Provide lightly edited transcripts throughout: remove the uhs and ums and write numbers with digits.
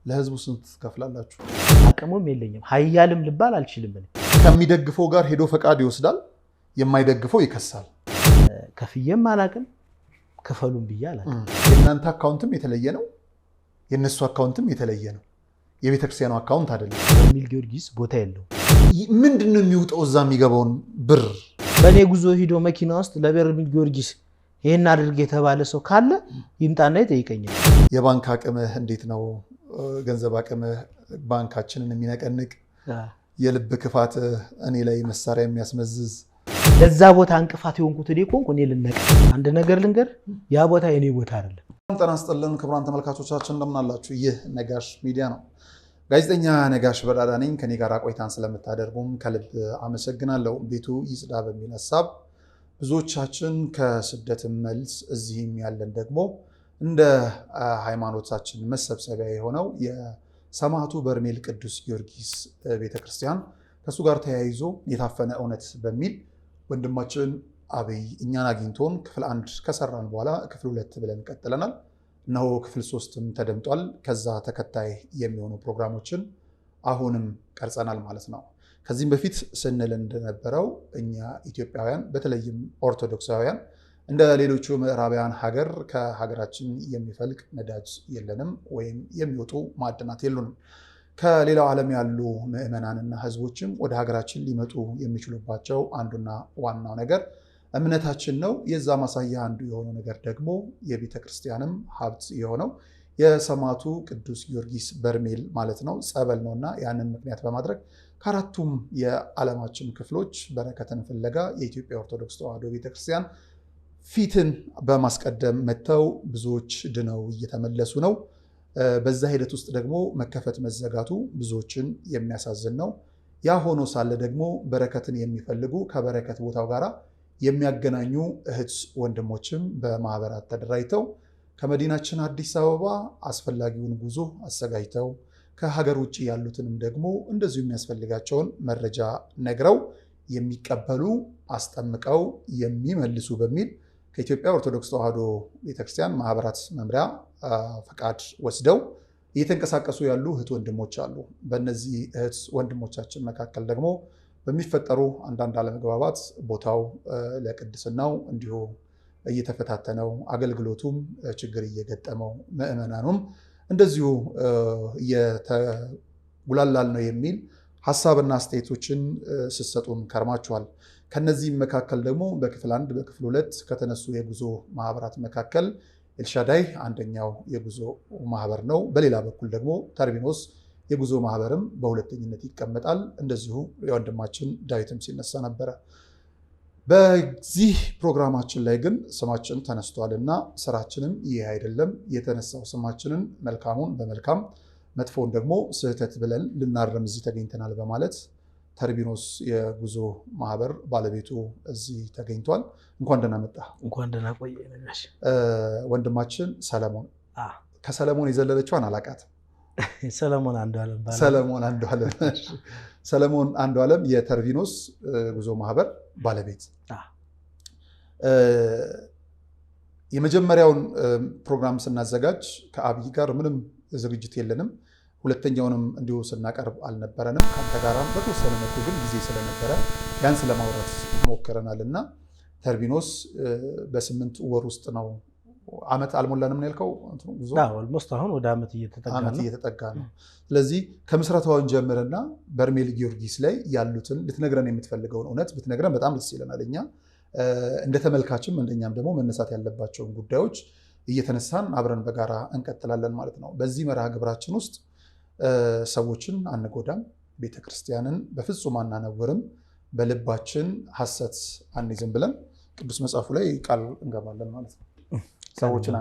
ለህዝቡ ስንት ትከፍላላችሁ? አቅሙም የለኝም ሀያልም ልባል አልችልም። ከሚደግፈው ጋር ሄዶ ፈቃድ ይወስዳል፣ የማይደግፈው ይከሳል። ከፍዬም አላቅም ክፈሉም ብዬ አላቅም። የእናንተ አካውንትም የተለየ ነው፣ የእነሱ አካውንትም የተለየ ነው። የቤተክርስቲያኑ አካውንት አይደለም። በርሜል ጊዮርጊስ ቦታ የለውም። ምንድነው የሚውጠው እዛ የሚገባውን ብር? በእኔ ጉዞ ሂዶ መኪና ውስጥ ለበርሜል ጊዮርጊስ ይሄን አድርግ የተባለ ሰው ካለ ይምጣና ይጠይቀኛል። የባንክ አቅምህ እንዴት ነው? ገንዘብ አቅምህ ባንካችንን የሚነቀንቅ የልብ ክፋት እኔ ላይ መሳሪያ የሚያስመዝዝ ለዛ ቦታ እንቅፋት የሆንኩት እኔ ኮንኩ እኔ ልነቀ አንድ ነገር ልንገር፣ ያ ቦታ የኔ ቦታ አይደለም። ጤና ይስጥልን ክቡራን ተመልካቾቻችን እንደምን አላችሁ? ይህ ነጋሽ ሚዲያ ነው። ጋዜጠኛ ነጋሽ በዳዳ ነኝ። ከኔ ጋር ቆይታን ስለምታደርጉም ከልብ አመሰግናለሁ። ቤቱ ይጽዳ በሚል ሀሳብ ብዙዎቻችን ከስደትም መልስ እዚህም ያለን ደግሞ እንደ ሃይማኖታችን መሰብሰቢያ የሆነው የሰማዕቱ በርሜል ቅዱስ ጊዮርጊስ ቤተክርስቲያን ከሱ ጋር ተያይዞ የታፈነ እውነት በሚል ወንድማችን አብይ እኛን አግኝቶን ክፍል 1 ከሰራን በኋላ ክፍል 2 ብለን ቀጥለናል። እነሆ ክፍል 3ም ተደምጧል። ከዛ ተከታይ የሚሆኑ ፕሮግራሞችን አሁንም ቀርጸናል ማለት ነው። ከዚህም በፊት ስንል እንደነበረው እኛ ኢትዮጵያውያን በተለይም ኦርቶዶክሳውያን እንደ ሌሎቹ ምዕራባውያን ሀገር ከሀገራችን የሚፈልቅ ነዳጅ የለንም፣ ወይም የሚወጡ ማዕድናት የሉንም። ከሌላው ዓለም ያሉ ምዕመናንና ህዝቦችም ወደ ሀገራችን ሊመጡ የሚችሉባቸው አንዱና ዋናው ነገር እምነታችን ነው። የዛ ማሳያ አንዱ የሆነው ነገር ደግሞ የቤተ ክርስቲያንም ሀብት የሆነው የሰማዕቱ ቅዱስ ጊዮርጊስ በርሜል ማለት ነው ጸበል ነውና ያንን ምክንያት በማድረግ ከአራቱም የዓለማችን ክፍሎች በረከትን ፍለጋ የኢትዮጵያ ኦርቶዶክስ ተዋሕዶ ቤተክርስቲያን ፊትን በማስቀደም መጥተው ብዙዎች ድነው እየተመለሱ ነው። በዛ ሂደት ውስጥ ደግሞ መከፈት መዘጋቱ ብዙዎችን የሚያሳዝን ነው። ያ ሆኖ ሳለ ደግሞ በረከትን የሚፈልጉ ከበረከት ቦታው ጋር የሚያገናኙ እህት ወንድሞችም በማህበራት ተደራጅተው ከመዲናችን አዲስ አበባ አስፈላጊውን ጉዞ አዘጋጅተው ከሀገር ውጭ ያሉትንም ደግሞ እንደዚሁ የሚያስፈልጋቸውን መረጃ ነግረው የሚቀበሉ አስጠምቀው የሚመልሱ በሚል ከኢትዮጵያ ኦርቶዶክስ ተዋሕዶ ቤተክርስቲያን ማህበራት መምሪያ ፈቃድ ወስደው እየተንቀሳቀሱ ያሉ እህት ወንድሞች አሉ። በእነዚህ እህት ወንድሞቻችን መካከል ደግሞ በሚፈጠሩ አንዳንድ አለመግባባት ቦታው ለቅድስናው እንዲሁ እየተፈታተነው፣ አገልግሎቱም ችግር እየገጠመው፣ ምዕመናኑም እንደዚሁ እየተጉላላል ነው የሚል ሀሳብና አስተያየቶችን ስትሰጡን ከርማችኋል። ከነዚህም መካከል ደግሞ በክፍል 1 በክፍል 2 ከተነሱ የጉዞ ማህበራት መካከል ኤልሻዳይ አንደኛው የጉዞ ማህበር ነው። በሌላ በኩል ደግሞ ተርቢኖስ የጉዞ ማህበርም በሁለተኝነት ይቀመጣል። እንደዚሁ የወንድማችን ዳዊትም ሲነሳ ነበረ። በዚህ ፕሮግራማችን ላይ ግን ስማችን ተነስቷል እና ስራችንም ይህ አይደለም። የተነሳው ስማችንን መልካሙን በመልካም መጥፎን ደግሞ ስህተት ብለን ልናረም እዚህ ተገኝተናል በማለት ተርቢኖስ የጉዞ ማህበር ባለቤቱ እዚህ ተገኝቷል። እንኳን ደህና መጣ። እንኳን ደህና ቆየ ነጋሽ። ወንድማችን ሰለሞን ከሰለሞን የዘለለችዋን አላቃትም። ሰለሞን አንዱ ዓለም ሰለሞን አንዱ ዓለም የተርቢኖስ ጉዞ ማህበር ባለቤት። የመጀመሪያውን ፕሮግራም ስናዘጋጅ ከአብይ ጋር ምንም ዝግጅት የለንም። ሁለተኛውንም እንዲሁ ስናቀርብ አልነበረንም። ከአንተ ጋራም በተወሰነ መልኩ ግን ጊዜ ስለነበረ ያን ስለማውራት ሞክረናል እና ተርቢኖስ በ8 ወር ውስጥ ነው። ዓመት አልሞላንም ነው ያልከው? ኦልሞስት አሁን ወደ ዓመት እየተጠጋ ነው። ስለዚህ ከምስረታውን ጀምረና በርሜል ጊዮርጊስ ላይ ያሉትን ልትነግረን የምትፈልገውን እውነት ብትነግረን በጣም ደስ ይለናል። እኛ እንደ ተመልካችም እንደኛም ደግሞ መነሳት ያለባቸውን ጉዳዮች እየተነሳን አብረን በጋራ እንቀጥላለን ማለት ነው። በዚህ መርሃ ግብራችን ውስጥ ሰዎችን አንጎዳም፣ ቤተክርስቲያንን በፍጹም አናነውርም፣ በልባችን ሐሰት አንይዝም ብለን ቅዱስ መጽሐፉ ላይ ቃል እንገባለን ማለት ነው። ሰዎችን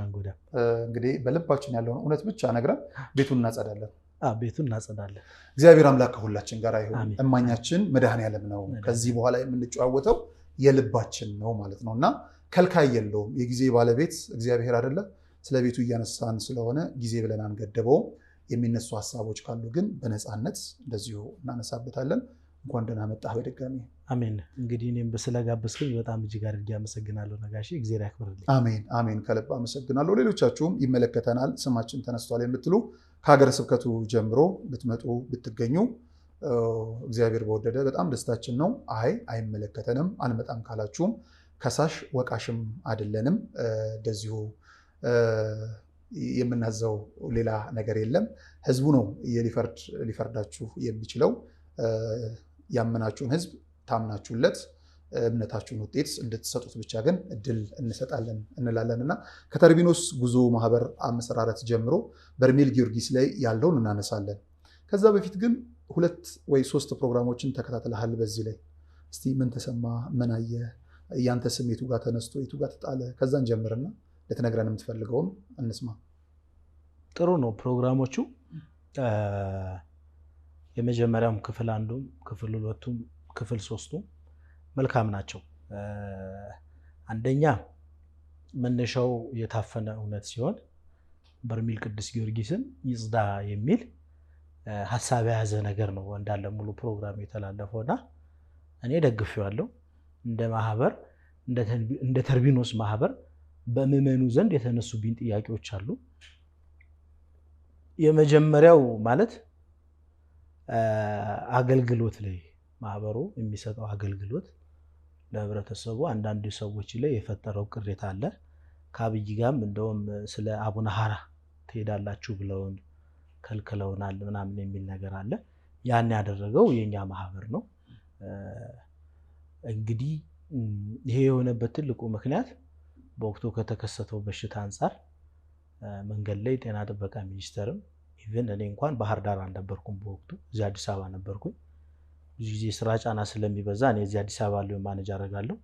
አንጎዳም። እንግዲህ በልባችን ያለውን እውነት ብቻ ነግረን ቤቱን እናጸዳለን። እግዚአብሔር አምላክ ከሁላችን ጋር ይሁን። እማኛችን መድኃኔዓለም ነው። ከዚህ በኋላ የምንጨዋወተው የልባችን ነው ማለት ነው እና ከልካይ የለውም። የጊዜ ባለቤት እግዚአብሔር አይደለ? ስለ ቤቱ እያነሳን ስለሆነ ጊዜ ብለን አንገደበውም። የሚነሱ ሀሳቦች ካሉ ግን በነፃነት እንደዚሁ እናነሳበታለን። እንኳን ደህና መጣህ በድጋሚ። አሜን። እንግዲህ እኔም ስለጋበዝከኝ በጣም እጅግ አድርጌ አመሰግናለሁ ነጋሼ። እግዚአብሔር ያክብርልኝ። አሜን አሜን። ከልብ አመሰግናለሁ። ሌሎቻችሁም ይመለከተናል፣ ስማችን ተነስቷል የምትሉ ከሀገረ ስብከቱ ጀምሮ ብትመጡ ብትገኙ እግዚአብሔር በወደደ በጣም ደስታችን ነው። አይመለከተንም አንመጣም ካላችሁም ከሳሽ ወቃሽም አይደለንም። እንደዚሁ የምናዘው ሌላ ነገር የለም። ህዝቡ ነው ሊፈርዳችሁ የሚችለው። ያመናችሁን ህዝብ ታምናችሁለት እምነታችሁን ውጤት እንድትሰጡት ብቻ ግን እድል እንሰጣለን እንላለን እና ከተርቢኖስ ጉዞ ማህበር አመሰራረት ጀምሮ በርሜል ጊዮርጊስ ላይ ያለውን እናነሳለን። ከዛ በፊት ግን 2 ወይ 3 ፕሮግራሞችን ተከታትለሃል። በዚህ ላይ እስቲ ምን ተሰማ? ምን አየህ? ያንተ ስሜቱ ጋር ተነስቶ የቱ ጋር ተጣለ? ከዛን ጀምርና ልትነግረን የምትፈልገውን እንስማ። ጥሩ ነው። ፕሮግራሞቹ የመጀመሪያውም ክፍል 1ም ክፍል 2ም ክፍል 3ም መልካም ናቸው። አንደኛ መነሻው የታፈነ እውነት ሲሆን በርሜል ቅዱስ ጊዮርጊስን ይጽዳ የሚል ሀሳብ የያዘ ነገር ነው እንዳለ ሙሉ ፕሮግራም የተላለፈውና እኔ ደግፌዋለሁ። እንደ ማህበር እንደ ተርቢኖስ ማህበር በምዕመኑ ዘንድ የተነሱብኝ ጥያቄዎች አሉ። የመጀመሪያው ማለት አገልግሎት ላይ ማህበሩ የሚሰጠው አገልግሎት ለህብረተሰቡ አንዳንድ ሰዎች ላይ የፈጠረው ቅሬታ አለ። ከአብይ ጋርም እንደውም ስለ አቡነ ሐራ ትሄዳላችሁ ብለውን ከልክለውናል ምናምን የሚል ነገር አለ። ያን ያደረገው የኛ ማህበር ነው። እንግዲህ ይሄ የሆነበት ትልቁ ምክንያት በወቅቱ ከተከሰተው በሽታ አንፃር መንገድ ላይ ጤና ጥበቃ ሚኒስቴርም ኢቭን እኔ እንኳን ባህር ዳር አልነበርኩም፣ በወቅቱ እዚህ አዲስ አበባ ነበርኩኝ። ብዙ ጊዜ ስራ ጫና ስለሚበዛ እኔ እዚህ አዲስ አበባ ላይ ማኔጅ አደርጋለሁ፣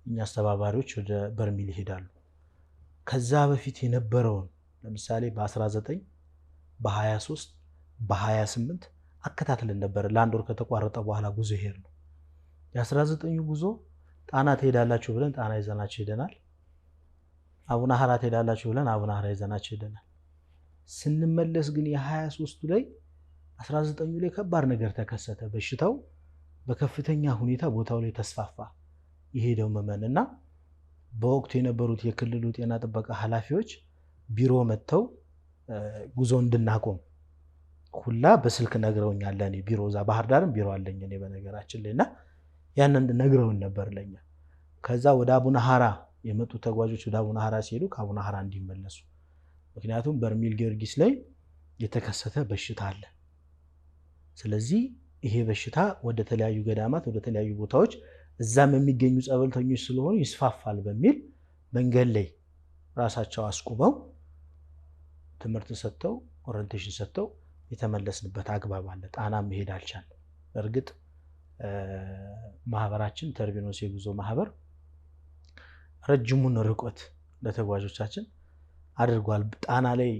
እኛ አስተባባሪዎች ወደ በርሜል ይሄዳሉ። ከዛ በፊት የነበረውን ለምሳሌ በ19 በ23 በ28 አከታትለን ነበር። ለአንድ ወር ከተቋረጠ በኋላ ጉዞ ሄድ ነው። የ19ኙ ጉዞ ጣና ትሄዳላችሁ ብለን ጣና ይዘናችሁ ሄደናል። አቡነ ሐራ ትሄዳላችሁ ብለን አቡነ ሐራ ይዘናችሁ ሄደናል። ስንመለስ ግን የ23ቱ ላይ 19ኙ ላይ ከባድ ነገር ተከሰተ። በሽታው በከፍተኛ ሁኔታ ቦታው ላይ ተስፋፋ። የሄደው ምዕመንና በወቅቱ የነበሩት የክልሉ ጤና ጥበቃ ኃላፊዎች ቢሮ መጥተው ጉዞ እንድናቆም ሁላ በስልክ ነግረውኛል። እኔ ቢሮ እዛ ባህር ዳርም ቢሮ አለኝ እኔ በነገራችን ላይና ያንን ነግረውን ነበር ለኛ። ከዛ ወደ አቡነ ሐራ የመጡ ተጓዦች ወደ አቡነ ሐራ ሲሄዱ ከአቡነ ሐራ እንዲመለሱ፣ ምክንያቱም በርሜል ጊዮርጊስ ላይ የተከሰተ በሽታ አለ። ስለዚህ ይሄ በሽታ ወደ ተለያዩ ገዳማት ወደ ተለያዩ ቦታዎች እዛም የሚገኙ ጸበልተኞች ስለሆኑ ይስፋፋል በሚል መንገድ ላይ ራሳቸው አስቁመው ትምህርት ሰጥተው ኦሪንቴሽን ሰጥተው የተመለስንበት አግባብ አለ። ጣና መሄድ አልቻለም። እርግጥ ማህበራችን ተርቢኖስ የጉዞ ማህበር ረጅሙን ርቀት ለተጓዦቻችን አድርጓል። ጣና ላይ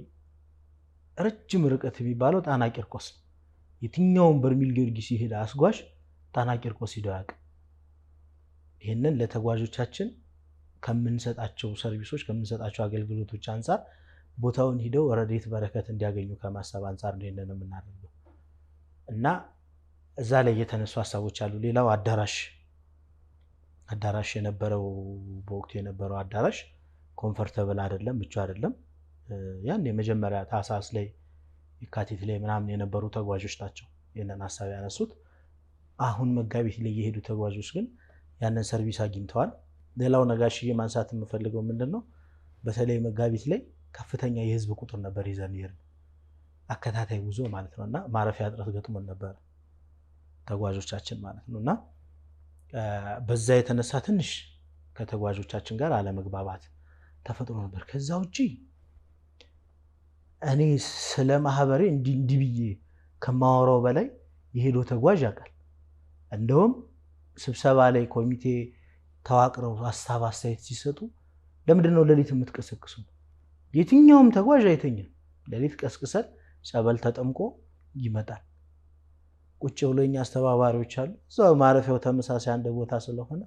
ረጅም ርቀት የሚባለው ጣና ቂርቆስ ነው። የትኛውም በርሜል ጊዮርጊስ ይሄድ አስጓዥ ጣና ቂርቆስ ሂዶ አያውቅም። ይህንን ለተጓዦቻችን ከምንሰጣቸው ሰርቪሶች ከምንሰጣቸው አገልግሎቶች አንፃር ቦታውን ሂደው ረድኤት በረከት እንዲያገኙ ከማሰብ አንፃር ነው ይሄንን የምናደርገው እና እዛ ላይ የተነሱ ሀሳቦች አሉ። ሌላው አዳራሽ የነበረው በወቅቱ የነበረው አዳራሽ ኮምፎርተብል አይደለም፣ ምቹ አይደለም። ያን የመጀመሪያ ታህሳስ ላይ የካቲት ላይ ምናምን የነበሩ ተጓዦች ናቸው ይህንን ሀሳብ ያነሱት። አሁን መጋቢት ላይ የሄዱ ተጓዦች ግን ያንን ሰርቪስ አግኝተዋል። ሌላው ነጋሽዬ ማንሳት የምፈልገው ምንድነው፣ በተለይ መጋቢት ላይ ከፍተኛ የህዝብ ቁጥር ነበር ይዘን ይሄድ አከታታይ ጉዞ ማለት ነውና ማረፊያ እጥረት ገጥሞን ነበር ተጓዦቻችን ማለት ነውና በዛ የተነሳ ትንሽ ከተጓዦቻችን ጋር አለመግባባት ተፈጥሮ ነበር። ከዛ ውጪ እኔ ስለ ማህበሬ እንዲህ ብዬ ከማወራው በላይ የሄዶ ተጓዥ ያውቃል። እንደውም ስብሰባ ላይ ኮሚቴ ተዋቅረው ሀሳብ አስተያየት ሲሰጡ ለምንድን ነው ሌሊት የምትቀሰቅሱ? የትኛውም ተጓዥ አይተኛም። ሌሊት ቀስቅሰን ጸበል ተጠምቆ ይመጣል። ቁጭ ብሎ የኛ አስተባባሪዎች አሉ። እዛው ማረፊያው ተመሳሳይ አንድ ቦታ ስለሆነ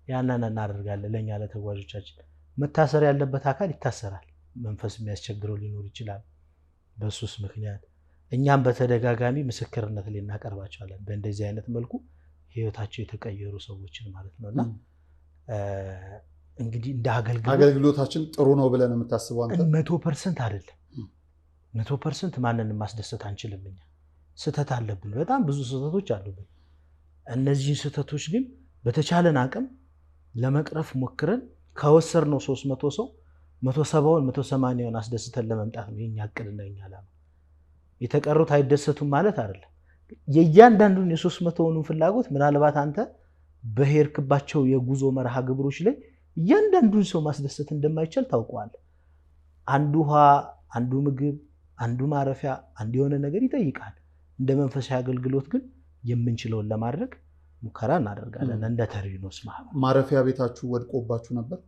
ያንን እናደርጋለን። ለኛ ለተጓዦቻችን መታሰር ያለበት አካል ይታሰራል። መንፈስ የሚያስቸግረው ሊኖር ይችላል በሱስ ምክንያት። እኛም በተደጋጋሚ ምስክርነት ልናቀርባቸዋለን በእንደዚህ አይነት መልኩ ህይወታቸው የተቀየሩ ሰዎችን ማለት ነውና እንግዲህ እንደ አገልግሎታችን ጥሩ ነው ብለን የምታስበው አንተ? 100% አይደለም። 100% ማንንም ማስደሰት አንችልም። እኛ ስህተት አለብን፣ በጣም ብዙ ስህተቶች አሉብን። እነዚህን ስህተቶች ግን በተቻለን አቅም ለመቅረፍ ሞክረን ከወሰድነው 300 ሰው 170ውን 180ውን አስደስተን ለመምጣት ነው የኛ እቅድና የኛ ዓላማ። የተቀሩት አይደሰቱም ማለት አይደለም። የእያንዳንዱን የ300ውን ፍላጎት ምናልባት አንተ በሄድክባቸው የጉዞ መርሃ ግብሮች ላይ እያንዳንዱን ሰው ማስደሰት እንደማይቻል ታውቀዋለህ። አንዱ ውሃ፣ አንዱ ምግብ፣ አንዱ ማረፊያ፣ አንዱ የሆነ ነገር ይጠይቃል። እንደ መንፈሳዊ አገልግሎት ግን የምንችለውን ለማድረግ ሙከራ እናደርጋለን። እንደ ተሪኖስ ማህበር ማረፊያ ቤታችሁ ወድቆባችሁ ነበር?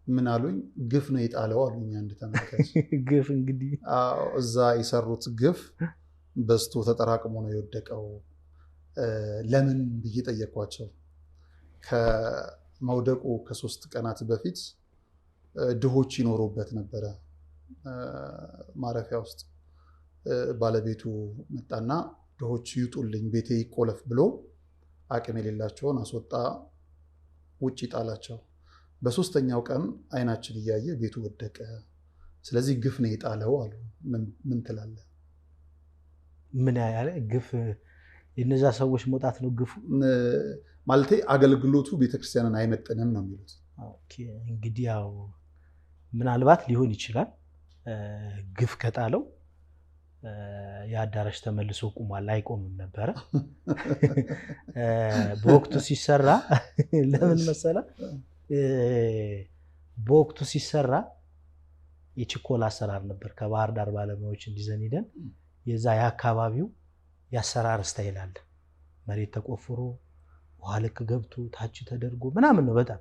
ምን አሉኝ? ግፍ ነው የጣለው አሉኝ አንድ ተመልካች። ግፍ እንግዲህ እዛ የሰሩት ግፍ በዝቶ ተጠራቅሞ ነው የወደቀው። ለምን ብዬ ጠየኳቸው። ከመውደቁ ከ3 ቀናት በፊት ድሆች ይኖሩበት ነበረ ማረፊያ ውስጥ። ባለቤቱ መጣና ድሆች ይውጡልኝ፣ ቤቴ ይቆለፍ ብሎ አቅም የሌላቸውን አስወጣ፣ ውጭ ጣላቸው። በ3ኛው ቀን አይናችን እያየ ቤቱ ወደቀ። ስለዚህ ግፍ ነው የጣለው አሉ። ምን ትላለህ? ምን ያለ ግፍ? የነዛ ሰዎች መውጣት ነው ግፉ? ማለቴ አገልግሎቱ ቤተክርስቲያንን አይመጥንም ነው የሚሉት። እንግዲህ ያው ምናልባት ሊሆን ይችላል። ግፍ ከጣለው የአዳራሽ ተመልሶ ቁሟል፣ አይቆምም ነበረ። በወቅቱ ሲሰራ ለምን መሰለ? በወቅቱ ሲሰራ የችኮላ አሰራር ነበር። ከባህር ዳር ባለሙያዎች እንዲዘን ሄደን የዛ የአካባቢው የአሰራር ስታይል አለ። መሬት ተቆፍሮ ውሃ ልክ ገብቶ ታች ተደርጎ ምናምን ነው በጣም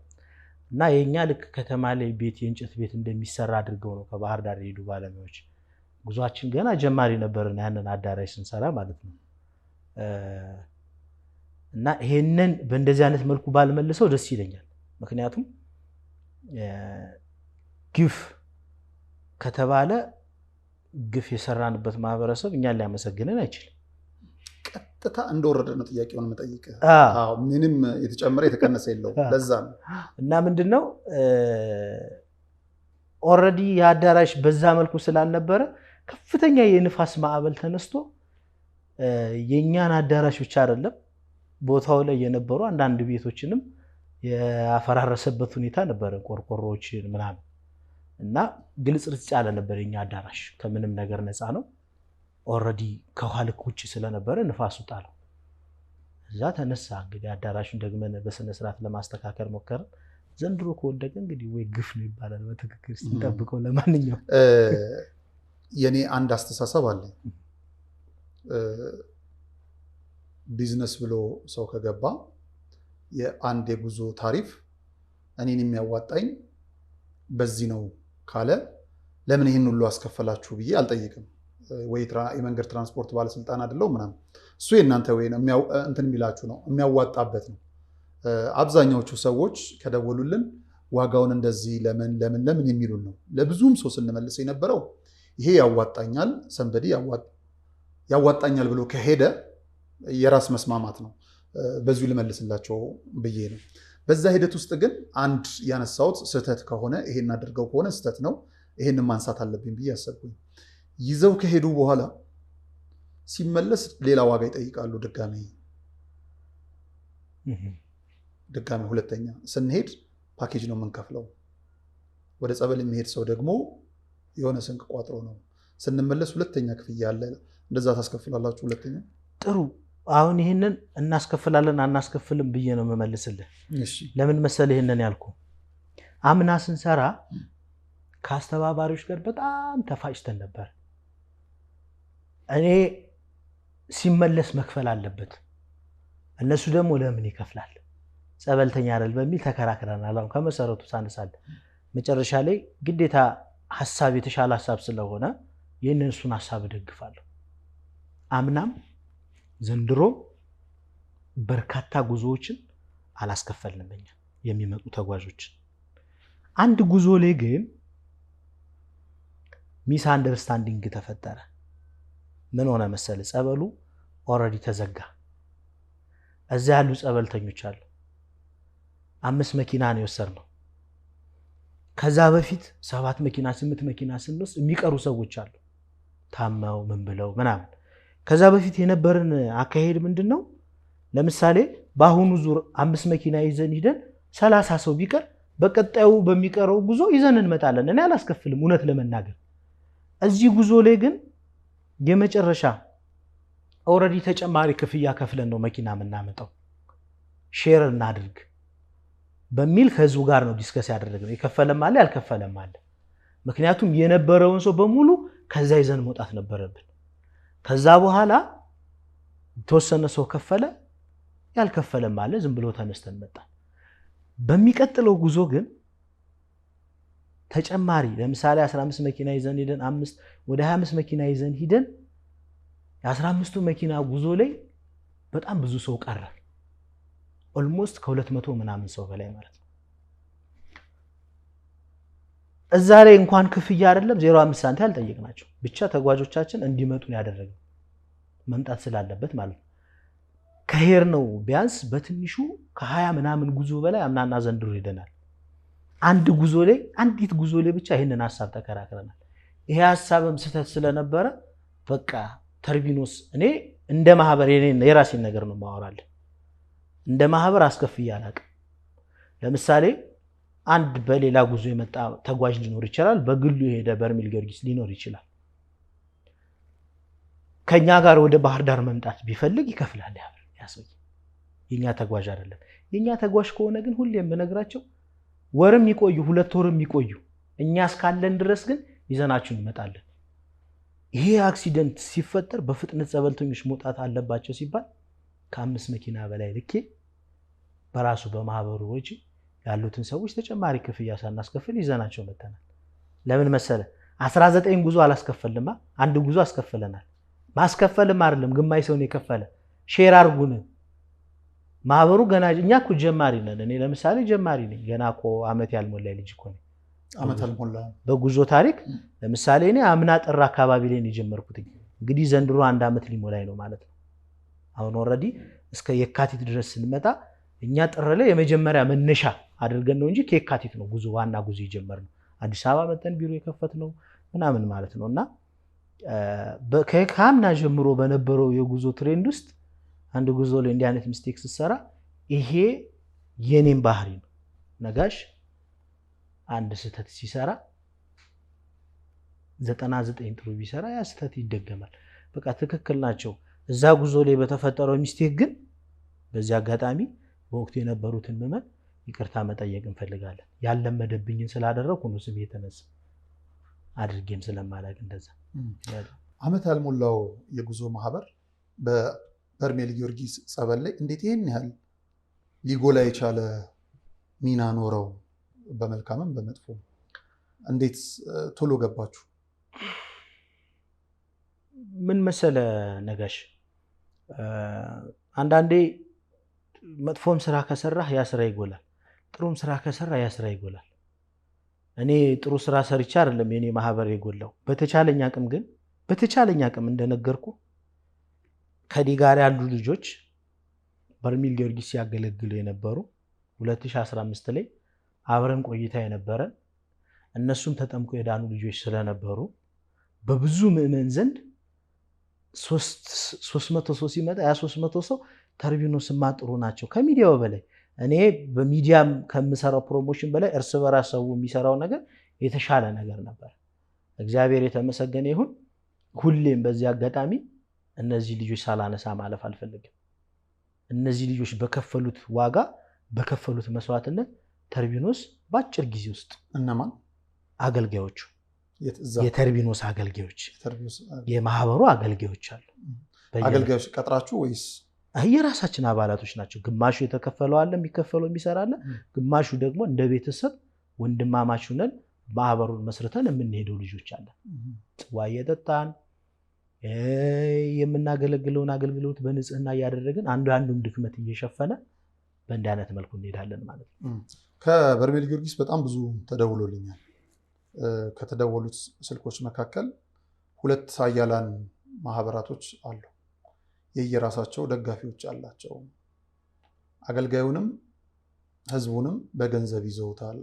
እና የኛ ልክ ከተማ ላይ ቤት የእንጨት ቤት እንደሚሰራ አድርገው ነው ከባህር ዳር የሄዱ ባለሙያዎች። ጉዟችን ገና ጀማሪ ነበርና ያንን አዳራሽ ስንሰራ ማለት ነው። እና ይሄንን በእንደዚህ አይነት መልኩ ባልመልሰው ደስ ይለኛል። ምክንያቱም ግፍ ከተባለ ግፍ የሰራንበት ማህበረሰብ እኛን ሊያመሰግነን አይችልም። ቀጥታ እንደወረደ ነው ጥያቄውን መጠይቅህ። ምንም የተጨመረ የተቀነሰ የለውም። ለዛ ነው እና ምንድነው ኦልሬዲ የአዳራሽ በዛ መልኩ ስላልነበረ ከፍተኛ የንፋስ ማዕበል ተነስቶ የኛን አዳራሽ ብቻ አይደለም ቦታው ላይ የነበሩ አንዳንድ ቤቶችንም ያፈራረሰበት ሁኔታ ነበረ፣ ቆርቆሮዎችን ምናምን እና ግልጽልጽ ያለ ነበር። የኛ አዳራሽ ከምንም ነገር ነፃ ነው። ኦልሬዲ ከውሃ ልክ ውጭ ስለነበረ ንፋሱ ጣለው። እዛ ተነሳ። እንግዲህ አዳራሹን ደግመን በስነ ስርዓት ለማስተካከል ሞከርን። ዘንድሮ ከወደቀ እንግዲህ ወይ ግፍ ነው ይባላል። በትክክል ስንጠብቀው። ለማንኛውም የኔ አንድ አስተሳሰብ አለ። ቢዝነስ ብሎ ሰው ከገባ የአንድ የጉዞ ታሪፍ እኔን የሚያዋጣኝ በዚህ ነው ካለ ለምን ይህን ሁሉ አስከፈላችሁ ብዬ አልጠይቅም። ወይ የመንገድ ትራንስፖርት ባለስልጣን አይደለው ምናምን፣ እሱ የእናንተ ወይ ነው እንትን የሚላችሁ ነው የሚያዋጣበት ነው። አብዛኛዎቹ ሰዎች ከደወሉልን ዋጋውን እንደዚህ ለምን የሚሉን ነው። ለብዙም ሰው ስንመልስ የነበረው ይሄ ያዋጣኛል፣ ሰንበዲ ያዋጣኛል ብሎ ከሄደ የራስ መስማማት ነው። በዚሁ ልመልስላቸው ብዬ ነው። በዛ ሂደት ውስጥ ግን አንድ ያነሳሁት ስህተት ከሆነ ይሄን አድርገው ከሆነ ስህተት ነው፣ ይሄን ማንሳት አለብኝ ብዬ አሰብኩኝ። ይዘው ከሄዱ በኋላ ሲመለስ ሌላ ዋጋ ይጠይቃሉ። ድጋሚ ሁለተኛ ስንሄድ ፓኬጅ ነው የምንከፍለው። ወደ ጸበል የሚሄድ ሰው ደግሞ የሆነ ስንቅ ቋጥሮ ነው። ስንመለስ ሁለተኛ ክፍያ አለ። እንደዛ ታስከፍላላችሁ? ሁለተኛ ጥሩ። አሁን ይህንን እናስከፍላለን አናስከፍልም ብዬ ነው የምመልስልህ። ለምን መሰል ይህንን ያልኩ፣ አምና ስንሰራ ከአስተባባሪዎች ጋር በጣም ተፋጭተን ነበር። እኔ ሲመለስ መክፈል አለበት፣ እነሱ ደግሞ ለምን ይከፍላል ጸበልተኛ አይደል በሚል ተከራክረናል። አሁን ከመሰረቱ ሳነሳለ መጨረሻ ላይ ግዴታ ሐሳብ የተሻለ ሐሳብ ስለሆነ ይህንን እሱን ሐሳብ እደግፋለሁ። አምናም ዘንድሮ በርካታ ጉዞዎችን አላስከፈልንም እኛ የሚመጡ ተጓዦችን። አንድ ጉዞ ላይ ግን ሚስ አንደርስታንዲንግ ተፈጠረ። ምን ሆነ መሰለ ጸበሉ ኦልሬዲ ተዘጋ። እዛ ያሉ ጸበልተኞች አሉ 5 መኪና ነው የወሰድነው። ከዛ በፊት 7 መኪና 8 መኪና ስንወስድ የሚቀሩ ሰዎች አሉ ታመው ምን ብለው ምናምን። ከዛ በፊት የነበረን አካሄድ ምንድነው? ለምሳሌ በአሁኑ ዙር 5 መኪና ይዘን ሂደን 30 ሰው ቢቀር በቀጣዩ በሚቀረው ጉዞ ይዘን እንመጣለን። እኔ አላስከፍልም እውነት ለመናገር። እዚህ ጉዞ ላይ ግን የመጨረሻ ኦልሬዲ ተጨማሪ ክፍያ ከፍለን ነው መኪና የምናመጣው። ሼር እናድርግ በሚል ከህዝቡ ጋር ነው ዲስከስ ያደረግነው። የከፈለም አለ ያልከፈለም አለ። ምክንያቱም የነበረውን ሰው በሙሉ ከዛ ይዘን መውጣት ነበረብን። ከዛ በኋላ ተወሰነ ሰው ከፈለ፣ ያልከፈለም አለ። ዝም ብሎ ተነስተን መጣን። በሚቀጥለው ጉዞ ግን ተጨማሪ ለምሳሌ 15 መኪና ይዘን ሄደን 5 ወደ 25 መኪና ይዘን ሄደን የ15ቱ መኪና ጉዞ ላይ በጣም ብዙ ሰው ቀረ። ኦልሞስት ከ200 ምናምን ሰው በላይ ማለት ነው። እዛ ላይ እንኳን ክፍያ አይደለም 0.5 ሳንቲም አልጠየቅናቸው። ብቻ ተጓዦቻችን እንዲመጡ ያደረገው መምጣት ስላለበት ማለት ነው። ከሄር ነው ቢያንስ በትንሹ ከ20 ምናምን ጉዞ በላይ አምናና ዘንድሮ ሄደናል። አንድ ጉዞ ላይ አንዲት ጉዞ ላይ ብቻ ይሄንን ሐሳብ ተከራክረናል። ይሄ ሐሳብም ስህተት ስለነበረ በቃ ተርቢኖስ እኔ እንደ ማህበር የራሴን ነገር ነው ማወራለን። እንደ ማህበር አስከፍያ አላውቅም። ለምሳሌ አንድ በሌላ ጉዞ የመጣ ተጓዥ ሊኖር ይችላል። በግሉ የሄደ በርሜል ጊዮርጊስ ሊኖር ይችላል። ከኛ ጋር ወደ ባህር ዳር መምጣት ቢፈልግ ይከፍላል። ያሰው የኛ ተጓዥ አይደለም። የኛ ተጓዥ ከሆነ ግን ሁሌም በነግራቸው ወርም ይቆዩ 2 ወርም ይቆዩ እኛ እስካለን ድረስ ግን ይዘናችሁ እንመጣለን። ይሄ አክሲደንት ሲፈጠር በፍጥነት ጸበልተኞች መውጣት አለባቸው ሲባል ከ5 መኪና በላይ ልኬ በራሱ በማህበሩ ወጪ ያሉትን ሰዎች ተጨማሪ ክፍያ ሳናስከፍል ይዘናቸው መተናል። ለምን መሰለ 19 ጉዞ አላስከፈልማ፣ አንድ ጉዞ አስከፍለናል። ማስከፈልም አይደለም ግማሽ ሰው ነው የከፈለ። ሼር አርጉን ማህበሩ ገና እኛ እኮ ጀማሪ ነን። እኔ ለምሳሌ ጀማሪ ነኝ። ገና እኮ አመት ያልሞላ ልጅ እኮ ነኝ። አመት ያልሞላ በጉዞ ታሪክ ለምሳሌ እኔ አምና ጥር አካባቢ ላይ ነው የጀመርኩት። እንግዲህ ዘንድሮ 1 አመት ሊሞላኝ ነው ማለት ነው። አሁን ኦልሬዲ እስከ የካቲት ድረስ ስንመጣ እኛ ጥር ላይ የመጀመሪያ መነሻ አድርገን ነው እንጂ ከየካቲት ነው ጉዞ ዋና ጉዞ የጀመርነው። አዲስ አበባ መተን ቢሮ የከፈትነው ምናምን ማለት ነውና ከካምና ጀምሮ በነበረው የጉዞ ትሬንድ ውስጥ አንድ ጉዞ ላይ እንዲህ አይነት ሚስቴክ ሲሰራ ይሄ የኔም ባህሪ ነው። ነጋሽ አንድ ስህተት ሲሰራ 99 ጥሩ ቢሰራ ያ ስህተት ይደገማል። በቃ ትክክል ናቸው። እዛ ጉዞ ላይ በተፈጠረው ሚስቴክ ግን በዚህ አጋጣሚ በወቅቱ የነበሩትን ምዕመን ይቅርታ መጠየቅ እንፈልጋለን። ያለመደብኝን ስላደረኩ ነው ስም የተነሳ አድርጌም ስለማላቅ እንደዛ። አመት ያልሞላው የጉዞ ማህበር በበርሜል ጊዮርጊስ ጸበል ላይ እንዴት ይሄን ያህል ሊጎላ የቻለ ሚና ኖረው? በመልካምም በመጥፎ እንዴት ቶሎ ገባችሁ? ምን መሰለ ነጋሽ፣ አንዳንዴ መጥፎም ስራ ከሰራህ ያ ስራ ይጎላል፣ ጥሩም ስራ ከሰራ ያ ስራ ይጎላል። እኔ ጥሩ ስራ ሰርቻ አይደለም የኔ ማህበር የጎላው። በተቻለኛ አቅም እንደነገርኩ ከዲ ጋር ያሉ ልጆች በርሜል ጊዮርጊስ ሲያገለግሉ የነበሩ 2015 ላይ አብረን ቆይታ የነበረ እነሱም ተጠምቆ የዳኑ ልጆች ስለነበሩ በብዙ ምዕመን ዘንድ 300 ሰው ሲመጣ ያ 300 ሰው ተርቢኖስማ ጥሩ ናቸው ከሚዲያው በላይ እኔ በሚዲያም ከምሰራው ፕሮሞሽን በላይ እርስ በራስ ሰው የሚሰራው ነገር የተሻለ ነገር ነበር። እግዚአብሔር የተመሰገነ ይሁን። ሁሌም በዚህ አጋጣሚ እነዚህ ልጆች ሳላነሳ ማለፍ አልፈልግም። እነዚህ ልጆች በከፈሉት ዋጋ በከፈሉት መስዋዕትነት ተርቢኖስ በአጭር ጊዜ ውስጥ እነማን አገልጋዮቹ የተርቢኖስ አገልጋዮች የማህበሩ አገልጋዮች አሉ። አገልጋዮች ቀጥራችሁ ወይስ የራሳችን አባላቶች ናቸው? ግማሹ የተከፈለው አለ የሚከፈለው የሚሰራለ፣ ግማሹ ደግሞ እንደ ቤተሰብ ወንድማማች ነን ማህበሩን መስርተን የምንሄደው ልጆች አለ። ጽዋ እየጠጣን የምናገለግለውን አገልግሎት በንጽህና እያደረግን አንዱን ድክመት እየሸፈነ በእንዲህ አይነት መልኩ እንሄዳለን ማለት ነው። ከበርሜል ጊዮርጊስ በጣም ብዙ ተደውሎልኛል። ከተደወሉት ስልኮች መካከል 2 ኃያላን ማህበራቶች አሉ። የየራሳቸው ደጋፊዎች አላቸው። አገልጋዩንም ህዝቡንም በገንዘብ ይዘውታል።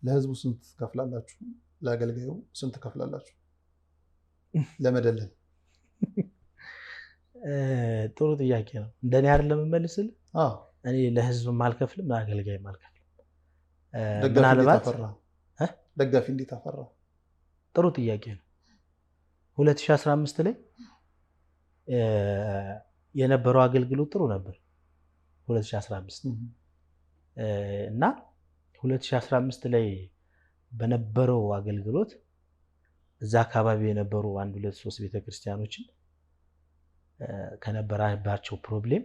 ለህዝቡ ስንት ትከፍላላችሁ? ለአገልጋዩ ስንት ትከፍላላችሁ? ለመደለን ጥሩ ጥያቄ ነው። እንደኔ አይደለም የምመልስልህ። እኔ ለህዝብም አልከፍልም ለአገልጋይም አልከፍልም። ምናልባት ደጋፊ እንዴት አፈራ? ጥሩ ጥያቄ ነው። 2015 ላይ የነበረው አገልግሎት ጥሩ ነበር 2015 እና 2015 ላይ በነበረው አገልግሎት እዛ አካባቢ የነበሩ 1 2 3 ቤተክርስቲያኖችን ከነበራባቸው ፕሮብሌም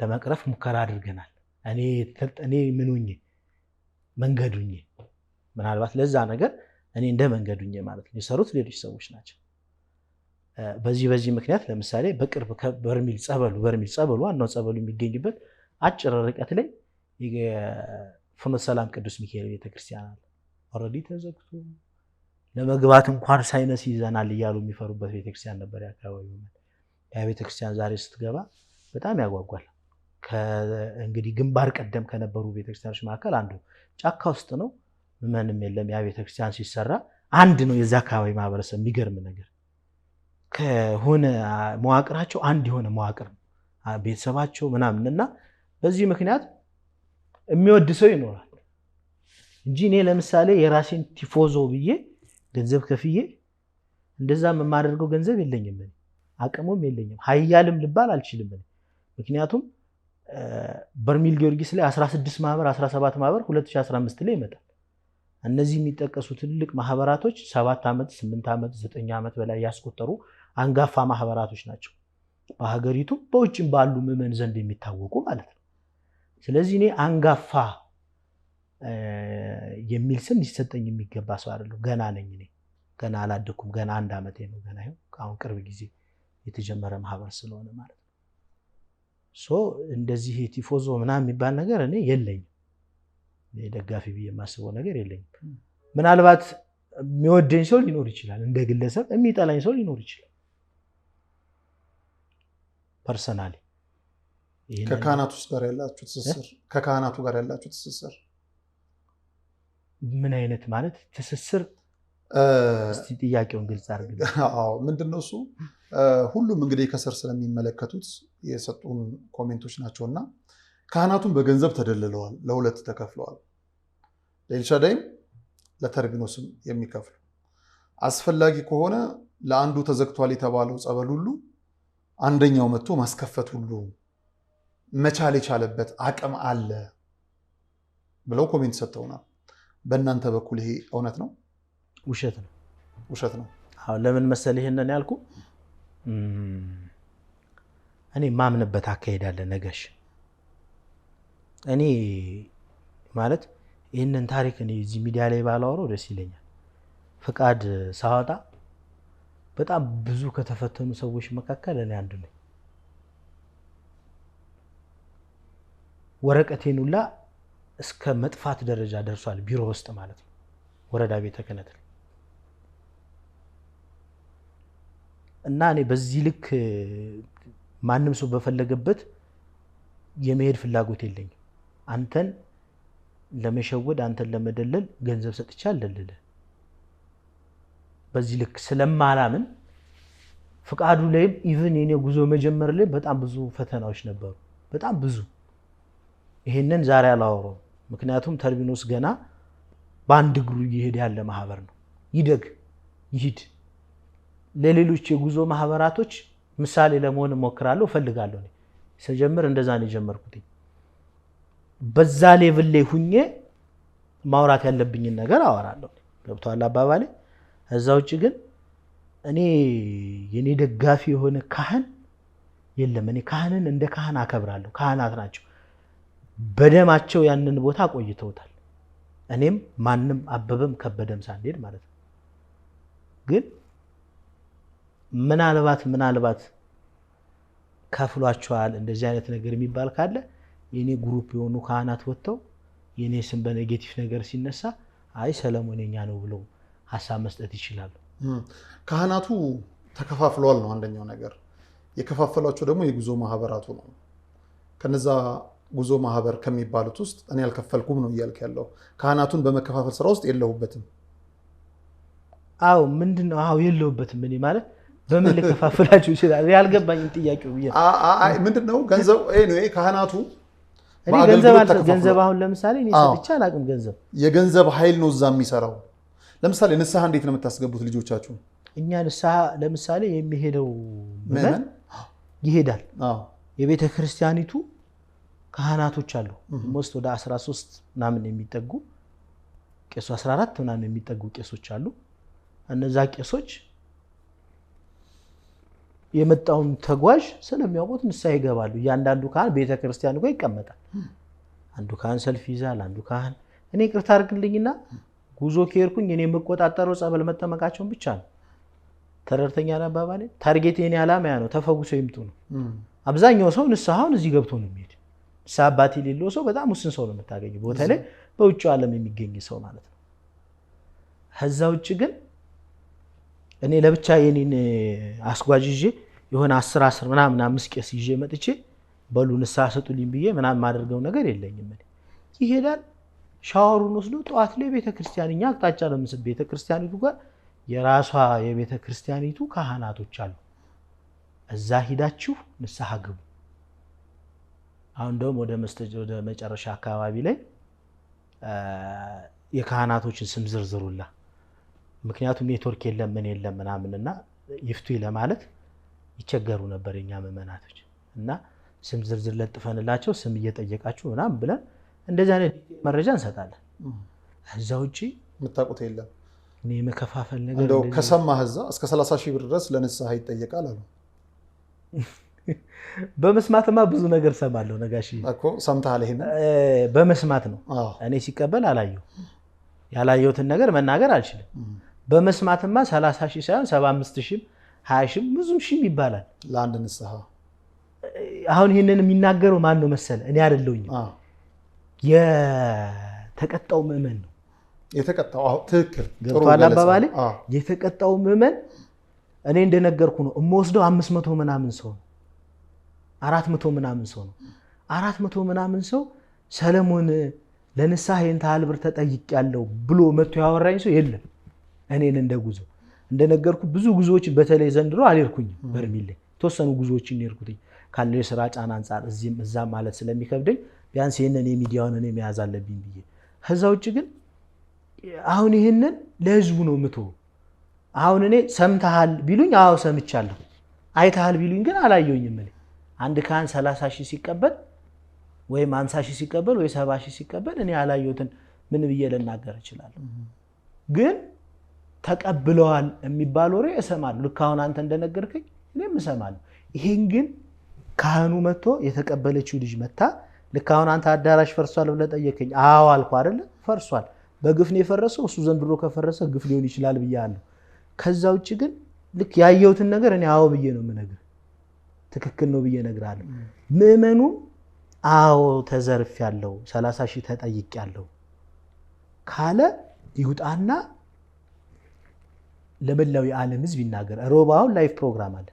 ለመቅረፍ ሙከራ አድርገናል። እኔ ምንውኝ መንገዱኝ ምናልባት ለዛ ነገር እኔ እንደ መንገዱኝ ማለት ነው የሰሩት ሌሎች ሰዎች ናቸው። በዚህ ምክንያት ለምሳሌ በቅርብ በርሚል ጸበሉ ዋናው ጸበሉ የሚገኝበት አጭር ርቀት ላይ ፍኖተ ሰላም ቅዱስ ሚካኤል ቤተክርስቲያን አለ። ኦልሬዲ ተዘግቶ ለመግባት እንኳን ሳይነስ ይዘናል እያሉ የሚፈሩበት ቤተክርስቲያን ነበር ያካባቢው። ያ ቤተክርስቲያን ዛሬ ስትገባ በጣም ያጓጓል። እንግዲህ ግንባር ቀደም ከነበሩ ቤተክርስቲያኖች መካከል አንዱ ጫካ ውስጥ ነው። ምንም የለም። ያ ቤተክርስቲያን ሲሰራ አንድ ነው የዛ አካባቢ ማህበረሰብ። የሚገርም ነገር ከሆነ መዋቅራቸው አንድ የሆነ መዋቅር ቤተሰባቸው ምናምንና በዚህ ምክንያት የሚወድ ሰው ይኖራል እንጂ እኔ ለምሳሌ የራሴን ቲፎዞ ብዬ ገንዘብ ከፍዬ እንደዛ የማደርገው ገንዘብ የለኝም፣ አቅሙም የለኝም፣ ሀያልም ልባል አልችልም። ምክንያቱም በርሚል ጊዮርጊስ ላይ 16 ማህበር 17 ማህበር 2015 ላይ ይመጣል። እነዚህ የሚጠቀሱ ትልልቅ ማህበራቶች 7 ዓመት 8 ዓመት 9 ዓመት በላይ ያስቆጠሩ አንጋፋ ማህበራቶች ናቸው፣ በሀገሪቱ በውጭም ባሉ ምዕመን ዘንድ የሚታወቁ ማለት ነው። ስለዚህ እኔ አንጋፋ የሚል ስም ሊሰጠኝ የሚገባ ሰው አይደለሁ። ገና ነኝ። እኔ ገና አላደኩም። ገና 1 ዓመቴ ነው። ገና ይኸው አሁን ቅርብ ጊዜ የተጀመረ ማህበር ስለሆነ ማለት ነው። እንደዚህ ቲፎዞ ምናምን የሚባል ነገር እኔ የለኝም። ደጋፊ ብዬ የማስበው ነገር የለኝም። ምናልባት የሚወደኝ ሰው ሊኖር ይችላል፣ እንደ ግለሰብ የሚጠላኝ ሰው ሊኖር ይችላል። ፐርሰናሊ ከካህናቱ ጋር ያላችሁ ትስስር ምን አይነት ማለት ትስስር? እስቲ ጥያቄውን ግልጽ አድርግ። ምንድነው እሱ? ሁሉም እንግዲህ ከስር ስለሚመለከቱት የሰጡን ኮሜንቶች ናቸውና ካህናቱን በገንዘብ ተደልለዋል፣ ለሁለት ተከፍለዋል። ለኤልሻዳይም ለተርቢኖስም የሚከፍሉ አስፈላጊ ከሆነ ለአንዱ ተዘግቷል የተባለው ጸበል ሁሉ አንደኛው መጥቶ ማስከፈት ሁሉ መቻል የቻለበት አቅም አለ ብለው ኮሜንት ሰጥተውናል። በእናንተ በኩል ይሄ እውነት ነው? ውሸት ነው? ውሸት ነው። ለምን መሰል ይሄንን ያልኩ? እኔ ማምንበት አካሄድ አለ ነጋሽ። እኔ ማለት ይህንን ታሪክ እኔ እዚህ ሚዲያ ላይ ባላወራው ደስ ይለኛል። ፍቃድ ሳወጣ በጣም ብዙ ከተፈተኑ ሰዎች መካከል እኔ አንዱ ነኝ። ወረቀቴን ሁላ እስከ መጥፋት ደረጃ ደርሷል፣ ቢሮ ውስጥ ማለት ነው፣ ወረዳ ቤተ ክህነት። እና እኔ በዚህ ልክ ማንም ሰው በፈለገበት የመሄድ ፍላጎት የለኝም። አንተን ለመሸወድ አንተን ለመደለል ገንዘብ ሰጥቼ አልደልልህ። በዚህ ልክ ስለማላምን ፍቃዱ ላይም ኢቭን የኔ ጉዞ መጀመር ላይ በጣም ብዙ ፈተናዎች ነበሩ፣ በጣም ብዙ። ይሄንን ዛሬ አላወራውም፣ ምክንያቱም ተርቢኖስ ገና በአንድ እግሩ እየሄደ ያለ ማህበር ነው። ይደግ ይሂድ። ለሌሎች የጉዞ ማህበራቶች ምሳሌ ለመሆን እሞክራለሁ፣ እፈልጋለሁ። እኔ ስጀምር እንደዛ ነው የጀመርኩት። በዛ ሌቭል ላይ ሁኜ ማውራት ያለብኝን ነገር አወራለሁ። ገብቷል አባባሌ? እዛ ውጭ ግን እኔ የኔ ደጋፊ የሆነ ካህን የለም። እኔ ካህንን እንደ ካህን አከብራለሁ። ካህናት ናቸው፣ በደማቸው ያንን ቦታ ቆይተውታል። እኔም ማንም አበበም ከበደም ሳንሄድ ማለት ነው። ግን ምናልባት ከፍሏቸዋል እንደዚህ አይነት ነገር የሚባል ካለ የኔ ግሩፕ የሆኑ ካህናት ወጥተው የኔ ስም በኔጌቲቭ ነገር ሲነሳ አይ ሰለሞን የኛ ነው ብለው ሀሳብ መስጠት ይችላሉ። ካህናቱ ተከፋፍለዋል ነው አንደኛው ነገር። የከፋፈሏቸው ደግሞ የጉዞ ማህበራቱ ነው። ከነዛ ጉዞ ማህበር ከሚባሉት ውስጥ እኔ ያልከፈልኩም ነው እያልክ ያለው። ካህናቱን በመከፋፈል ስራ ውስጥ የለሁበትም። አዎ ምንድነው? አዎ የለሁበትም። እኔ ማለት በምን ልከፋፍላችሁ ይችላል? ያልገባኝም ጥያቄው ምንድነው? ገንዘብ ካህናቱ እኔ ገንዘብ አሁን ለምሳሌ እኔ ሰጥቼ አላውቅም። ገንዘብ የገንዘብ ኃይል ነው እዛ የሚሰራው። ለምሳሌ ንስሐ እንዴት ነው የምታስገቡት ልጆቻችሁ? እኛ ንስሐ ለምሳሌ የሚሄደው ምዕመን ይሄዳል። የቤተ ክርስቲያኒቱ ካህናቶች አሉ። ሞስት ወደ 13 ምናምን የሚጠጉ ቄሶ 14 ምናምን የሚጠጉ ቄሶች አሉ። እነዛ ቄሶች የመጣውን ተጓዥ ስለሚያውቁት ንስሐ ይገባሉ። እያንዳንዱ ካህን ቤተ ክርስቲያኑ ጋር ይቀመጣል። አንዱ ካህን ሰልፍ ይዛል። አንዱ ካህን እኔ ይቅርታ አድርግልኝና ጉዞ ከሄድኩኝ እኔ የምቆጣጠረው ጸበል መጠመቃቸውን ብቻ ነው። ተረድተኛ አባባሌ። ታርጌት የኔ ዓላማ ያ ነው፣ ተፈውሰው ይምጡ ነው። አብዛኛው ሰው ንስሐውን እዚህ ገብቶ ነው የሚሄድ። ንስሐ አባት የሌለው ሰው በጣም ውስን ሰው ነው የምታገኘው፣ በተለይ በውጭ ዓለም የሚገኝ ሰው ማለት ነው። ከዛ ውጭ ግን እኔ ለብቻ የኔን አስጓዥ ይዤ የሆነ 10 ምናምን 5 ቄስ ይዤ መጥቼ በሉ ንስሐ ሰጡልኝ ብዬ ምናምን ማደርገው ነገር የለኝም። ይሄዳል፣ ሻወሩን ወስዶ ጠዋት ላይ ቤተክርስቲያንኛ አቅጣጫ ለምስል ቤተክርስቲያኒቱ ጋር የራሷ የቤተክርስቲያኒቱ ካህናቶች አሉ። እዛ ሂዳችሁ ንስሐ ግቡ። አሁን ደግሞ ወደ መጨረሻ አካባቢ ላይ የካህናቶችን ስም ዝርዝሩላ፣ ምክንያቱም ኔትወርክ የለም ምን የለም ምናምንና ይፍቱ ለማለት ይቸገሩ ነበር የኛ ምዕመናቶች። እና ስም ዝርዝር ለጥፈንላቸው ስም እየጠየቃችሁ ምናምን ብለን እንደዚህ አይነት መረጃ እንሰጣለን። እዛ ውጪ የምታውቁት የለም። እኔ የመከፋፈል ነገር እንደው ከሰማህ እዛ እስከ 30 ሺህ ብር ድረስ ለንስሐ ይጠየቃል አሉ። በመስማትማ ብዙ ነገር ሰማለሁ ነጋሽ እኮ ሰምተሃል? ይሄን በመስማት ነው። እኔ ሲቀበል አላየሁ። ያላየሁትን ነገር መናገር አልችልም። በመስማትማ 30 ሺህ ሳይሆን 75 ሺህ 20 ሺህ ብዙም ሺህ ይባላል ለአንድ ንስሐ። አሁን ይሄንን የሚናገረው ማን ነው መሰለ? እኔ አይደለሁኝም። የተቀጣው ምዕመን ነው የተቀጣው። አዎ ትክክል። ገብቷል አባባሌ። የተቀጣው ምዕመን እኔ እንደነገርኩ ነው የምወስደው 500 ምናምን ሰው ነው 400 ምናምን ሰው ነው 400 ምናምን ሰው ሰለሞን ለንስሐ የንታል ብር ተጠይቄያለሁ ብሎ መጥቶ ያወራኝ ሰው የለም። እኔን እንደጉዞ እንደነገርኩ ብዙ ጉዞዎች በተለይ ዘንድሮ አልሄድኩኝም። በርሚል ላይ ተወሰኑ ጉዞዎችን ሄድኩኝ ካለው የሥራ ጫና አንፃር እዚህም እዛ ማለት ስለሚከብደኝ ቢያንስ ይሄንን የሚዲያውን እኔ መያዝ አለብኝ ብዬ። ከዛ ውጭ ግን አሁን ይሄንን ለህዝቡ ነው ምቶ። አሁን እኔ ሰምተሃል ቢሉኝ አዎ ሰምቻለሁ፣ አይተሃል ቢሉኝ ግን አላየሁኝም። እኔ አንድ ካህን 30 ሺህ ሲቀበል ወይ 50 ሺህ ሲቀበል ወይ 70 ሺህ ሲቀበል እኔ አላየሁትን ምን ብዬ ልናገር እችላለሁ? ግን ተቀብለዋል የሚባል ወሬ እሰማለሁ። ልክ አሁን አንተ እንደነገርከኝ እኔም እሰማለሁ። ይሄን ግን ካህኑ መጥቶ የተቀበለችው ልጅ መታ ልክ አሁን አንተ አዳራሽ ፈርሷል ብለህ ጠየቀኝ። አዎ አልኩ አይደለ? ፈርሷል። በግፍ ነው የፈረሰው። እሱ ዘንድሮ ከፈረሰ ግፍ ሊሆን ይችላል ብያለሁ። ከዛ ውጭ ግን ልክ ያየሁትን ነገር እኔ አዎ ብዬ ነው የምነግርህ። ትክክል ነው ብዬ እነግርሃለሁ። ምዕመኑ አዎ ተዘርፌያለሁ 30 ሺህ ተጠይቄያለሁ ካለ ይውጣና ለመላው የዓለም ህዝብ ይናገር። ሮባው ላይቭ ፕሮግራም አለ።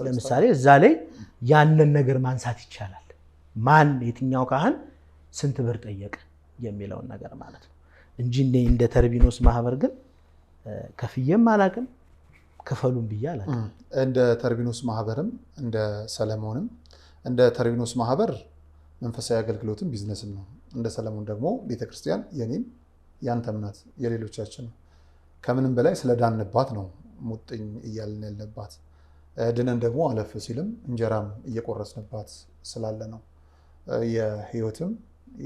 ለምሳሌ እዛ ላይ ያንን ነገር ማንሳት ይቻላል። ማን የትኛው ካህን ስንት ብር ጠየቀ የሚለውን ነገር ማለት ነው እንጂ እንደ ተርቢኖስ ማህበር ግን ከፍየም አላቅም ከፈሉም ብዬ አላቅም። እንደ ተርቢኖስ ማህበርም እንደ ሰለሞንም እንደ ተርቢኖስ ማህበር መንፈሳዊ አገልግሎትም ቢዝነስም ነው። እንደ ሰለሞን ደግሞ ቤተክርስቲያን የኔም ያንተም ናት የሌሎቻችን ነው። ከምንም በላይ ስለዳንባት ነው ሙጥኝ እያልን ያልንባት። ድነን ደግሞ አለፍ ሲልም እንጀራም እየቆረስንባት ስላለ ነው። የህይወትም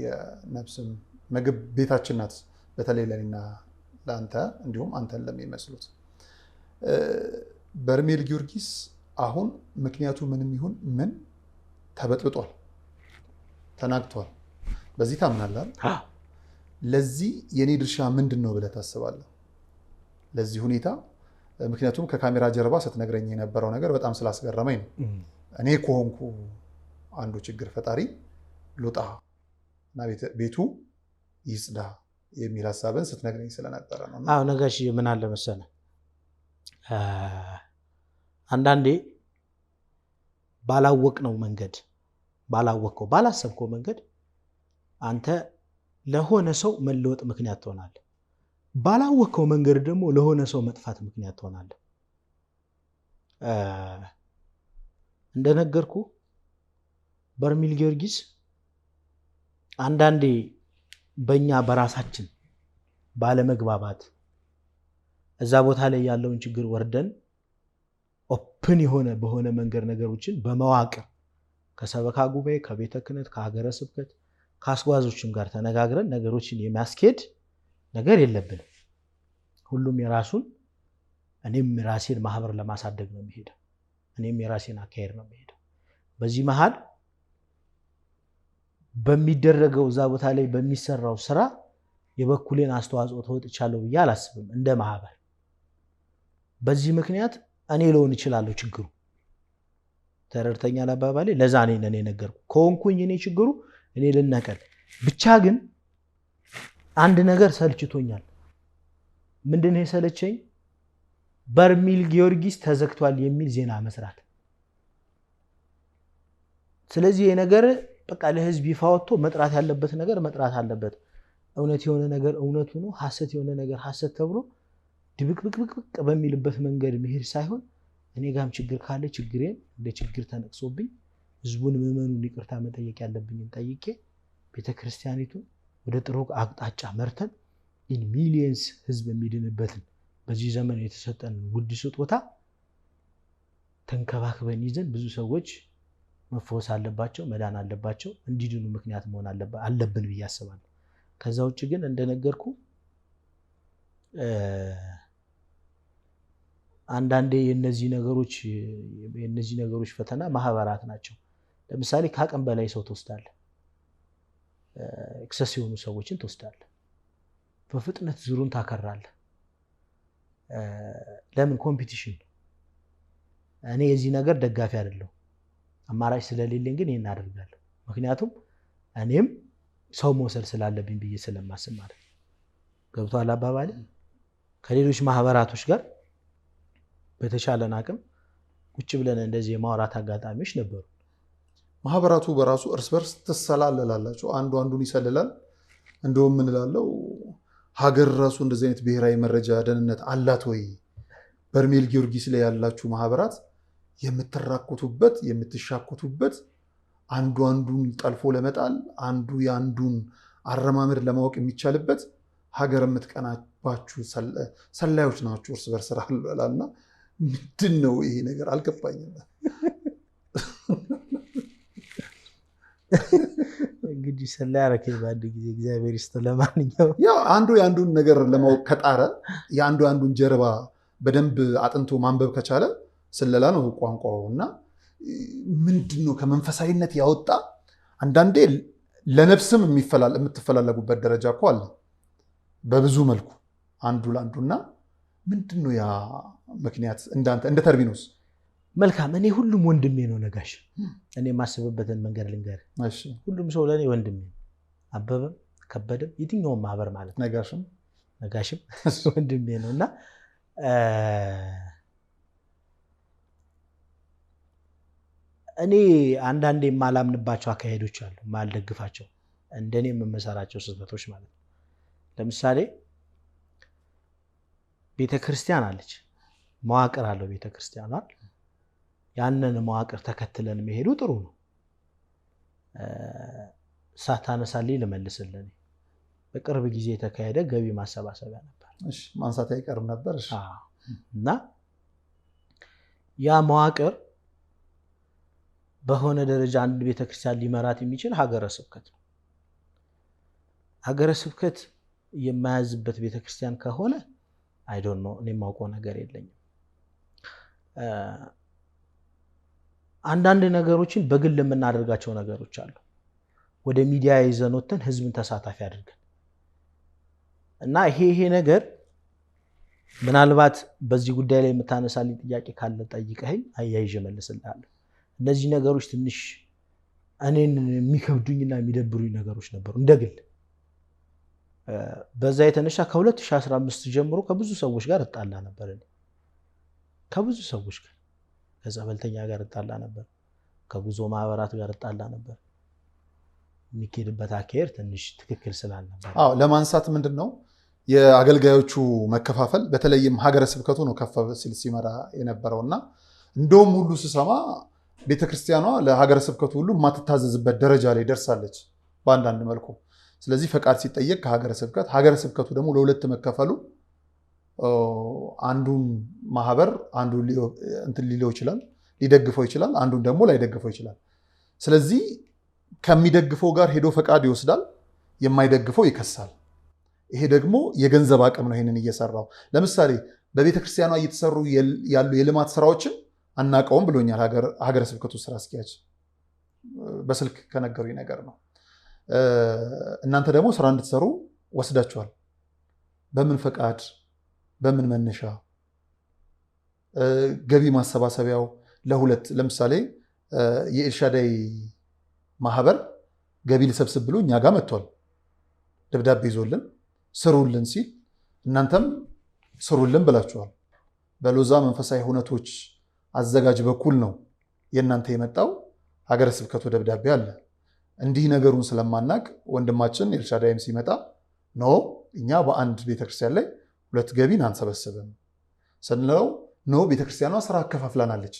የነፍስም ምግብ ቤታችን ናት። በተለይ ለኔና ለአንተ እንዲሁም አንተን ለሚመስሉት በርሜል ጊዮርጊስ አሁን ምክንያቱ ምንም ይሁን ምን ተበጥብጧል፣ ተናግቷል። በዚህ ታምናለህ? ለዚህ የኔ ድርሻ ምንድን ነው ብለህ ታስባለህ? ለዚህ ሁኔታ ምክንያቱም ከካሜራ ጀርባ ስትነግረኝ የነበረው ነገር በጣም ስላስገረመኝ ነው። እኔ ከሆንኩ አንዱ ችግር ፈጣሪ ልውጣ እና ቤቱ ይጽዳ የሚል ሀሳብን ስትነግረኝ ስለነበረ ነው። አዎ ነጋሽ ምን አለ መሰለህ አንዳንዴ ባላወቅነው መንገድ ባላሰብከው መንገድ አንተ ለሆነ ሰው መለወጥ ምክንያት ትሆናለህ። ባላወቅከው መንገድ ደግሞ ለሆነ ሰው መጥፋት ምክንያት ትሆናለህ። እንደነገርኩ በርሜል ጊዮርጊስ አንዳንዴ በእኛ በራሳችን ባለመግባባት እዛ ቦታ ላይ ያለውን ችግር ወርደን ኦፕን በሆነ መንገድ ነገሮችን በመዋቅር ከሰበካ ጉባኤ፣ ከቤተ ክህነት፣ ከሀገረ ስብከት፣ ከአስጓዞችም ጋር ተነጋግረን ነገሮችን የሚያስኬድ ነገር የለብንም። ሁሉም የራሱን እኔም የራሴን ማህበር ለማሳደግ ነው የሚሄደው። እኔም የራሴን አካሄድ ነው የሚሄደው። በዚህ መሃል በሚደረገው እዛ ቦታ ላይ በሚሰራው ስራ የበኩሌን አስተዋጽኦ ተወጥቻለሁ ብዬ አላስብም እንደ ማህበር። በዚህ ምክንያት እኔ ልሆን እችላለሁ ችግሩ። ተረድተኛል አባባሌ? ለዛ እኔ ነገርኩ ከሆንኩኝ እኔ ችግሩ እኔ ልነቀል። ብቻ ግን አንድ ነገር ሰልችቶኛል። ምንድነው የሰለቸኝ? በርሜል ጊዮርጊስ ተዘግቷል የሚል ዜና መስራት። ስለዚህ የነገር በቃ ለህዝብ ይፋ ወጥቶ መጥራት ያለበት ነገር መጥራት አለበት። እውነት የሆነ ነገር እውነቱ ነው፣ ሐሰት የሆነ ነገር ሐሰት ተብሎ ድብቅብቅብቅ በሚልበት መንገድ መሄድ ሳይሆን እኔ ጋም ችግር ካለ ችግሬን እንደ ችግር ተነቅሶብኝ ህዝቡን ምዕመኑን ይቅርታ መጠየቅ ያለብኝን ጠይቄ ቤተክርስቲያኒቱን ወደ ጥሩ አቅጣጫ መርተን ኢን ሚሊየንስ ህዝብ የሚድንበትን በዚህ ዘመን የተሰጠን ውድ ስጦታ ተንከባክበን ይዘን ብዙ ሰዎች መፈወስ አለባቸው፣ መዳን አለባቸው፣ እንዲድኑ ምክንያት መሆን አለብን ብዬ አስባለሁ። ከዛ ውጭ ግን እንደነገርኩ አንዳንዴ የነዚህ ነገሮች ፈተና ማህበራት ናቸው። ለምሳሌ ከአቅም በላይ ሰው ትወስዳለህ፣ ኤክሰስ የሆኑ ሰዎችን ትወስዳለህ፣ በፍጥነት ዙሩን ታከራለህ። ለምን? ኮምፒቲሽን። እኔ የዚህ ነገር ደጋፊ አይደለሁ። አማራጭ ስለሌለኝ ግን ይሄን አደርጋለሁ። ምክንያቱም እኔም ሰው መውሰድ ስላለብኝ ብዬ ስለማስብ ማለት ነው። ገብቷል አባባሌ? ከሌሎች ማህበራቶች ጋር በተሻለን አቅም ቁጭ ብለን እንደዚህ የማውራት አጋጣሚዎች ነበሩ። ማህበራቱ በራሱ እርስ በርስ ትሰላለላላችሁ፣ አንዱ አንዱን ይሰልላል። እንደውም ምን እላለሁ፣ ሀገር ራሱ እንደዚህ አይነት ብሔራዊ መረጃ ደህንነት አላት ወይ? በርሜል ጊዮርጊስ ላይ ያላችሁ ማህበራት የምትራኩቱበት የምትሻኩቱበት፣ አንዱ አንዱን ጠልፎ ለመጣል አንዱ የአንዱን አረማመድ ለማወቅ የሚቻልበት ሀገር የምትቀናባችሁ ሰላዮች ናችሁ እርስ በርስ ላልና ምንድን ነው ይሄ ነገር አልገባኝም። እንግዲህ ሰላይ አረከኝ በአንድ ጊዜ እግዚአብሔር ይስጥ። ለማንኛውም ያው አንዱ የአንዱን ነገር ለማወቅ ከጣረ የአንዱ አንዱን ጀርባ በደንብ አጥንቶ ማንበብ ከቻለ ስለላ ነው ቋንቋው። እና ምንድን ነው ከመንፈሳዊነት ያወጣ አንዳንዴ ለነፍስም የምትፈላለጉበት ደረጃ እኮ አለ በብዙ መልኩ አንዱ ለአንዱና ምንድን ነው ያ ምክንያት? እንዳንተ እንደ ተርቢኖስ መልካም። እኔ ሁሉም ወንድሜ ነው ነጋሽ። እኔ የማስብበትን መንገድ ልንገር። ሁሉም ሰው ለእኔ ወንድሜ፣ አበበም ከበደም የትኛውም ማህበር ማለት ነጋሽም ወንድሜ ነው እና እኔ አንዳንዴ የማላምንባቸው አካሄዶች አሉ፣ የማልደግፋቸው እንደኔ የምመሰራቸው ስህተቶች ማለት ነው። ለምሳሌ ቤተክርስቲያን አለች፣ መዋቅር አለው ቤተክርስቲያኗ። ያንን መዋቅር ተከትለን መሄዱ ጥሩ ነው። ሳታነሳልኝ ልመልስልኝ፣ በቅርብ ጊዜ የተካሄደ ገቢ ማሰባሰቢያ ነበር። ማንሳት አይቀርም ነበር እና ያ መዋቅር በሆነ ደረጃ አንድ ቤተክርስቲያን ሊመራት የሚችል ሀገረ ስብከት ነው። ሀገረ ስብከት የማያዝበት ቤተክርስቲያን ከሆነ አይ ዶንት ኖ፣ እኔ የማውቀው ነገር የለኝም። አንዳንድ ነገሮችን በግል የምናደርጋቸው ነገሮች አሉ። ወደ ሚዲያ ይዘን ወጥተን ህዝብን ተሳታፊ አድርገን እና ይሄ ነገር ምናልባት በዚህ ጉዳይ ላይ የምታነሳልኝ ጥያቄ ካለ ጠይቀኸኝ አያይዤ መልስልሃለሁ። እነዚህ ነገሮች ትንሽ እኔን የሚከብዱኝና የሚደብሩኝ ነገሮች ነበሩ እንደግል። በዛ የተነሳ ከ2015 ጀምሮ ከብዙ ሰዎች ጋር እጣላ ነበር። ከብዙ ሰዎች ጋር ከጸበልተኛ ጋር እጣላ ነበር፣ ከጉዞ ማህበራት ጋር እጣላ ነበር። የሚኬድበት አካሄድ ትንሽ ትክክል ስላልነበር ለማንሳት ምንድነው የአገልጋዮቹ መከፋፈል በተለይም ሀገረ ስብከቱ ነው ከፍ ሲል ሲመራ የነበረውና እንደውም ሁሉ ስሰማ ቤተክርስቲያኗ ለሀገረ ስብከቱ ሁሉ የማትታዘዝበት ደረጃ ላይ ደርሳለች በአንዳንድ መልኩ። ስለዚህ ፈቃድ ሲጠየቅ ከሀገረ ስብከት ሀገረ ስብከቱ ደግሞ ለሁለት መከፈሉ አንዱን ማህበር አንዱን እንትን ሊለው ይችላል፣ ሊደግፈው ይችላል፣ አንዱን ደግሞ ላይደግፈው ይችላል። ስለዚህ ከሚደግፈው ጋር ሄዶ ፈቃድ ይወስዳል፣ የማይደግፈው ይከሳል። ይሄ ደግሞ የገንዘብ አቅም ነው ይሄንን እየሰራው። ለምሳሌ በቤተክርስቲያኗ እየተሰሩ ያሉ የልማት ስራዎችን አናውቀውም ብሎኛል ሀገረ ስብከቱ ስራ አስኪያጅ በስልክ ከነገሩኝ ነገር ነው። እናንተ ደግሞ ስራ እንድትሰሩ ወስዳችኋል። በምን ፈቃድ በምን መነሻ? ገቢ ማሰባሰቢያው ለሁለት ለምሳሌ የኤልሻዳይ ማህበር ገቢ ልሰብስብ ብሎ እኛ ጋር መጥቷል። ደብዳቤ ይዞልን ስሩልን ሲል እናንተም ስሩልን ብላችኋል። በሎዛ መንፈሳዊ ሁነቶች አዘጋጅ በኩል ነው የእናንተ የመጣው ሀገረ ስብከቱ ደብዳቤ አለ። እንዲህ ነገሩን ስለማናቅ ወንድማችን ኤልሻዳይም ሲመጣ ኖ እኛ በአንድ ቤተክርስቲያን ላይ ሁለት ገቢን አንሰበስብም ስንለው ኖ ቤተክርስቲያኗ ስራ አከፋፍላናለች፣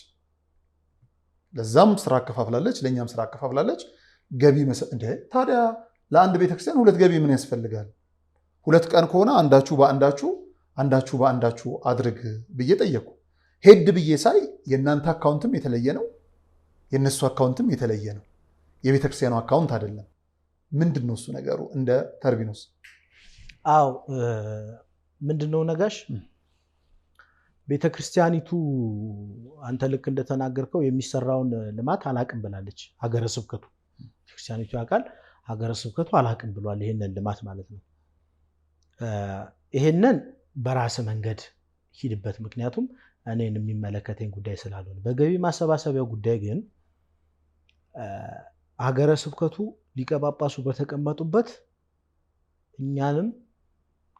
ለዛም ስራ አከፋፍላለች፣ ለእኛም ስራ አከፋፍላለች። ገቢ ታዲያ ለአንድ ቤተክርስቲያን ሁለት ገቢ ምን ያስፈልጋል? ሁለት ቀን ከሆነ አንዳችሁ በአንዳችሁ አንዳችሁ በአንዳችሁ አድርግ ብዬ ጠየቁ። ሄድ ብዬ ሳይ የእናንተ አካውንትም የተለየ ነው፣ የእነሱ አካውንትም የተለየ ነው። የቤተክርስቲያኑ አካውንት አይደለም። ምንድን ነው እሱ ነገሩ? እንደ ተርቢኖስ አው ምንድነው ነጋሽ፣ ቤተክርስቲያኒቱ አንተ ልክ እንደተናገርከው የሚሰራውን ልማት አላቅም ብላለች ሀገረ ስብከቱ። ቤተክርስቲያኒቱ ያውቃል፣ ሀገረ ስብከቱ አላቅም ብሏል። ይሄንን ልማት ማለት ነው። ይሄንን በራስ መንገድ ሂድበት፣ ምክንያቱም እኔን የሚመለከተኝ ጉዳይ ስላልሆነ። በገቢ ማሰባሰቢያው ጉዳይ ግን ሀገረ ስብከቱ ሊቀ ጳጳሱ በተቀመጡበት እኛንም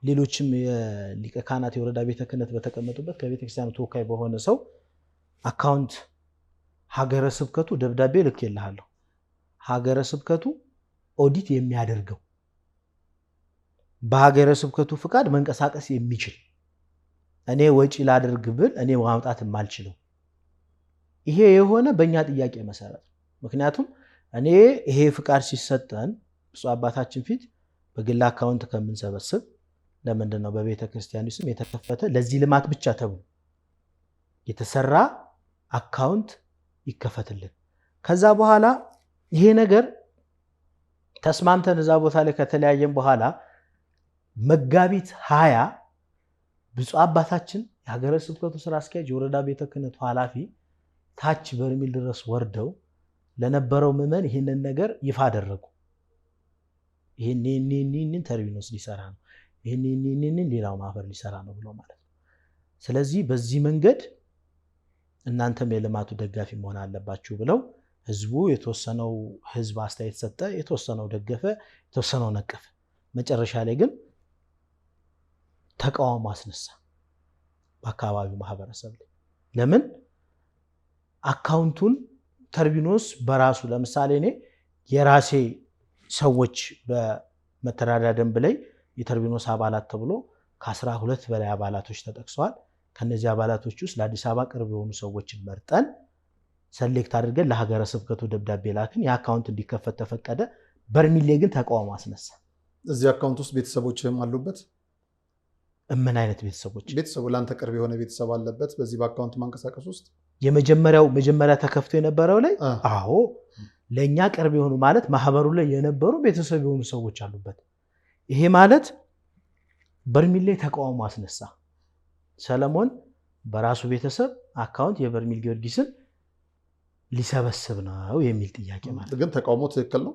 ሌሎችም የሊቀ ካህናት የወረዳ ቤተ ክህነት በተቀመጡበት ከቤተክርስቲያኑ ተወካይ በሆነ ሰው አካውንት ሀገረ ስብከቱ ደብዳቤ ልኬልሃለሁ። ሀገረ ስብከቱ ኦዲት የሚያደርገው በሀገረ ስብከቱ ፍቃድ መንቀሳቀስ የሚችል እኔ ወጪ ላደርግ ብል እኔ ማምጣት የማልችለው ይሄ የሆነ በእኛ ጥያቄ መሰረት። ምክንያቱም እኔ ይሄ ፍቃድ ሲሰጠን ብፁዕ አባታችን ፊት በግል አካውንት ከምንሰበስብ ለምንድን ነው በቤተ ክርስቲያኑ ስም የተከፈተ ለዚህ ልማት ብቻ ተብሎ የተሰራ አካውንት ይከፈትልን። ከዛ በኋላ ይሄ ነገር ተስማምተን እዛ ቦታ ላይ ከተለያየን በኋላ መጋቢት 20 ብፁዕ አባታችን የሀገረ ስብከቱ ስራ አስኪያጅ የወረዳ ቤተ ክህነቱ ኃላፊ ታች በርሜል ድረስ ወርደው ለነበረው ምዕመን ይህንን ነገር ይፋ አደረጉ። ይህንን ተርቢኖስ ሊሰራ ነው፣ ይህንን ሌላው ማህበር ሊሰራ ነው ብሎ ማለት ነው። ስለዚህ በዚህ መንገድ እናንተም የልማቱ ደጋፊ መሆን አለባችሁ ብለው ህዝቡ የተወሰነው ህዝብ አስተያየት ሰጠ፣ የተወሰነው ደገፈ፣ የተወሰነው ነቀፈ። መጨረሻ ላይ ግን ተቃውሞ አስነሳ በአካባቢው ማህበረሰብ ላይ። ለምን አካውንቱን ተርቢኖስ በራሱ ለምሳሌ እኔ የራሴ ሰዎች በመተዳደሪያ ደንብ ላይ የተርቢኖስ አባላት ተብሎ ከ12 በላይ አባላቶች ተጠቅሰዋል። ከነዚህ አባላቶች ውስጥ ለአዲስ አበባ ቅርብ የሆኑ ሰዎችን መርጠን ሰሌክት አድርገን ለሀገረ ስብከቱ ደብዳቤ ላክን። የአካውንት እንዲከፈት ተፈቀደ። በርሚሌ ግን ተቃውሞ አስነሳ። እዚህ አካውንት ውስጥ ቤተሰቦችም አሉበት? ምን አይነት ቤተሰቦች? ቤተሰቡ ለአንተ ቅርብ የሆነ ቤተሰብ አለበት በዚህ በአካውንት ማንቀሳቀስ ውስጥ? መጀመሪያ ተከፍቶ የነበረው ላይ አዎ፣ ለእኛ ቅርብ የሆኑ ማለት ማህበሩ ላይ የነበሩ ቤተሰብ የሆኑ ሰዎች አሉበት። ይሄ ማለት በርሚል ላይ ተቃውሞ አስነሳ። ሰለሞን በራሱ ቤተሰብ አካውንት የበርሚል ጊዮርጊስን ሊሰበስብ ነው የሚል ጥያቄ ማለት። ግን ተቃውሞ ትክክል ነው?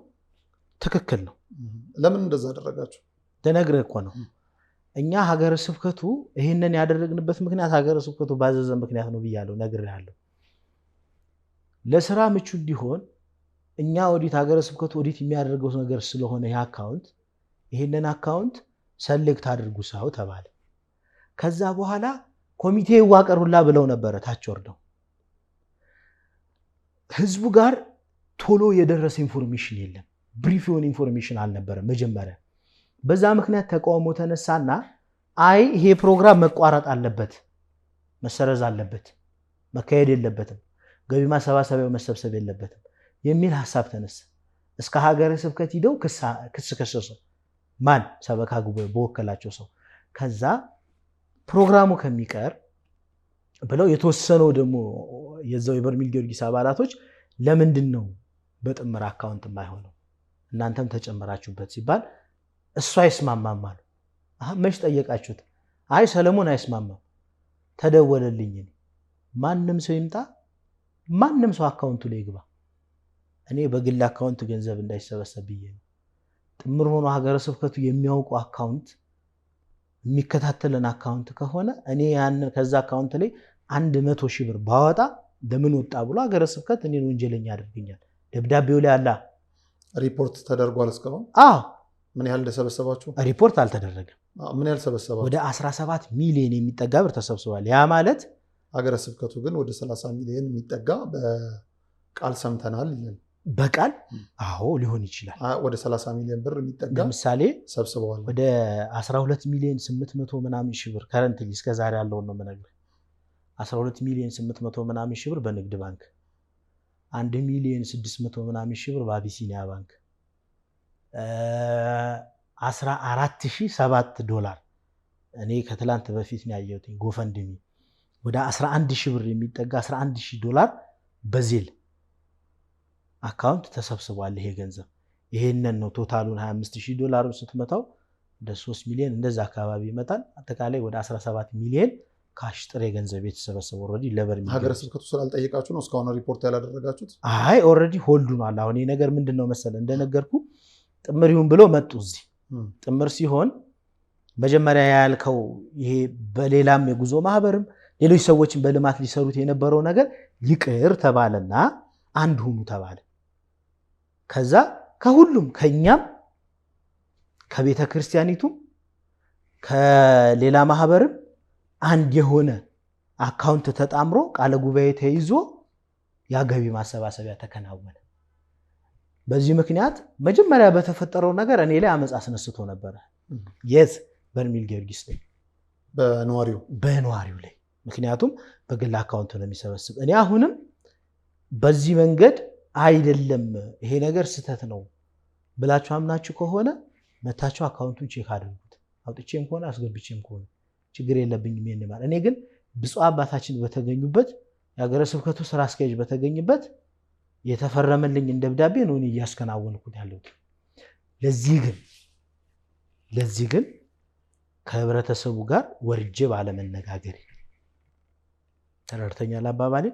ትክክል ነው። ለምን እንደዛ አደረጋችሁ? ተነግረህ እኮ ነው። እኛ ሀገረ ስብከቱ ይህንን ያደረግንበት ምክንያት ሀገረ ስብከቱ ባዘዘ ምክንያት ነው ብያለሁ፣ ነግሬሃለሁ። ለስራ ምቹ እንዲሆን እኛ ኦዲት ሀገረ ስብከቱ ኦዲት የሚያደርገው ነገር ስለሆነ ይህንን አካውንት ሰሌክት አድርጉ ሰው ተባለ። ከዛ በኋላ ኮሚቴ ይዋቀሩላ ብለው ነበረ ታች ወርደው። ህዝቡ ጋር ቶሎ የደረሰ ኢንፎርሜሽን የለም። ብሪፍ የሆነ ኢንፎርሜሽን አልነበረም መጀመሪያ። በዛ ምክንያት ተቃውሞ ተነሳና አይ ይሄ ፕሮግራም መቋረጥ አለበት፣ መሰረዝ አለበት፣ መካሄድ የለበትም፣ ገቢ ማሰባሰቢያው መሰብሰብ የለበትም የሚል ሐሳብ ተነሳ። እስከ ሀገረ ስብከት ሂደው ክስ ከሰሱ። ማን? ሰበካ ጉባኤ በወከላቸው ሰው። ከዛ ፕሮግራሙ ከሚቀር ብለው የተወሰነው ደግሞ የዛው የበርሜል ጊዮርጊስ አባላቶች ለምንድን ነው በጥምር አካውንት የማይሆነው እናንተም ተጨመራችሁበት ሲባል እሱ አይስማማም አሉ። መች ጠየቃችሁት? አይ ሰለሞን አይስማማም። ተደወለልኝ፣ ማንም ሰው ይምጣ፣ ማንም ሰው አካውንቱ ላይ ይግባ፣ እኔ በግል አካውንት ገንዘብ እንዳይሰበሰብ ብዬ ነው። ጥምር ሆኖ ሀገረ ስብከቱ የሚያውቁ አካውንት የሚከታተለን አካውንት ከሆነ እኔ ያን ከዛ አካውንት ላይ 100 ሺህ ብር ባወጣ ለምን ወጣ ብሎ ሀገረ ስብከት እኔን ወንጀለኛ ያደርገኛል። ደብዳቤው ላይ አለ። ሪፖርት ተደርጓል እስካሁን? አዎ። ምን ያህል እንደሰበሰባችሁ? ሪፖርት አልተደረገም። ምን ያህል ሰበሰባችሁ? ወደ 17 ሚሊዮን የሚጠጋ ብር ተሰብስቧል። ያ ማለት ሀገረ ስብከቱ ግን ወደ 30 ሚሊዮን የሚጠጋ በቃል ሰምተናል ይላል። በቃል አዎ ሊሆን ይችላል። ወደ 30 ሚሊዮን ብር የሚጠጋ ለምሳሌ ሰብስበዋል። ወደ 12 ሚሊዮን 800 ምናምን ሺህ ብር ከረንትሊ እስከ ዛሬ ያለውን ነው የምነግርህ። 12 ሚሊዮን 800 ምናምን ሺህ ብር በንግድ ባንክ፣ 1 ሚሊዮን 600 ምናምን ሺህ ብር በአቢሲኒያ ባንክ፣ $14,007 እኔ ከትላንት በፊት ነው ያየሁት ጎፈንድሚ ወደ 11 ሺህ ብር የሚጠጋ $11,000 በዜል አካውንት ተሰብስቧል። ይሄ ገንዘብ ይሄንን ነው ቶታሉን $25,000 ስትመታው ወደ 3 ሚሊዮን እንደዛ አካባቢ ይመጣል። አጠቃላይ ወደ 17 ሚሊዮን ካሽ ጥሬ ገንዘብ የተሰበሰበው ኦልሬዲ ለበርሜል ሀገረ ስብከቱ ስላልጠየቃችሁ ነው እስካሁን ሪፖርት ያላደረጋችሁት? አይ ኦልሬዲ ሆልድ ሆኗል። አሁን ይሄ ነገር ምንድነው መሰለ እንደነገርኩ ጥምር ይሁን ብሎ መጡ። እዚህ ጥምር ሲሆን መጀመሪያ ያልከው ይሄ በሌላም የጉዞ ማህበርም ሌሎች ሰዎችን በልማት ሊሰሩት የነበረው ነገር ይቅር ተባለና አንድ ሁኑ ተባለ። ከዛ ከሁሉም ከኛም ከቤተ ክርስቲያኒቱም ከሌላ ማህበርም አንድ የሆነ አካውንት ተጣምሮ ቃለ ጉባኤ ተይዞ ያገቢ ማሰባሰቢያ ተከናወነ። በዚህ ምክንያት መጀመሪያ በተፈጠረው ነገር እኔ ላይ አመጽ አስነስቶ ነበር። የት? በርሜል ጊዮርጊስ ላይ በነዋሪው ላይ። ምክንያቱም በግል አካውንት ነው የሚሰበስብ። እኔ አሁንም በዚህ መንገድ አይደለም ይሄ ነገር ስህተት ነው ብላችሁ አምናችሁ ከሆነ መታችሁ አካውንቱን ቼክ አድርጉት። አውጥቼም ከሆነ አስገብቼም ከሆነ ችግር የለብኝም። ይሄን እኔ ግን ብፁዕ አባታችን በተገኙበት የሀገረ ስብከቱ ስራ አስኪያጅ በተገኝበት የተፈረመልኝ ደብዳቤ ነው እኔ እያስከናወንኩት ያለሁት። ለዚህ ግን ከህብረተሰቡ ጋር ወርጄ ባለመነጋገር ተረድተኛል አባባሌ።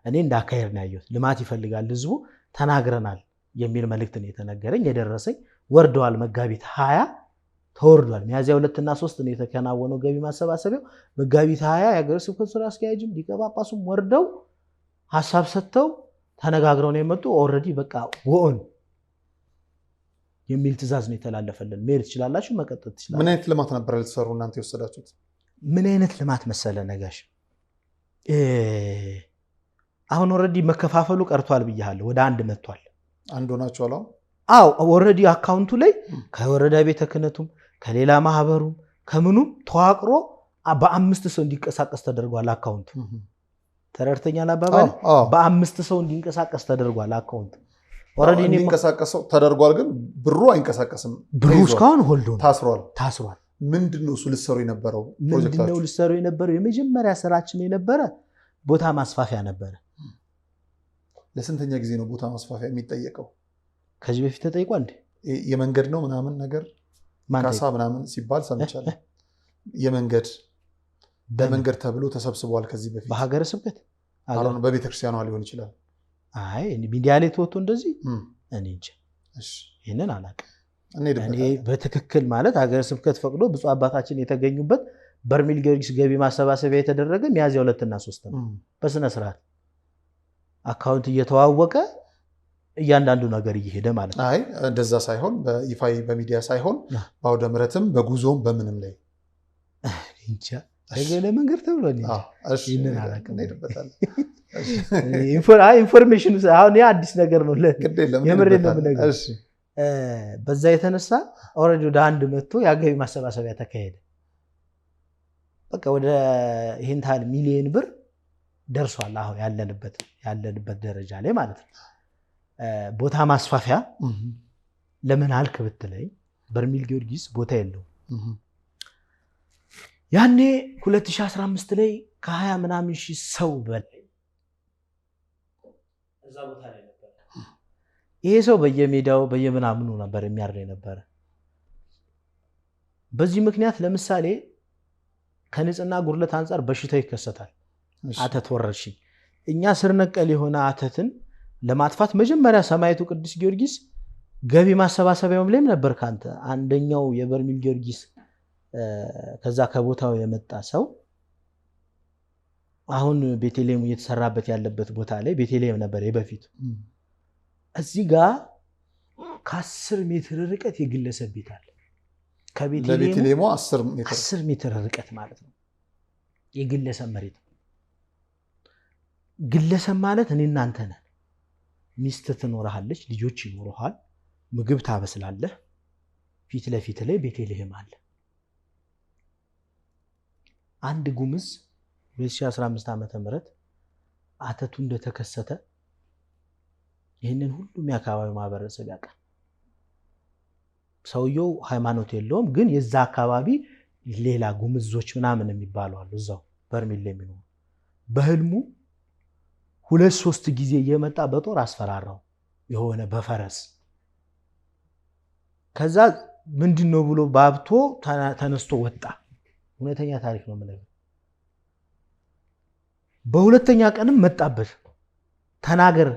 እኔ እንዳካሄድ ነው ያየሁት። ልማት ይፈልጋል ህዝቡ፣ ተናግረናል የሚል መልእክት ነው የተነገረኝ የደረሰኝ። ወርደዋል። መጋቢት 20 ተወርዷል። ሚያዝያ 2 እና 3 ነው የተከናወነው ገቢ ማሰባሰቢያው። መጋቢት 20 የሀገረ ስብከቱ ስራ አስኪያጅም ሊቀ ጳጳሱም ወርደው ሀሳብ ሰጥተው ተነጋግረው ነው የመጡ። ኦልሬዲ በቃ ወኦን የሚል ትእዛዝ ነው የተላለፈልን። መሄድ ትችላላችሁ፣ መቀጠል ትችላላችሁ። ምን አይነት ልማት ነበር ልትሰሩ እናንተ የወሰዳችሁት? ምን አይነት ልማት መሰለ ነጋሽ? አሁን ኦልሬዲ መከፋፈሉ ቀርቷል ብያለሁ። ወደ አንድ መጥቷል። አንድ ሆናችኋል አሁን? አዎ ኦልሬዲ አካውንቱ ላይ ከወረዳ ቤተ ክህነቱም ከሌላ ማህበሩም ከምኑም ተዋቅሮ በ5 ሰው እንዲንቀሳቀስ ተደርጓል አካውንቱ። ተረድተኛል አባባል? በ5 ሰው እንዲንቀሳቀስ ተደርጓል አካውንቱ። ኦልሬዲ እንዲንቀሳቀሰው ተደርጓል፣ ግን ብሩ አይንቀሳቀስም። ብሩ እስካሁን ሆልዶ ታስሯል። ምንድነው እሱ ልትሰሩ የነበረው? ምንድነው ልትሰሩ የነበረው? የመጀመሪያ ስራችን የነበረ ቦታ ማስፋፊያ ነበረ። ለስንተኛ ጊዜ ነው ቦታ ማስፋፊያ የሚጠየቀው? ከዚህ በፊት ተጠይቋል እንዴ? የመንገድ ነው ምናምን ነገር ካሳ ምናምን ሲባል ሰምቻለሁ። በመንገድ ተብሎ ተሰብስቧል ከዚህ በፊት በሀገረ ስብከት በቤተክርስቲያኗ ሊሆን ይችላል። አይ ሚዲያ ላይ ተወጥቶ እንደዚህ እኔ እንጃ። ይህንን አላውቅም። እኔ በትክክል ማለት ሀገረ ስብከት ፈቅዶ ብፁዕ አባታችን የተገኙበት በርሜል ጊዮርጊስ ገቢ ማሰባሰቢያ የተደረገ ሚያዝያ 2 እና 3 ነው። በስነ ስርዓት አካውንት እየተዋወቀ እያንዳንዱ ነገር እየሄደ ማለት ነው። አይ እንደዛ ሳይሆን በይፋይ በሚዲያ ሳይሆን በአውደ ምሕረትም በጉዞም በምንም ላይ እንጃ ለገለ መንገድ ተብሎ ነው። ይህንን አላውቅም። ኢንፎርሜሽኑ አሁን ያ አዲስ ነገር ነው የምሬን ነው የምነግርህ። እሺ በዛ የተነሳ ኦልሬዲ ወደ አንድ መጥቶ የገቢ ማሰባሰቢያ ተካሄደ። በቃ ወደ ይሄን ታህል ሚሊዮን ብር ደርሷል አሁን ያለንበት ደረጃ ላይ ማለት ነው። ቦታ ማስፋፊያ ለምን አልክ ብትለኝ በርሜል ጊዮርጊስ ቦታ የለውም። ያኔ 2015 ላይ ከ20 ምናምን ሺህ ሰው በላይ እዛ ቦታ ላይ ነበር። ይሄ ሰው በየሜዳው በየምናምኑ ነበር የሚያርድ ነበር። በዚህ ምክንያት ለምሳሌ ከንጽህና ጉድለት አንጻር በሽታው ይከሰታል። አተት ወረርሽኝ። እኛ ስር ነቀል የሆነ አተትን ለማጥፋት መጀመሪያ ሰማዕቱ ቅዱስ ጊዮርጊስ ገቢ ማሰባሰቢያውም ላይም ነበር ካንተ አንደኛው የበርሜል ጊዮርጊስ ከዛ ከቦታው የመጣ ሰው አሁን ቤተልሔም እየተሰራበት ያለበት ቦታ ላይ ቤተልሔም ነበር የበፊቱ። እዚህ ጋር ከ10 ሜትር ርቀት የግለሰብ ቤት አለ። ከቤተልሔሙ 10 ሜትር ርቀት ማለት ነው የግለሰብ መሬት። ግለሰብ ማለት እኔ እናንተ ነን። ሚስት ትኖርሃለች፣ ልጆች ይኖርሃል፣ ምግብ ታበስላለህ። ፊት ለፊት ላይ ቤተልሔም አለ። አንድ ጉምዝ 2015 ዓመተ ምህረት አተቱ እንደተከሰተ ይህንን ሁሉም የአካባቢው ማህበረሰብ ያውቃል። ሰውየው ሃይማኖት የለውም፣ ግን የዛ አካባቢ ሌላ ጉምዞች ምናምን የሚባሉ አሉ እዛው በርሜል ላይ የሚኖሩ። በህልሙ 2-3 ጊዜ እየመጣ በጦር አስፈራራው የሆነ በፈረስ። ከዛ ምንድነው ብሎ ባብቶ ተነስቶ ወጣ። እውነተኛ ታሪክ ነው የምነግርህ። በሁለተኛ ቀንም መጣበት። ተናገር፣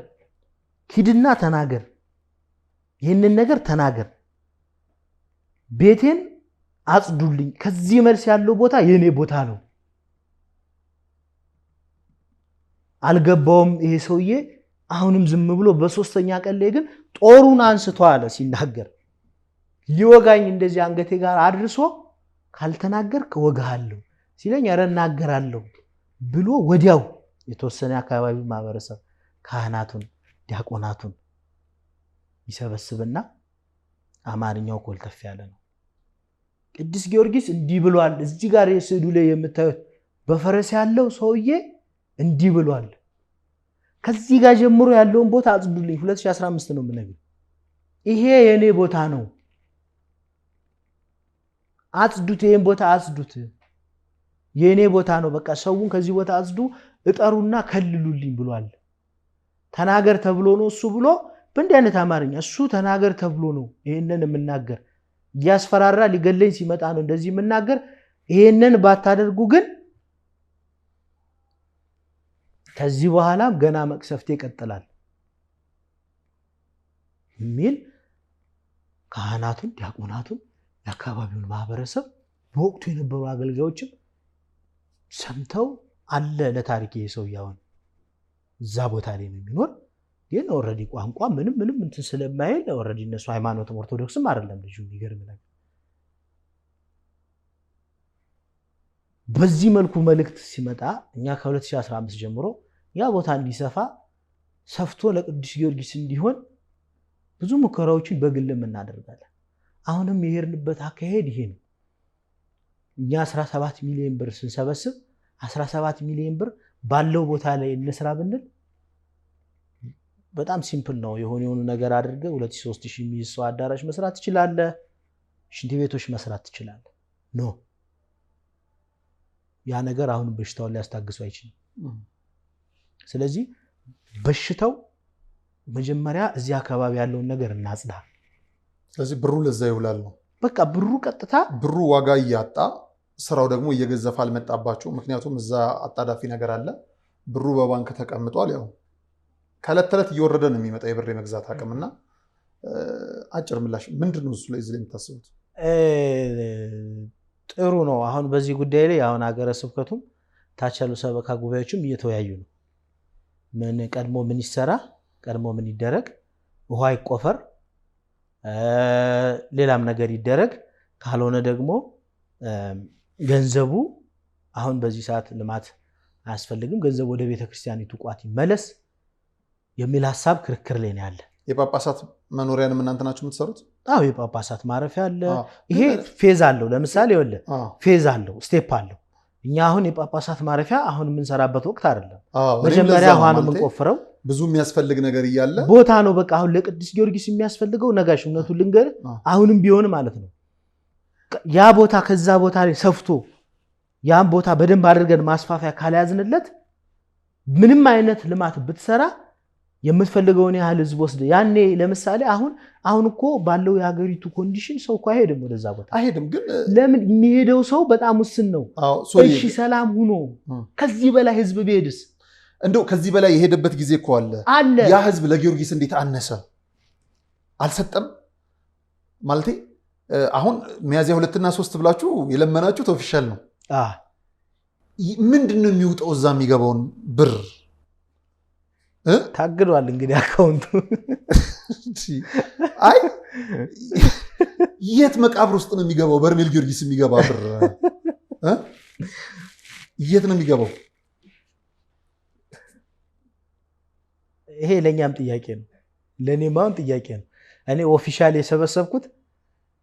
ሂድና ተናገር፣ ይህንን ነገር ተናገር፣ ቤቴን አጽዱልኝ፣ ከዚህ መልስ ያለው ቦታ የኔ ቦታ ነው። አልገባውም ይሄ ሰውዬ። አሁንም ዝም ብሎ በሶስተኛ ቀን ላይ ግን ጦሩን አንስቶ አለ ሲናገር ሊወጋኝ እንደዚህ አንገቴ ጋር አድርሶ ካልተናገርክ እወጋሃለሁ ሲለኝ ኧረ እናገራለሁ ብሎ ወዲያው የተወሰነ አካባቢ ማህበረሰብ ካህናቱን ዲያቆናቱን ይሰበስብና አማርኛው ኮልተፍ ያለ ነው። ቅዱስ ጊዮርጊስ እንዲህ ብሏል። እዚህ ጋር የስዕሉ ላይ የምታዩት በፈረስ ያለው ሰውዬ እንዲህ ብሏል። ከዚህ ጋር ጀምሮ ያለውን ቦታ አጽዱልኝ። 2015 ነው የምነግርህ። ይሄ የኔ ቦታ ነው፣ አጽዱት፣ ይሄን ቦታ አጽዱት፣ የኔ ቦታ ነው። በቃ ሰውን ከዚህ ቦታ አጽዱ፣ እጠሩና ከልሉልኝ ብሏል። ተናገር ተብሎ ነው እሱ ብሎ በእንዲህ አይነት አማርኛ እሱ ተናገር ተብሎ ነው ይሄንን የምናገር። እያስፈራራ ሊገለኝ ሲመጣ ነው እንደዚህ የምናገር። ይሄንን ባታደርጉ ግን ከዚህ በኋላ ገና መቅሰፍቴ ይቀጥላል የሚል ካህናቱን ዲያቆናቱን የአካባቢውን ማህበረሰብ በወቅቱ የነበሩ አገልጋዮችም ሰምተው አለ ለታሪክ የሰውያውን እዛ ቦታ ላይ የሚኖር ግን ኦልሬዲ ቋንቋ ምንም እንትን ስለማይል ኦልሬዲ እነሱ ሃይማኖትም ኦርቶዶክስም አይደለም ልጁ። የሚገርም ነገር በዚህ መልኩ መልእክት ሲመጣ እኛ ከ2015 ጀምሮ ያ ቦታ እንዲሰፋ ሰፍቶ ለቅዱስ ጊዮርጊስ እንዲሆን ብዙ ሙከራዎችን በግልም እናደርጋለን። አሁንም የሄድንበት አካሄድ ይሄ ነው። እኛ 17 ሚሊዮን ብር ስንሰበስብ 17 ሚሊዮን ብር ባለው ቦታ ላይ እንስራ ብንል በጣም ሲምፕል ነው። የሆነ ነገር አድርገህ 2-3 ሺህ የሚይዝ ሰው አዳራሽ መስራት ትችላለህ። ሽንት ቤቶች መስራት ትችላለህ። ኖ ያ ነገር አሁን በሽታውን ሊያስታግሰው አይችልም። ስለዚህ በሽታው መጀመሪያ እዚህ አካባቢ ያለውን ነገር እናጽዳ። ስለዚህ ብሩ ለዛ ይውላል ነው በቃ። ብሩ ቀጥታ ብሩ ዋጋ እያጣ ስራው ደግሞ እየገዘፈ አልመጣባቸው። ምክንያቱም እዛ አጣዳፊ ነገር አለ። ብሩ በባንክ ተቀምጧል። ያው ከዕለት ተዕለት እየወረደ ነው የሚመጣ የብር የመግዛት አቅምና አጭር ምላሽ ምንድን ነው እሱ ላይ እዚህ ላይ የምታስቡት? ጥሩ ነው። አሁን በዚህ ጉዳይ ላይ አሁን ሀገረ ስብከቱም ታች ያሉ ሰበካ ጉባኤዎችም እየተወያዩ ነው። ምን ቀድሞ ምን ይሰራ፣ ቀድሞ ምን ይደረግ፣ ውሃ ይቆፈር፣ ሌላም ነገር ይደረግ፣ ካልሆነ ደግሞ ገንዘቡ አሁን በዚህ ሰዓት ልማት አያስፈልግም፣ ገንዘብ ወደ ቤተክርስቲያኒቱ ቋት ይመለስ የሚል ሀሳብ ክርክር ላይ ነው ያለ። የጳጳሳት መኖሪያንም እናንተ ናችሁ የምትሰሩት? አዎ የጳጳሳት ማረፊያ አለ። ይሄ ፌዝ አለው። ለምሳሌ ወለ ፌዝ አለው፣ ስቴፕ አለው። እኛ አሁን የጳጳሳት ማረፊያ አሁን የምንሰራበት ወቅት አይደለም። መጀመሪያ ውሃ ነው የምንቆፍረው። ብዙ የሚያስፈልግ ነገር እያለ ቦታ ነው በቃ። አሁን ለቅዱስ ጊዮርጊስ የሚያስፈልገው ነጋሽ እውነቱን ልንገር፣ አሁንም ቢሆን ማለት ነው ያ ቦታ ከዛ ቦታ ላይ ሰፍቶ ያን ቦታ በደንብ አድርገን ማስፋፊያ ካልያዝንለት ምንም አይነት ልማት ብትሰራ የምትፈልገውን ያህል ህዝብ ወስደ ያኔ ለምሳሌ አሁን እኮ ባለው የሀገሪቱ ኮንዲሽን ሰው እኮ አይሄድም ወደዛ ቦታ አይሄድም። ግን ለምን የሚሄደው ሰው በጣም ውስን ነው። እሺ ሰላም ሁኖ ከዚህ በላይ ህዝብ ቢሄድስ? እንደው ከዚህ በላይ የሄደበት ጊዜ እኮ አለ። ያ ህዝብ ለጊዮርጊስ እንዴት አነሰ? አልሰጠም ማለቴ አሁን ሚያዝያ 2 እና 3 ብላችሁ የለመናችሁት ኦፊሻል ነው። ምንድነው የሚውጠው እዛ የሚገባውን ብር? ታግዷል እንግዲህ አካውንቱ። አይ የት መቃብር ውስጥ ነው የሚገባው? በርሜል ጊዮርጊስ የሚገባ ብር የት ነው የሚገባው? ይሄ ለኛም ጥያቄ ነው፣ ለኔም አሁን ጥያቄ ነው። እኔ ኦፊሻል የሰበሰብኩት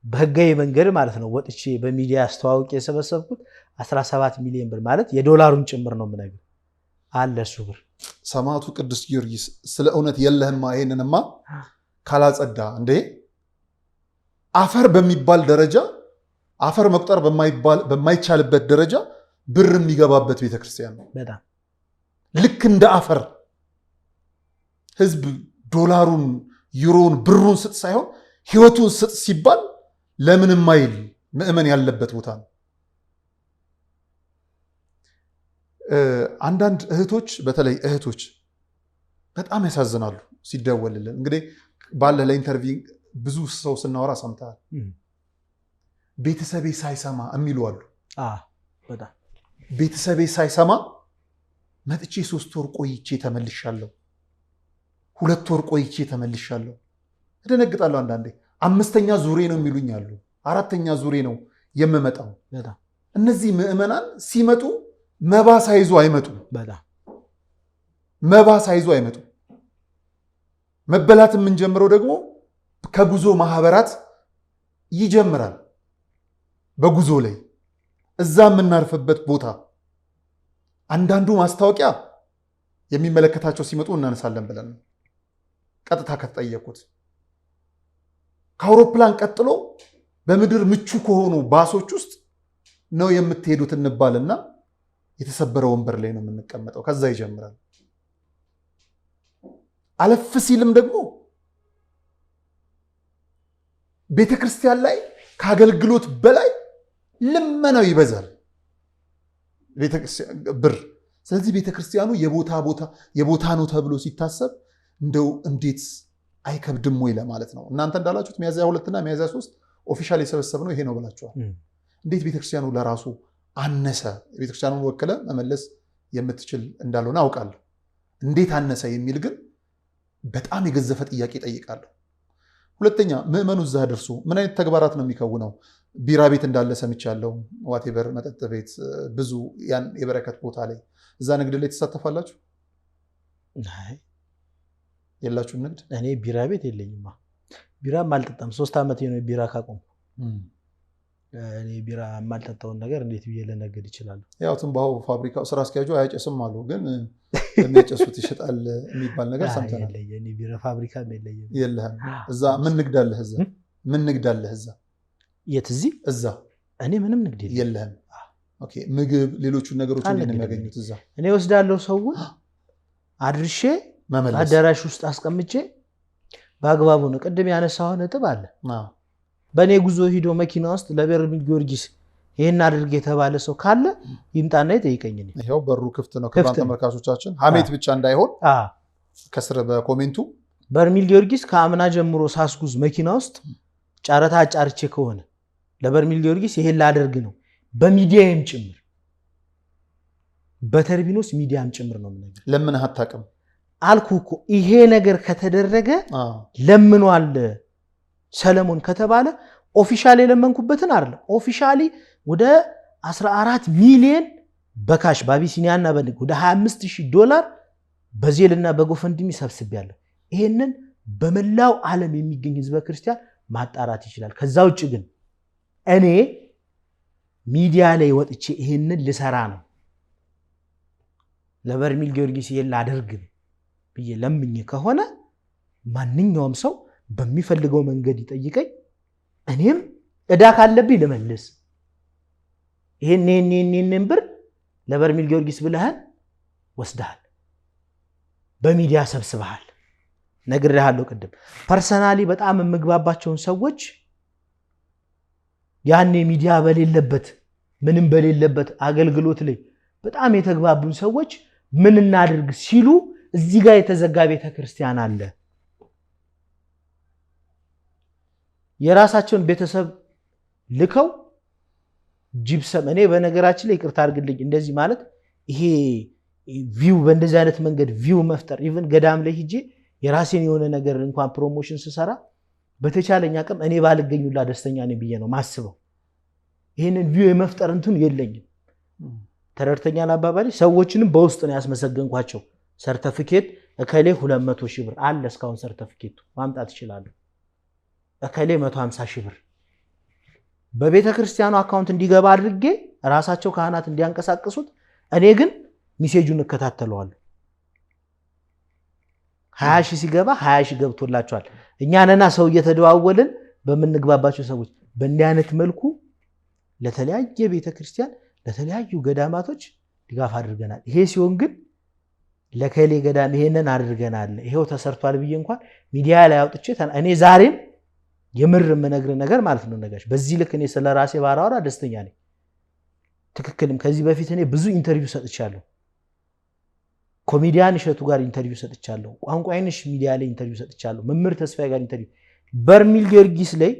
በህጋዊ መንገድ ማለት ነው ወጥቼ በሚዲያ አስተዋውቄ የሰበሰብኩት 17 ሚሊዮን ብር ማለት የዶላሩን ጭምር ነው የምነግርህ አለ እሱ ብር። ሰማዕቱ ቅዱስ ጊዮርጊስ ስለ እውነት የለህማ ይሄንንማ ካላጸዳ እንዴ አፈር በሚባል ደረጃ አፈር መቁጠር በማይቻልበት ደረጃ ብር የሚገባበት ቤተክርስቲያን ነው። በጣም ልክ እንደ አፈር ህዝብ ዶላሩን፣ ዩሮን፣ ብሩን ስጥ ሳይሆን ህይወቱን ስጥ ሲባል ለምን ማይል ምእመን ያለበት ቦታ ነው። አንዳንድ እህቶች በተለይ እህቶች በጣም ያሳዝናሉ ሲደወልልን። እንግዲህ ባለ ለኢንተርቪው ብዙ ሰው ስናወራ ሰምተሃል። ቤተሰቤ ሳይሰማ የሚሉ አሉ። በጣም ቤተሰቤ ሳይሰማ መጥቼ 3 ወር ቆይቼ ተመልሻለሁ፣ 2 ወር ቆይቼ ተመልሻለሁ። እደነግጣለሁ። አንዳንዴ 5ኛ ዙሬ ነው የሚሉኝ አሉ። 4ኛ ዙሬ ነው የምመጣው። እነዚህ ምዕመናን ሲመጡ መባ ሳይዙ አይመጡም። መባ ሳይዙ አይመጡም። መበላት የምንጀምረው ደግሞ ከጉዞ ማህበራት ይጀምራል። በጉዞ ላይ እዛ የምናርፍበት ቦታ አንዳንዱ ማስታወቂያ የሚመለከታቸው ሲመጡ እናነሳለን ብለን ቀጥታ ከተጠየቁት ከአውሮፕላን ቀጥሎ በምድር ምቹ ከሆኑ ባሶች ውስጥ ነው የምትሄዱት እንባልና የተሰበረ ወንበር ላይ ነው የምንቀመጠው። ከዛ ይጀምራል። አለፍ ሲልም ደግሞ ቤተክርስቲያን ላይ ከአገልግሎት በላይ ልመናው ይበዛል ብር። ስለዚህ ቤተክርስቲያኑ የቦታ ነው ተብሎ ሲታሰብ እንደው እንዴት አይከብድም ወይ ለማለት ነው። እናንተ እንዳላችሁት ሚያዝያ 2 እና ሚያዝያ 3 ኦፊሻል የሰበሰብነው ይሄ ነው ብላችኋል። እንዴት ቤተክርስቲያኑ ለራሱ አነሰ? ቤተክርስቲያኑን ወክለ መመለስ የምትችል እንዳልሆነ አውቃለሁ። እንዴት አነሰ የሚል ግን በጣም የገዘፈ ጥያቄ ጠይቃለሁ። ሁለተኛ ምዕመኑ እዛ ደርሶ ምን አይነት ተግባራት ነው የሚከውነው? ቢራ ቤት እንዳለ ሰምቻለሁ። ዋቴበር መጠጥ ቤት፣ ብዙ ያን የበረከት ቦታ ላይ እዛ ንግድ ላይ ተሳተፋላችሁ? የላችሁም ንግድ? እኔ ቢራ ቤት የለኝማ። ቢራም አልጠጣም። 3 ዓመት ነው ቢራ ካቆምኩ። እኔ ቢራ የማልጠጣውን ነገር እንዴት ብዬ ልነግድ ይችላል? ያው ትንባሆ ፋብሪካው ስራ አስኪያጁ አያጨስም አሉ፣ ግን የሚያጨሱት ይሸጣል የሚባል ነገር ሰምተናል። እኔ ቢራ ፋብሪካ የለህም? እዛ ምን ንግድ አለህ? እዛ ምን ንግድ አለህ? እዛ የት? እዚህ እዛ እኔ ምንም ንግድ የለህም? ኦኬ። ምግብ፣ ሌሎቹ ነገሮች እንዴት ነው የሚያገኙት? እዛ እኔ ወስዳለሁ፣ ሰውን አድርሼ አዳራሽ ውስጥ አስቀምጬ በአግባቡ ነው። ቅድም ያነሳው ነጥብ አለ። በእኔ ጉዞ ሂዶ መኪና ውስጥ ለበርሜል ጊዮርጊስ ይሄን አድርግ የተባለ ሰው ካለ ይምጣና ይጠይቀኝ። ይሄው በሩ ክፍት ነው። ክቡራን ተመልካቾቻችን ሀሜት ብቻ እንዳይሆን ከስር በኮሜንቱ በርሜል ጊዮርጊስ ከአምና ጀምሮ ሳስጉዝ መኪና ውስጥ ጨረታ አጫርቼ ከሆነ ለበርሜል ጊዮርጊስ ይሄን ላደርግ ነው፣ በሚዲያም ጭምር በተርቢኖስ ሚዲያም ጭምር ነው የምነግርህ። ለምን አታውቅም አልኩ እኮ። ይሄ ነገር ከተደረገ ለምኗል ሰለሞን ከተባለ ኦፊሻሊ የለመንኩበትን አይደለም። ኦፊሻሊ ወደ 14 ሚሊዮን በካሽ በአቢሲኒያና ወደ $25,000 በዜልና በጎፈንድሚ ሰብስቤያለሁ። ይሄንን በመላው ዓለም የሚገኝ ህዝበ ክርስቲያን ማጣራት ይችላል። ከዛ ውጭ ግን እኔ ሚዲያ ላይ ወጥቼ ይሄንን ልሰራ ነው ለበርሜል ጊዮርጊስ ይሄን ላደርግ ብዬ ለምኜ ከሆነ ማንኛውም ሰው በሚፈልገው መንገድ ይጠይቀኝ፣ እኔም እዳ ካለብኝ ልመልስ። ይሄን ብር ለበርሜል ጊዮርጊስ ብለህን ወስደሃል፣ በሚዲያ ሰብስበሃል። ነግሬሃለሁ ቅድም ፐርሰናሊ በጣም የምግባባቸውን ሰዎች ያኔ ሚዲያ በሌለበት ምንም በሌለበት አገልግሎት ላይ በጣም የተግባቡን ሰዎች ምን እናድርግ ሲሉ እዚህ ጋር የተዘጋ ቤተክርስቲያን አለ። የራሳቸውን ቤተሰብ ልከው ጂፕሰም እኔ በነገራችን ላይ ይቅርታ አድርግልኝ እንደዚህ ማለት ይሄ ቪው በእንደዚህ አይነት መንገድ ቪው መፍጠር ኢቭን ገዳም ላይ ሂጄ የራሴን የሆነ ነገር እንኳን ፕሮሞሽን ስሰራ በተቻለኝ አቅም እኔ ባልገኙላ ደስተኛ ነኝ ብዬ ነው ማስበው። ይሄንን ቪው የመፍጠር እንትን የለኝም። ተረድተኛል አባባሌ። ሰዎችንም በውስጥ ነው ያስመሰገንኳቸው። ሰርተፊኬት እከሌ 200,000 ብር አለ እስካሁን ሰርተፊኬቱ ማምጣት ይችላሉ። እከሌ 150,000 ብር በቤተ ክርስቲያኑ አካውንት እንዲገባ አድርጌ ራሳቸው ካህናት እንዲያንቀሳቅሱት፣ እኔ ግን ሚሴጁን እከታተለዋለሁ። 20,000 ሲገባ 20,000 ገብቶላቸዋል። እኛ ነና ሰው እየተደዋወልን በምንግባባቸው ሰዎች በእንዲህ አይነት መልኩ ለተለያየ ቤተ ክርስቲያን ለተለያዩ ገዳማቶች ድጋፍ አድርገናል። ይሄ ሲሆን ግን ለከሌ ገዳም ይሄንን አድርገናል ይሄው ተሰርቷል ብዬ እንኳን ሚዲያ ላይ አውጥቼ እኔ ዛሬም የምር የምነግር ነገር ማለት ነው ነጋሽ፣ በዚህ ልክ እኔ ስለራሴ ባራወራ ደስተኛ ነኝ። ትክክልም ከዚህ በፊት እኔ ብዙ ኢንተርቪው ሰጥቻለሁ። ኮሜዲያን እሸቱ ጋር ኢንተርቪው ሰጥቻለሁ። ቋንቋይንሽ ሚዲያ ላይ ኢንተርቪው ሰጥቻለሁ። መምህር ተስፋዬ ጋር ኢንተርቪው፣ በርሜል ጊዮርጊስ ላይ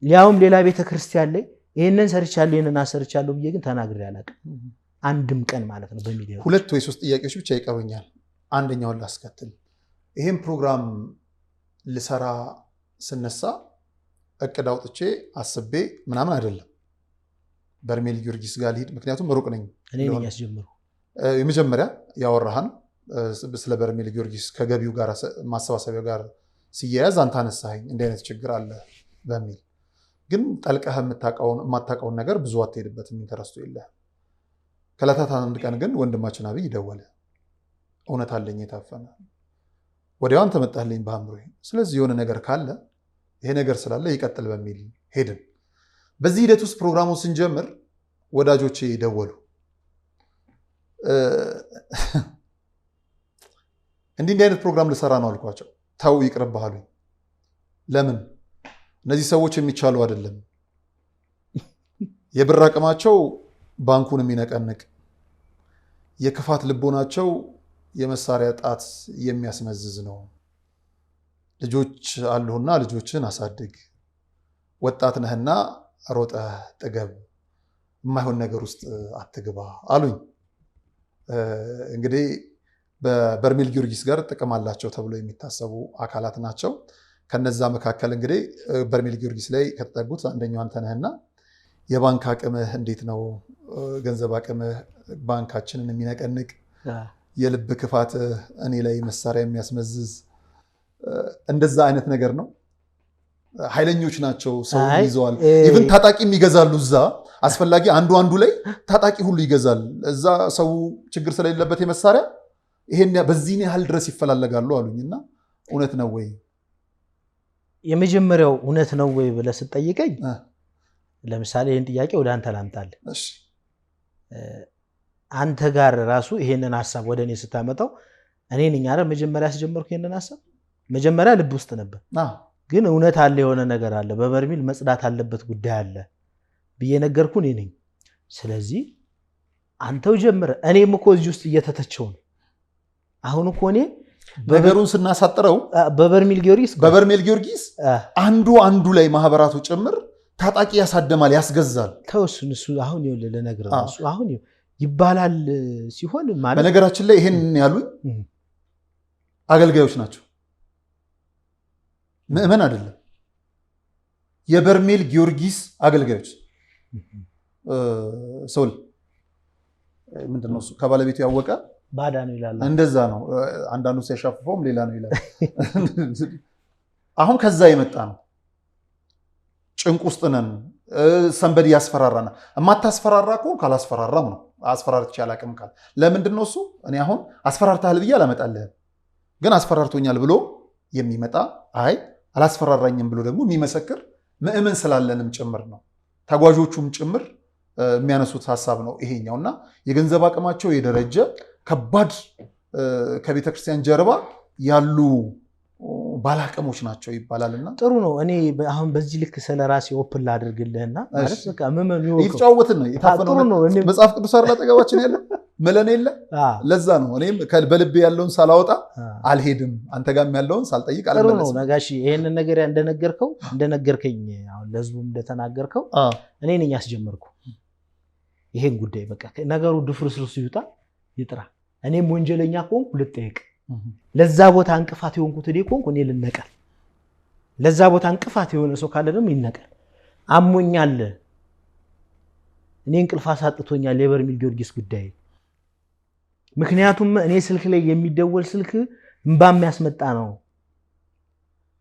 ሊያውም ሌላ ቤተክርስቲያን ላይ ይሄንን ሰርቻለሁ ይሄንን አሰርቻለሁ ብዬ ግን ተናግሬ አላውቅም አንድም ቀን ማለት ነው በሚዲያ። 2 ወይ 3 ጥያቄዎች ብቻ ይቀሩኛል። አንደኛውን ላስከትል። ይሄን ፕሮግራም ልሰራ ስነሳ እቅድ አውጥቼ አስቤ ምናምን አይደለም። በርሜል ጊዮርጊስ ጋር ልሂድ፣ ምክንያቱም ሩቅ ነኝ። እኔ ነኝ ያስጀምሩ። የመጀመሪያ ያወራሃን ስለ በርሜል ጊዮርጊስ ከገቢው ጋር ማሰባሰቢያው ጋር ሲያያዝ አንተ አነሳኸኝ እንዲህ አይነት ችግር አለ በሚል። ግን ጠልቀህ የማታውቀውን ነገር ብዙ አትሄድበትም፣ ኢንተረስቱ የለህም። ከዕለታት አንድ ቀን ግን ወንድማችን አብይ ደወለ። እውነት አለኝ የታፈነ ወዲያው አንተ መጣህልኝ በአእምሮዬ። ስለዚህ የሆነ ነገር ካለ ይሄ ነገር ስላለ ይቀጥል በሚል ሄድን። በዚህ ሂደት ውስጥ ፕሮግራሙን ስንጀምር ወዳጆቼ ደወሉ። እንዲህ አይነት ፕሮግራም ልሰራ ነው አልኳቸው። ተው ይቅርብህ አሉኝ። ለምን? እነዚህ ሰዎች የሚቻሉ አይደለም። የብር አቅማቸው ባንኩን የሚነቀንቅ፣ የክፋት ልቦናቸው የመሳሪያ ጣት የሚያስመዝዝ ነው። ልጆች አሉህና ልጆችን አሳድግ፣ ወጣት ነህና ሮጠህ ጥገብ፣ የማይሆን ነገር ውስጥ አትግባ አሉኝ። እንግዲህ በበርሜል ጊዮርጊስ ጋር ጥቅም አላቸው ተብሎ የሚታሰቡ አካላት ናቸው። ከነዛ መካከል እንግዲህ በርሜል ጊዮርጊስ ላይ ከተጠጉት አንደኛው አንተ ነህና የባንክ አቅምህ እንዴት ነው? ገንዘብ አቅምህ ባንካችንን የሚነቀንቅ፣ የልብ ክፋት እኔ ላይ መሳሪያ የሚያስመዝዝ እንደዛ አይነት ነገር ነው። ኃይለኞች ናቸው፣ ሰው ይዘዋል። ኢቭን ታጣቂም ይገዛሉ። እዛ አስፈላጊ አንዱ ላይ ታጣቂ ሁሉ ይገዛል። እዛ ሰው ችግር ስለሌለበት የመሳሪያ ይሄን በዚህን ያህል ድረስ ይፈላለጋሉ አሉኝና እውነት ነው ወይ? የመጀመሪያው እውነት ነው ወይ ብለህ ስትጠይቀኝ ለምሳሌ ይህን ጥያቄ ወደ አንተ ላምጣልህ። አንተ ጋር ራሱ ይሄንን ሐሳብ ወደ እኔ ስታመጣው እኔ ነኝ አይደል መጀመሪያ ያስጀመርኩ ይሄንን ሐሳብ። መጀመሪያ ልብ ውስጥ ነበር፣ ግን እውነት አለ፣ የሆነ ነገር አለ፣ በበርሜል መጽዳት አለበት ጉዳይ አለ ብዬ ነገርኩ እኔ ነኝ። ስለዚህ አንተው ጀምረ፣ እኔም እኮ እዚህ ውስጥ እየተተቸው ነው። አሁን እኮ እኔ ነገሩን ስናሳጥረው በበርሜል ጊዮርጊስ አንዱ ላይ ማህበራቱ ጭምር ታጣቂ ያሳደማል፣ ያስገዛል። ተወሱን እሱ አሁን ይኸውልህ ልነግርህ ነው። እሱ አሁን ይባላል ሲሆን ማለት በነገራችን ላይ ይሄን ያሉኝ አገልጋዮች ናቸው፣ ምዕመን አይደለም። የበርሜል ጊዮርጊስ አገልጋዮች ሰውል ምንድነው እሱ ከባለቤቱ ያወቀ ባዳ ነው ይላል። እንደዛ ነው። አንዳንዱ ሲያሻፍፈውም ሌላ ነው ይላል። አሁን ከዛ የመጣ ነው። ጭንቅ ውስጥ ነን። ሰንበዲ ያስፈራራና የማታስፈራራ እኮ ካላስፈራራም ነው። አስፈራርቼ አላቅም ካል ለምንድን ነው እሱ? እኔ አሁን አስፈራርተሃል ብዬ አላመጣልህም፣ ግን አስፈራርቶኛል ብሎ የሚመጣ አይ አላስፈራራኝም ብሎ ደግሞ የሚመሰክር ምእመን ስላለንም ጭምር ነው። ተጓዦቹም ጭምር የሚያነሱት ሀሳብ ነው ይሄኛው እና የገንዘብ አቅማቸው የደረጀ ከባድ ከቤተክርስቲያን ጀርባ ያሉ ባላቅሞች ናቸው ይባላልና ጥሩ ነው። እኔ አሁን በዚህ ልክ ስለ ራሴ ኦፕን ላድርግልህና ማለት በቃ ምመን ይወቀው እየተጫወትን ነው የታፈነው መጽሐፍ ቅዱስ አይደል አጠገባችን ያለ መለን የለ። ለዛ ነው እኔም በልቤ ያለውን ሳላወጣ አልሄድም፣ አንተ ጋርም ያለውን ሳልጠይቅ አልመለስም። ጥሩ ነው ነጋሽ፣ ይሄንን ነገር እንደነገርከኝ አሁን ለህዝቡ እንደተናገርከው እኔ ነኝ ያስጀመርኩ ይሄን ጉዳይ። በቃ ነገሩ ድፍርስርሱ ይውጣ ይጥራ። እኔም ወንጀለኛ ከሆንኩ ልጠየቅ። ለዛ ቦታ እንቅፋት የሆንኩት እኔ ከሆንኩ እኔ ልነቀል። ለዛ ቦታ እንቅፋት የሆነ ሰው ካለ ደግሞ ይነቀል። አሞኛል፣ እኔ እንቅልፍ አሳጥቶኛል የበርሜል ጊዮርጊስ ጉዳይ። ምክንያቱም እኔ ስልክ ላይ የሚደወል ስልክ እንባ የሚያስመጣ ነው።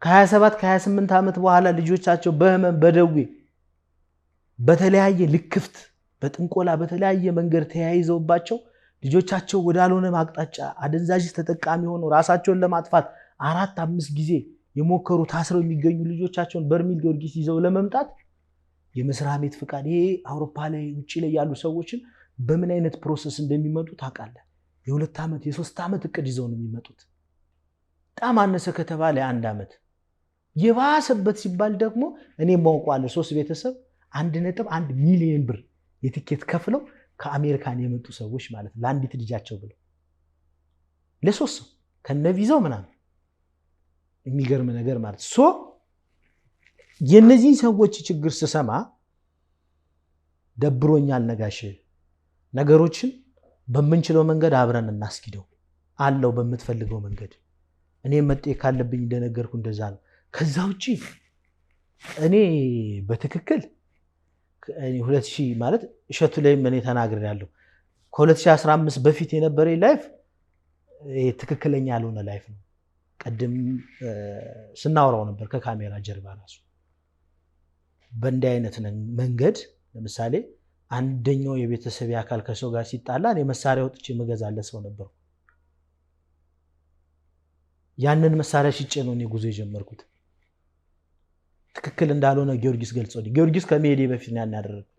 ከ27 ከ28 ዓመት በኋላ ልጆቻቸው በህመም በደዌ በተለያየ ልክፍት በጥንቆላ በተለያየ መንገድ ተያይዘውባቸው ልጆቻቸው ወዳልሆነ አቅጣጫ አደንዛዥ ተጠቃሚ ሆነው ራሳቸውን ለማጥፋት 4-5 ጊዜ የሞከሩ ታስረው የሚገኙ ልጆቻቸውን በርሜል ጊዮርጊስ ይዘው ለመምጣት የመስሪያ ቤት ፍቃድ፣ ይሄ አውሮፓ ላይ ውጪ ላይ ያሉ ሰዎችን በምን አይነት ፕሮሰስ እንደሚመጡ ታውቃለህ? የ2 ዓመት የ3 ዓመት እቅድ ይዘው ነው የሚመጡት። በጣም አነሰ ከተባለ የ1 ዓመት የባሰበት ሲባል ደግሞ እኔ ማውቀዋለሁ 3 ቤተሰብ 1.1 ሚሊዮን ብር የቲኬት ከፍለው ከአሜሪካን የመጡ ሰዎች ማለት ለአንዲት ልጃቸው ብለው ለ3 ሰው ከነቪዛው ምናምን የሚገርም ነገር ማለት የነዚህ ሰዎች ችግር ስሰማ ደብሮኛል። ነጋሽ ነገሮችን በምንችለው መንገድ አብረን እናስኪደው አለው በምትፈልገው መንገድ እኔ መጠየቅ ካለብኝ እንደነገርኩ እንደዛ ነው። ከዛ ውጪ እኔ በትክክል 2000 ማለት እሸቱ ላይ ምን ተናግሬያለሁ። ከ2015 በፊት የነበረ ላይፍ ትክክለኛ ያልሆነ ላይፍ ነው። ቀደም ስናወራው ነበር ከካሜራ ጀርባ ራሱ በእንዲህ አይነት መንገድ ለምሳሌ አንደኛው የቤተሰብ አካል ከሰው ጋር ሲጣላ እኔ መሳሪያ ወጥቼ መገዛለ ሰው ነበር። ያንን መሳሪያ ሽጬ ነው እኔ ጉዞ የጀመርኩት። ትክክል እንዳልሆነ ጊዮርጊስ ገልጾልኝ ጊዮርጊስ ከመሄዴ በፊት ነው ያናደረኩት።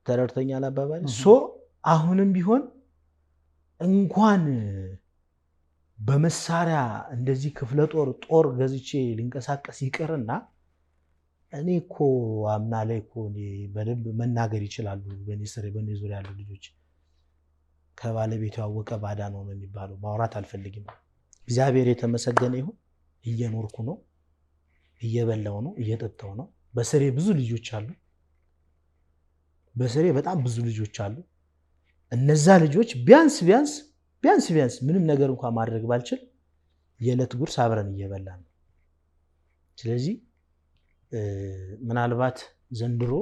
ተረድተኛል አባባል። አሁንም ቢሆን እንኳን በመሳሪያ እንደዚህ ክፍለ ጦር ገዝቼ ሊንቀሳቀስ ይቅርና እኔ እኮ አምና ላይ እኮ በደንብ መናገር ይችላሉ። በኔ ዙሪያ ያሉ ልጆች ከባለቤቱ ያወቀ ባዳ ነው የሚባለው። ማውራት አልፈልግም። እግዚአብሔር የተመሰገነ ይሁን። እየኖርኩ ነው፣ እየበላው ነው፣ እየጠጣው ነው። በስሬ ብዙ ልጆች አሉ። በስሬ በጣም ብዙ ልጆች አሉ። እነዛ ልጆች ቢያንስ ምንም ነገር እንኳን ማድረግ ባልችል የዕለት ጉርስ አብረን እየበላን ነው። ስለዚህ ምናልባት ዘንድሮ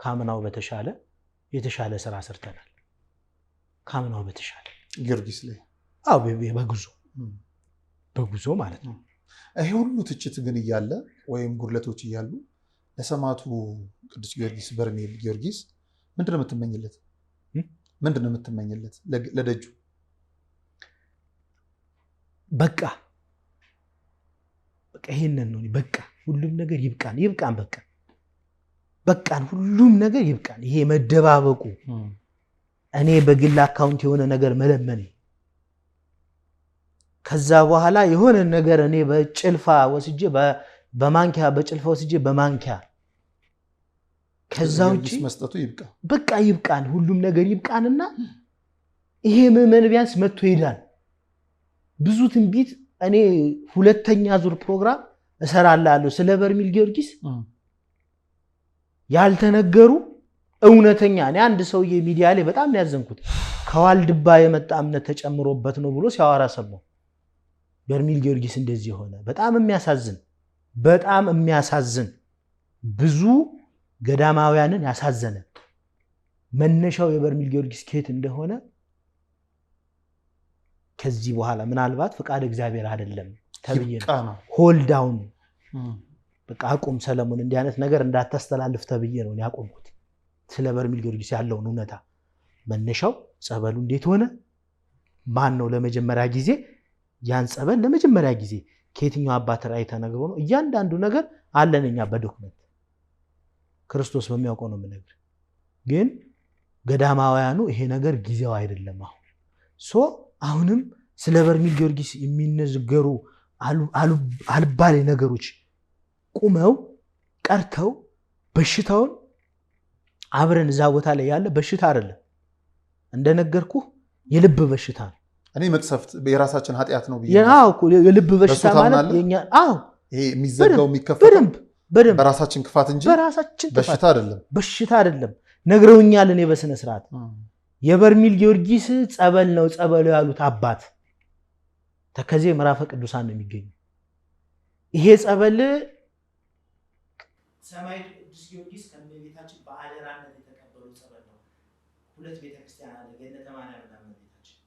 ካምናው የተሻለ ስራ ሰርተናል። ካምናው በተሻለ ጊዮርጊስ ላይ በጉዞ ማለት ነው። ይሄ ሁሉ ትችት ግን እያለ ወይም ጉድለቶች እያሉ ለሰማዕቱ ቅዱስ ጊዮርጊስ በርሜል ጊዮርጊስ ምንድነው የምትመኝለት? ምንድነው የምትመኝለት ለደጁ? በቃ ይሄንን ነው። በቃ ሁሉም ነገር ይብቃን። በቃን ሁሉም ነገር ይብቃን። ይሄ መደባበቁ፣ እኔ በግል አካውንት የሆነ ነገር መለመኔ፣ ከዛ በኋላ የሆነ ነገር እኔ በጭልፋ ወስጄ በማንኪያ በጭልፋ ወስጄ በማንኪያ ከዛ ውጪ መስጠቱ ይብቃ። በቃ ይብቃን፣ ሁሉም ነገር ይብቃንና ይሄ ምዕመን ቢያንስ መጥቶ ይሄዳል። ብዙ ትንቢት እኔ 2ኛ ዙር ፕሮግራም እሰራላለሁ ስለ በርሜል ጊዮርጊስ ያልተነገሩ እውነተኛ። እኔ አንድ ሰውዬ ሚዲያ ላይ በጣም ያዘንኩት ከዋልድባ የመጣ እምነት ተጨምሮበት ነው ብሎ ሲያወራ ሰማሁ። በርሜል ጊዮርጊስ እንደዚህ ሆነ። በጣም የሚያሳዝን ብዙ ገዳማውያንን ያሳዘነ መነሻው የበርሜል ጊዮርጊስ ከየት እንደሆነ ከዚህ በኋላ ምናልባት ፍቃድ እግዚአብሔር አይደለም ተብዬ ነው ሆልድ ዳውን በቃ አቁም ሰለሞን እንዲህ አይነት ነገር እንዳታስተላልፍ ተብዬ ነው ያቆምኩት። ስለ በርሜል ጊዮርጊስ ያለውን እውነታ መነሻው ጸበሉ እንዴት ሆነ፣ ማን ነው ለመጀመሪያ ጊዜ ያን ጸበል ለመጀመሪያ ጊዜ ከየትኛው አባት ራእይ ተነግሮ ነው እያንዳንዱ ነገር አለንኛ በዶክመንት ክርስቶስ በሚያውቀው ነው የምነግር። ግን ገዳማውያኑ ይሄ ነገር ጊዜው አይደለም አሁንም ስለ በርሜል ጊዮርጊስ የሚነገሩ አልባሌ ነገሮች ቁመው ቀርተው በሽታውን አብረን እዛ ቦታ ላይ ያለ በሽታ አይደለም እንደነገርኩ የልብ በሽታ ነው። እኔ መቅሰፍት የራሳችን ኃጢአት ነው ብዬ የልብ በሽታ ማለት የኛ ይሄ የሚዘጋው የሚከፈተው በራሳችን ክፋት እንጂ በሽታ አይደለም ነግረውኛል። እኔ በስነ ስርዓት የበርሜል ጊዮርጊስ ጸበል ነው ጸበሉ ያሉት አባት ተከዜ ምዕራፈ ቅዱሳን ነው የሚገኙ። ይሄ ጸበል ሰማይ ቅዱስ ጊዮርጊስ ከመቤታችን በአደራነት የተቀበሉ ጸበል ነው። ሁለት ቤተክርስቲያን አለ ገነተ ማርያም እና እመቤታችን።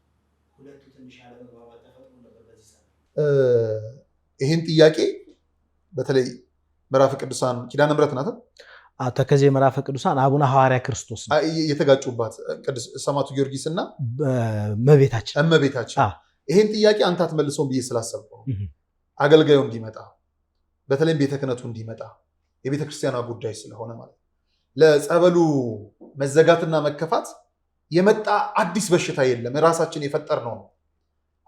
ሁለቱ ትንሽ ያለ መግባባት ተፈጥሮ ነበር በዚህ ጸበል። ይሄን ጥያቄ በተለይ ምዕራፈ ቅዱሳን ኪዳነ ምሕረት ናት ተከዜ ምዕራፈ ቅዱሳን አቡነ ሐዋርያ ክርስቶስ የተጋጩባት ቅዱስ ሰማዕቱ ጊዮርጊስ እና እመቤታችን ይሄን ጥያቄ አንተ አትመልሰውም ብዬ ስላሰብኩ አገልጋዩ እንዲመጣ በተለይም ቤተ ክህነቱ እንዲመጣ የቤተ ክርስቲያኗ ጉዳይ ስለሆነ ማለት ለጸበሉ መዘጋትና መከፋት የመጣ አዲስ በሽታ የለም፣ ራሳችን የፈጠርነው ነው።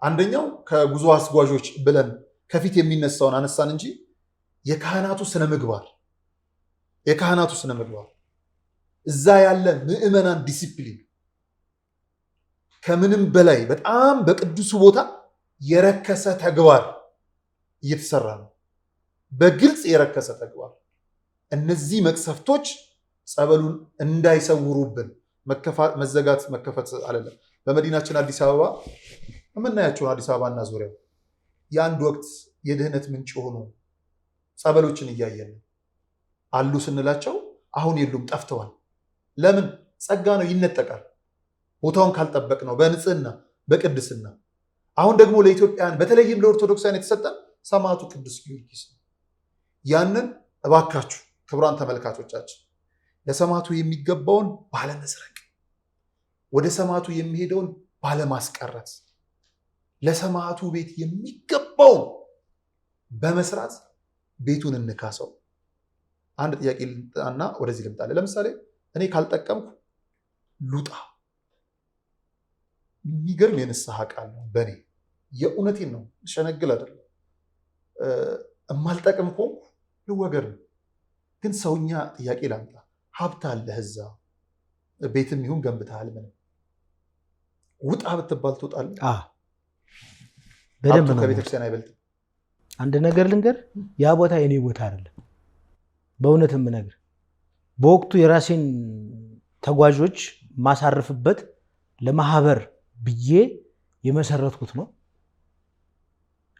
አንደኛው ከጉዞ አስጓዦች ብለን ከፊት የሚነሳውን አነሳን እንጂ የካህናቱ ስነ ምግባር እዛ ያለ ምዕመናን ዲሲፕሊን ከምንም በላይ በጣም በቅዱሱ ቦታ የረከሰ ተግባር እየተሰራ ነው። በግልጽ የረከሰ ተግባር። እነዚህ መቅሰፍቶች ጸበሉን እንዳይሰውሩብን መዘጋት መከፈት አይደለም። በመዲናችን አዲስ አበባ የምናያቸውን አዲስ አበባና ዙሪያው የአንድ ወቅት የድህነት ምንጭ የሆኑ ጸበሎችን እያየን አሉ ስንላቸው አሁን የሉም፣ ጠፍተዋል። ለምን? ጸጋ ነው፣ ይነጠቃል። ቦታውን ካልጠበቅ ነው በንጽህና በቅድስና። አሁን ደግሞ ለኢትዮጵያን በተለይም ለኦርቶዶክሳውያን የተሰጠን ሰማዕቱ ቅዱስ ጊዮርጊስ ነው። ያንን እባካችሁ ክቡራን ተመልካቾቻችን ለሰማዕቱ የሚገባውን ባለመስረቅ፣ ወደ ሰማዕቱ የሚሄደውን ባለማስቀረት፣ ለሰማዕቱ ቤት የሚገባውን በመስራት ቤቱን እንካሰው። አንድ ጥያቄ ልምጣና ወደዚህ ልምጣለ። ለምሳሌ እኔ ካልጠቀምኩ ሉጣ የሚገርም የንስሐ ቃል ነው በእኔ የእውነቴን ነው፣ ሸነግል አይደለም። እማልጠቅም ከሆንኩ ልወገር ነው። ግን ሰውኛ ጥያቄ ላምጣ። ሀብት አለህ እዛ ቤትም ይሁን ገንብተሃል፣ ምንም ውጣ ብትባል ትወጣለህ? በደንብ ነው። ከቤተክርስቲያን አይበልጥም። አንድ ነገር ልንገር፣ ያ ቦታ የኔ ቦታ አይደለም። በእውነት የምነግር በወቅቱ የራሴን ተጓዦች ማሳረፍበት ለማህበር ብዬ የመሰረትኩት ነው።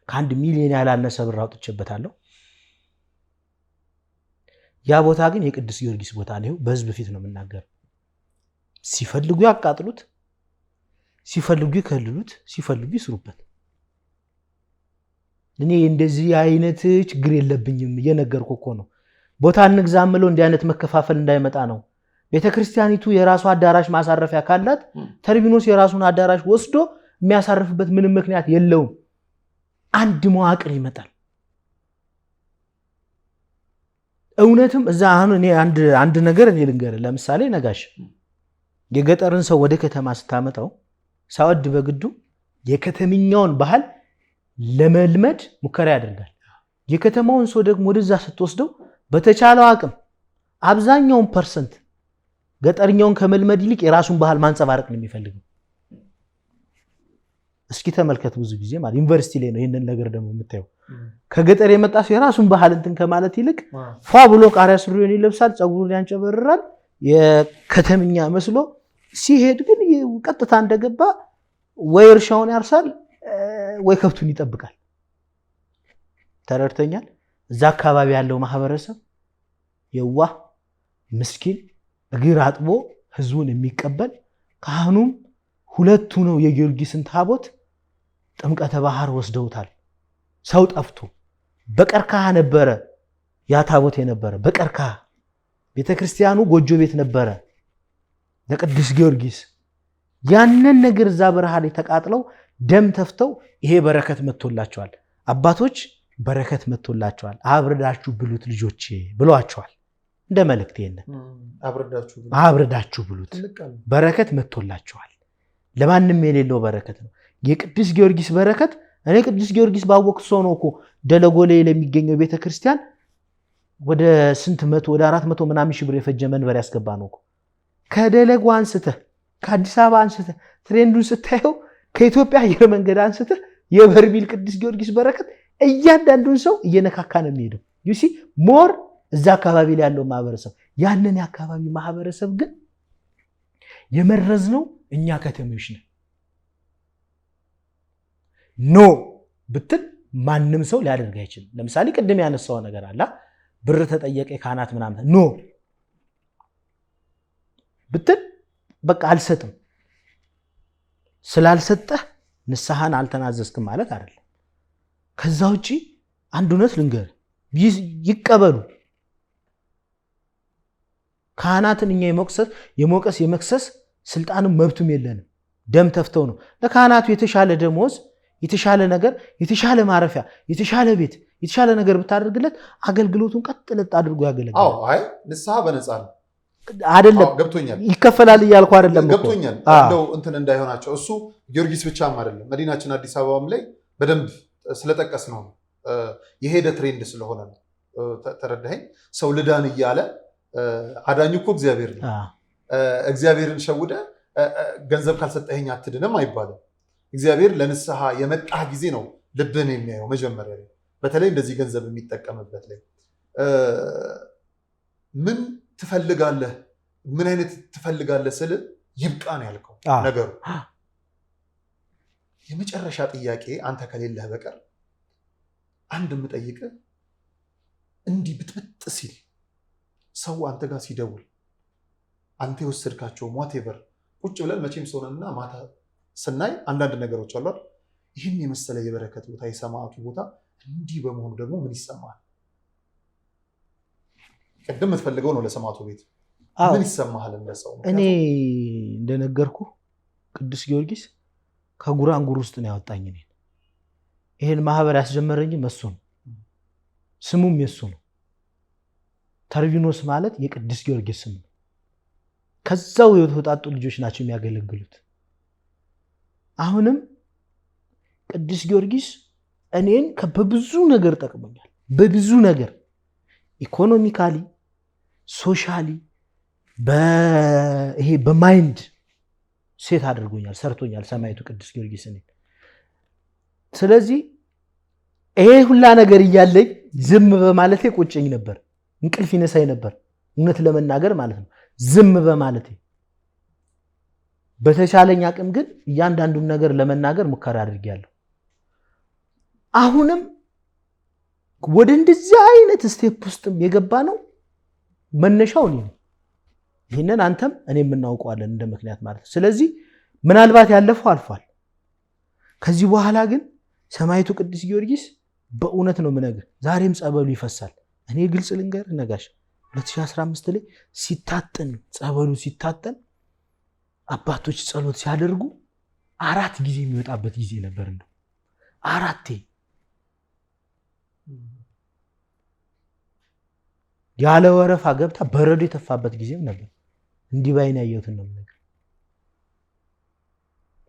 ከ1 ሚሊዮን ያላነሰ ብር አውጥቼበታለሁ። ያ ቦታ ግን የቅዱስ ጊዮርጊስ ቦታ ነው። በህዝብ ፊት ነው የምናገር። ሲፈልጉ ያቃጥሉት፣ ሲፈልጉ ይከልሉት፣ ሲፈልጉ ይስሩበት። እኔ እንደዚህ አይነት ችግር የለብኝም። እየነገርኩ እኮ ነው። ቦታ እንግዛምለው እንዲህ አይነት መከፋፈል እንዳይመጣ ነው። ቤተክርስቲያኒቱ የራሱ አዳራሽ ማሳረፊያ ካላት ተርቢኖስ የራሱን አዳራሽ ወስዶ የሚያሳርፍበት ምንም ምክንያት የለውም። አንድ መዋቅር ይመጣል። እውነትም እዛ አሁን እኔ አንድ ነገር እኔ ልንገርህ። ለምሳሌ ነጋሽ የገጠርን ሰው ወደ ከተማ ስታመጣው ሳወድ በግዱ የከተምኛውን ባህል ለመልመድ ሙከራ ያደርጋል። የከተማውን ሰው ደግሞ ወደዛ ስትወስደው በተቻለው አቅም አብዛኛውን ፐርሰንት ገጠርኛውን ከመልመድ ይልቅ የራሱን ባህል ማንጸባረቅ ነው የሚፈልገው። እስኪ ተመልከት፣ ብዙ ጊዜ ማለት ዩኒቨርሲቲ ላይ ነው ይሄንን ነገር ደግሞ የምታየው። ከገጠር የመጣ ሰው የራሱን ባህል እንትን ከማለት ይልቅ ፏ ብሎ ቃሪያ ሱሪውን ይለብሳል፣ ፀጉሩን ያንጨበርራል፣ የከተምኛ መስሎ ሲሄድ ግን ቀጥታ እንደገባ ወይ እርሻውን ያርሳል ወይ ከብቱን ይጠብቃል። ተረድተኛል? እዛ አካባቢ ያለው ማህበረሰብ የዋህ ምስኪን እግር አጥቦ ህዝቡን የሚቀበል ካህኑም ሁለቱ ነው የጊዮርጊስን ታቦት ጥምቀተ ባህር ወስደውታል። ሰው ጠፍቶ በቀርከሃ ነበረ ያ ታቦት የነበረ በቀርከሃ ቤተክርስቲያኑ ጎጆ ቤት ነበረ ለቅዱስ ጊዮርጊስ። ያንን ነገር እዛ በረሃ ላይ ተቃጥለው ደም ተፍተው ይሄ በረከት መጥቶላቸዋል። አባቶች በረከት መጥቶላቸዋል፣ አብርዳችሁ ብሉት ልጆቼ ብለዋቸዋል። እንደ መልእክት ይሄን አብርዳችሁ ብሉት በረከት መጥቶላቸዋል። ለማንም የሌለው በረከት ነው የቅዱስ ጊዮርጊስ በረከት። እኔ ቅዱስ ጊዮርጊስ ባወቅኩ ሰው ነው እኮ ደለጎሌ ለሚገኘው ቤተክርስቲያን ወደ ስንት መቶ ወደ 400 ምናምን ሺህ ብር የፈጀ መንበር ያስገባ ነው እኮ። ከደለጎ አንስተህ ከአዲስ አበባ አንስተህ ትሬንዱን ስታየው ከኢትዮጵያ አየር መንገድ አንስተህ የበርሜል ቅዱስ ጊዮርጊስ በረከት እያንዳንዱን ሰው እየነካካ ነው የሚሄደው። ዩሲ ሞር እዛ አካባቢ ላይ ያለው ማህበረሰብ ያንን የአካባቢ ማህበረሰብ ግን የመረዝነው እኛ ከተሞች ነን። ኖ ብትል ማንም ሰው ሊያደርግ አይችልም። ለምሳሌ ቅድም ያነሳው ነገር አለ፣ ብር ተጠየቀ ካህናት ምናምን ኖ ብትል በቃ አልሰጥም። ስላልሰጠህ ንስሐን አልተናዘዝክም ማለት አይደለም። ከዛ ውጪ አንድ እውነት ልንገር፣ ይቀበሉ። ካህናትን እኛ የሞቀስ የመክሰስ ስልጣንም መብቱም የለንም። ደም ተፍተው ነው ለካህናቱ የተሻለ ደሞዝ፣ የተሻለ ነገር፣ የተሻለ ማረፊያ፣ የተሻለ ቤት፣ የተሻለ ነገር ብታደርግለት አገልግሎቱን ቀጥለጥ አድርጎ ያገለግላል። አይ ንስሐ በነፃ ነው አይደለም፣ ገብቶኛል። ይከፈላል እያልኩ አይደለም እኮ ገብቶኛል። እንደው እንትን እንዳይሆናቸው እሱ ጊዮርጊስ ብቻም አይደለም መዲናችን አዲስ አበባም ላይ በደንብ ስለጠቀስ ነው የሄደ ትሬንድ ስለሆነ ነው። ተረዳኸኝ? ሰው ልዳን እያለ አዳኙ እኮ እግዚአብሔር ነው። እግዚአብሔርን ሸውደ ገንዘብ ካልሰጠኸኝ አትድንም አይባልም። እግዚአብሔር ለንስሐ የመጣ ጊዜ ነው ልብን የሚያየው መጀመሪያ ላይ፣ በተለይ እንደዚህ ገንዘብ የሚጠቀምበት ላይ ምን ትፈልጋለህ? ምን አይነት ትፈልጋለህ ስል ይብቃ ነው ያልከው ነገሩ። የመጨረሻ ጥያቄ አንተ ከሌለህ በቀር አንድ የምጠይቅህ እንዲህ ብጥብጥ ሲል ሰው አንተ ጋር ሲደውል አንተ የወሰድካቸው ዋቴቨር ቁጭ ብለን መቼም ሰውነንና ማታ ስናይ አንዳንድ ነገሮች አሉ። ይህን የመሰለ የበረከት ቦታ የሰማዕቱ ቦታ እንዲህ በመሆኑ ደግሞ ምን ይሰማል? ቅድም የምትፈልገው ነው ለሰማዕቱ ቤት ምን ይሰማሃል? እንደሰው እኔ እንደነገርኩ ቅዱስ ጊዮርጊስ ከጉራንጉር ውስጥ ነው ያወጣኝ። ይሄን ማህበር ያስጀመረኝም እሱ ነው። ስሙም የሱ ነው። ተርቢኖስ ማለት የቅዱስ ጊዮርጊስ ስም ነው። ከዛው የተወጣጡ ልጆች ናቸው የሚያገለግሉት። አሁንም ቅዱስ ጊዮርጊስ እኔን በብዙ ነገር ጠቅሞኛል። በብዙ ነገር ኢኮኖሚካሊ፣ ሶሻሊ፣ ይሄ በማይንድ ሴት አድርጎኛል፣ ሰርቶኛል ሰማዕቱ ቅዱስ ጊዮርጊስ እኔን። ስለዚህ ይሄ ሁላ ነገር እያለኝ ዝም በማለቴ ቆጨኝ ነበር፣ እንቅልፍ ይነሳኝ ነበር፣ እውነት ለመናገር ማለት ነው። ዝም በማለቴ በተቻለኝ አቅም ግን እያንዳንዱን ነገር ለመናገር ሙከራ አድርጌያለሁ። አሁንም ወደ እንደዚህ አይነት ስቴፕ ውስጥም የገባ ነው መነሻው እኔ ነው። ይህንን አንተም እኔም እናውቀዋለን እንደ ምክንያት ማለት ነው። ስለዚህ ምናልባት ያለፈው አልፏል። ከዚህ በኋላ ግን ሰማዕቱ ቅዱስ ጊዮርጊስ በእውነት ነው የምነግርህ፣ ዛሬም ጸበሉ ይፈሳል። እኔ ግልጽ ልንገርህ ነጋሽ፣ 2015 ላይ ሲታጠን ጸበሉ ሲታጠን አባቶች ጸሎት ሲያደርጉ 4 ጊዜ የሚወጣበት ጊዜ ነበር። እንደው 4 ያለ ወረፋ ገብታ በረዶ የተፋበት ጊዜም ነበር። እንዲህ ባይን ያየሁትን ነው ነገር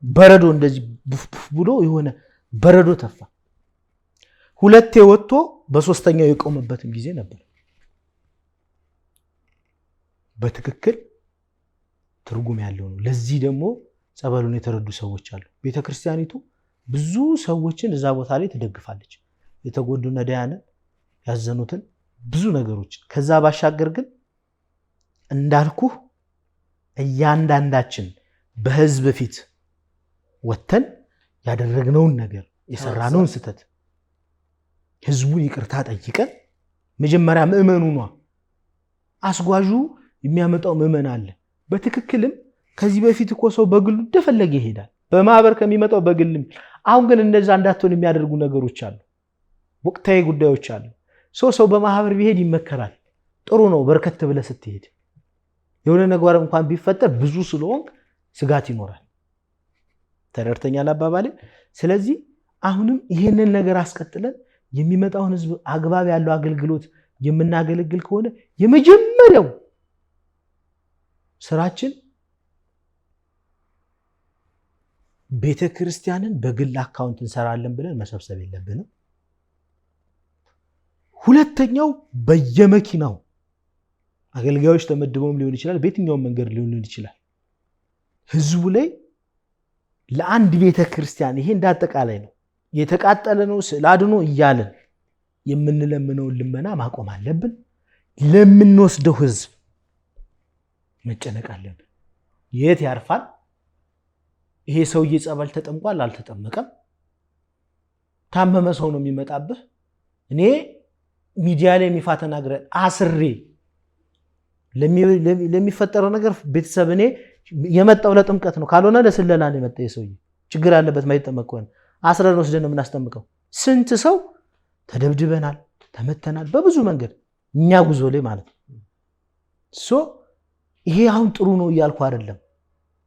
በረዶ እንደዚህ ቡፍ ብሎ የሆነ በረዶ ተፋ። 2 ወጥቶ በ3ኛው የቆመበትም ጊዜ ነበር። በትክክል ትርጉም ያለው ነው። ለዚህ ደግሞ ጸበሉን የተረዱ ሰዎች አሉ። ቤተክርስቲያኒቱ ብዙ ሰዎችን እዛ ቦታ ላይ ትደግፋለች። የተጎዱ ነዳያንን፣ ያዘኑትን ብዙ ነገሮች። ከዛ ባሻገር ግን እንዳልኩህ እያንዳንዳችን በህዝብ ፊት ወተን ያደረግነውን ነገር የሰራነውን ስተት ህዝቡን ይቅርታ ጠይቀን መጀመሪያ ምእመኑ ነው። አስጓዡ የሚያመጣው ምእመን አለ። በትክክልም ከዚህ በፊት እኮ ሰው በግሉ እንደፈለገ ይሄዳል። በማህበር ከሚመጣው በግል። አሁን ግን እንደዛ እንዳትሆን የሚያደርጉ ነገሮች አሉ፣ ወቅታዊ ጉዳዮች አሉ። ሰው በማህበር ቢሄድ ይመከራል። ጥሩ ነው። በርከት ብለህ ስትሄድ የሆነ ነገር እንኳን ቢፈጠር ብዙ ስለሆንክ ስጋት ይኖራል። ተረድተኛል አባባሌ? ስለዚህ አሁንም ይሄንን ነገር አስቀጥለን የሚመጣውን ህዝብ አግባብ ያለው አገልግሎት የምናገለግል ከሆነ የመጀመሪያው ስራችን ቤተክርስቲያንን በግል አካውንት እንሰራለን ብለን መሰብሰብ የለብንም። ሁለተኛው በየመኪናው አገልጋዮች ተመድበውም ሊሆን ይችላል፣ በየትኛውም መንገድ ሊሆን ይችላል፣ ህዝቡ ላይ ለአንድ ቤተክርስቲያን ይሄ እንዳጠቃላይ ነው የተቃጠለ ነው ስዕል አድኖ እያለን የምንለምነውን ልመና ማቆም አለብን። ለምንወስደው ህዝብ መጨነቅ አለብን። የት ያርፋል? ይሄ ሰውዬ ጸበል ተጠምቋል አልተጠመቀም? ታመመ ሰው ነው የሚመጣብህ። እኔ ሚዲያ ላይ የሚፋ ተናግረን አስሬ ለሚፈጠረው ነገር ቤተሰብ እኔ የመጣው ለጥምቀት ነው ካልሆነ ለስለላ ነው የመጣ የሰውዬ ችግር አለበት ማይጠመቅ ከሆነ አስረን ወስደን ነው የምናስጠምቀው። ስንት ሰው ተደብድበናል፣ ተመተናል በብዙ መንገድ እኛ ጉዞ ላይ ማለት ነው። ይሄ አሁን ጥሩ ነው እያልኩ አይደለም።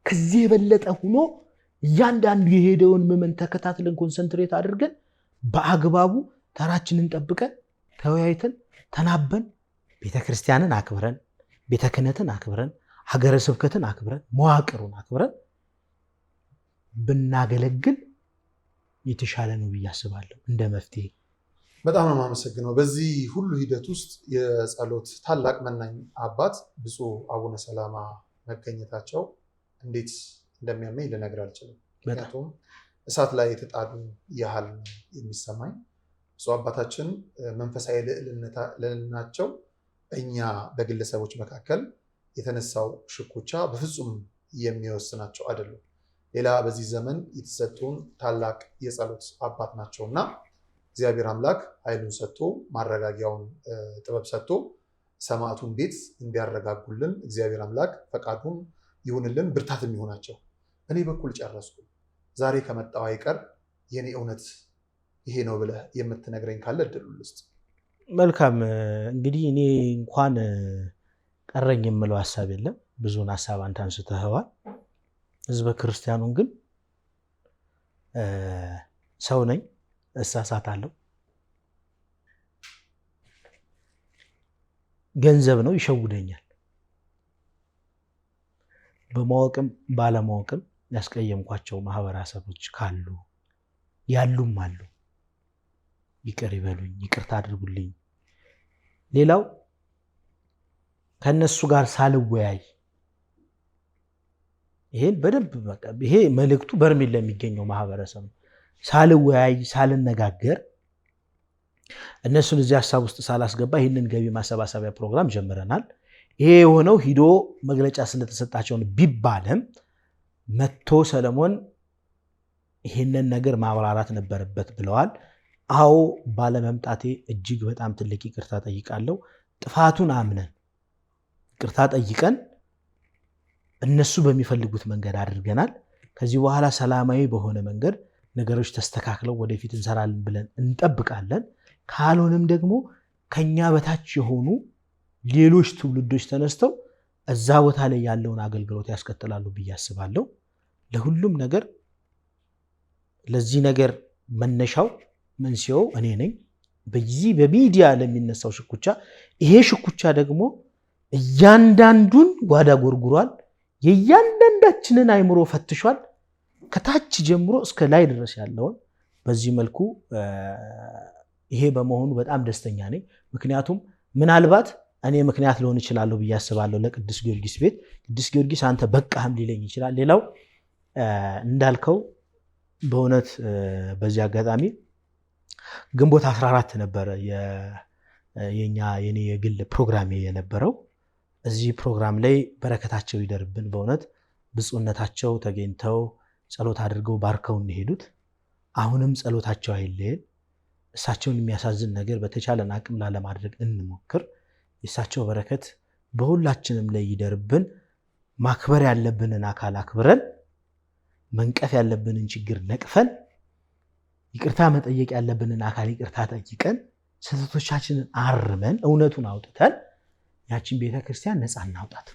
ከዚህ የበለጠ ሆኖ እያንዳንዱ የሄደውን ምዕመን ተከታትለን ኮንሰንትሬት አድርገን በአግባቡ ተራችንን ጠብቀን ተወያይተን ተናበን ቤተክርስቲያንን አክብረን ቤተ ክህነትን አክብረን ሀገረ ስብከትን አክብረን መዋቅሩን አክብረን ብናገለግል የተሻለ ነው ብዬ አስባለሁ እንደ መፍትሄ። በጣም ነው የማመሰግነው። በዚህ ሁሉ ሂደት ውስጥ የጸሎት ታላቅ መናኝ አባት ብፁዕ አቡነ ሰላማ መገኘታቸው እንዴት እንደሚያመኝ ልነግር አልችልም። ምክንያቱም እሳት ላይ የተጣዱ ያህል የሚሰማኝ ብፁዕ አባታችን መንፈሳዊ ልዕልናቸው እኛ በግለሰቦች መካከል የተነሳው ሽኩቻ በፍጹም የሚወስናቸው አይደሉም። ሌላ በዚህ ዘመን የተሰጡን ታላቅ የጸሎት አባት ናቸውና እግዚአብሔር አምላክ ኃይሉን ሰጥቶ ማረጋጊያውን ጥበብ ሰጥቶ ሰማዕቱን ቤት እንዲያረጋጉልን እግዚአብሔር አምላክ ፈቃዱን ይሁንልን፣ ብርታትም ይሆናቸው። እኔ በኩል ጨረስኩ። ዛሬ ከመጣው አይቀር የኔ እውነት ይሄ ነው ብለህ የምትነግረኝ ካለ እድሉ ልስጥ። መልካም። እንግዲህ እኔ እንኳን ቀረኝ የምለው ሀሳብ የለም። ብዙውን ሀሳብ አንተ አንስተኸዋል። ህዝበ ክርስቲያኑን ግን ሰው ነኝ፣ እሳሳታለሁ። ገንዘብ ነው ይሸውደኛል። በማወቅም ባለማወቅም ያስቀየምኳቸው ማህበረሰቦች ካሉ ያሉም አሉ። ይቅር ይበሉኝ፣ ይቅርታ አድርጉልኝ። ሌላው ከነሱ ጋር ሳልወያይ ይሄን በደንብ ይሄ መልእክቱ በርሜል ለሚገኘው ማህበረሰብ ነው። ሳልወያይ ሳልነጋገር እነሱን እዚህ ሀሳብ ውስጥ ሳላስገባ ይህንን ገቢ ማሰባሰቢያ ፕሮግራም ጀምረናል። ይሄ የሆነው ሂዶ መግለጫ ስለተሰጣቸውን ቢባልም መጥቶ ሰለሞን ይህንን ነገር ማብራራት ነበረበት ብለዋል። አዎ ባለመምጣቴ እጅግ በጣም ትልቅ ይቅርታ ጠይቃለሁ። ጥፋቱን አምነን ይቅርታ ጠይቀን እነሱ በሚፈልጉት መንገድ አድርገናል። ከዚህ በኋላ ሰላማዊ በሆነ መንገድ ነገሮች ተስተካክለው ወደፊት እንሰራለን ብለን እንጠብቃለን። ካልሆነም ደግሞ ከኛ በታች የሆኑ ሌሎች ትውልዶች ተነስተው እዛ ቦታ ላይ ያለውን አገልግሎት ያስቀጥላሉ ብዬ አስባለሁ። ለሁሉም ነገር ለዚህ ነገር መነሻው መንስኤው እኔ ነኝ። በዚህ በሚዲያ ለሚነሳው ሽኩቻ ይሄ ሽኩቻ ደግሞ እያንዳንዱን ጓዳ ጎርጉሯል። የእያንዳንዳችንን አይምሮ ፈትሿል። ከታች ጀምሮ እስከ ላይ ድረስ ያለውን በዚህ መልኩ ይሄ በመሆኑ በጣም ደስተኛ ነኝ። ምክንያቱም ምናልባት እኔ ምክንያት ሊሆን ይችላለሁ ብዬ አስባለሁ ለቅዱስ ጊዮርጊስ ቤት። ቅዱስ ጊዮርጊስ አንተ በቃህም ሊለኝ ይችላል። ሌላው እንዳልከው በእውነት በዚህ አጋጣሚ ግንቦት 14 ነበረ የኔ የግል ፕሮግራሜ የነበረው። እዚህ ፕሮግራም ላይ በረከታቸው ይደርብን። በእውነት ብፁዕነታቸው ተገኝተው ጸሎት አድርገው ባርከው እንደሄዱት አሁንም ጸሎታቸው አይለየን። እሳቸውን የሚያሳዝን ነገር በተቻለን አቅም ላለማድረግ እንሞክር። የእሳቸው በረከት በሁላችንም ላይ ይደርብን። ማክበር ያለብንን አካል አክብረን መንቀፍ ያለብንን ችግር ነቅፈን ይቅርታ መጠየቅ ያለብንን አካል ይቅርታ ጠይቀን ስህተቶቻችንን አርመን እውነቱን አውጥተን ያችን ቤተክርስቲያን ነፃ እናውጣት።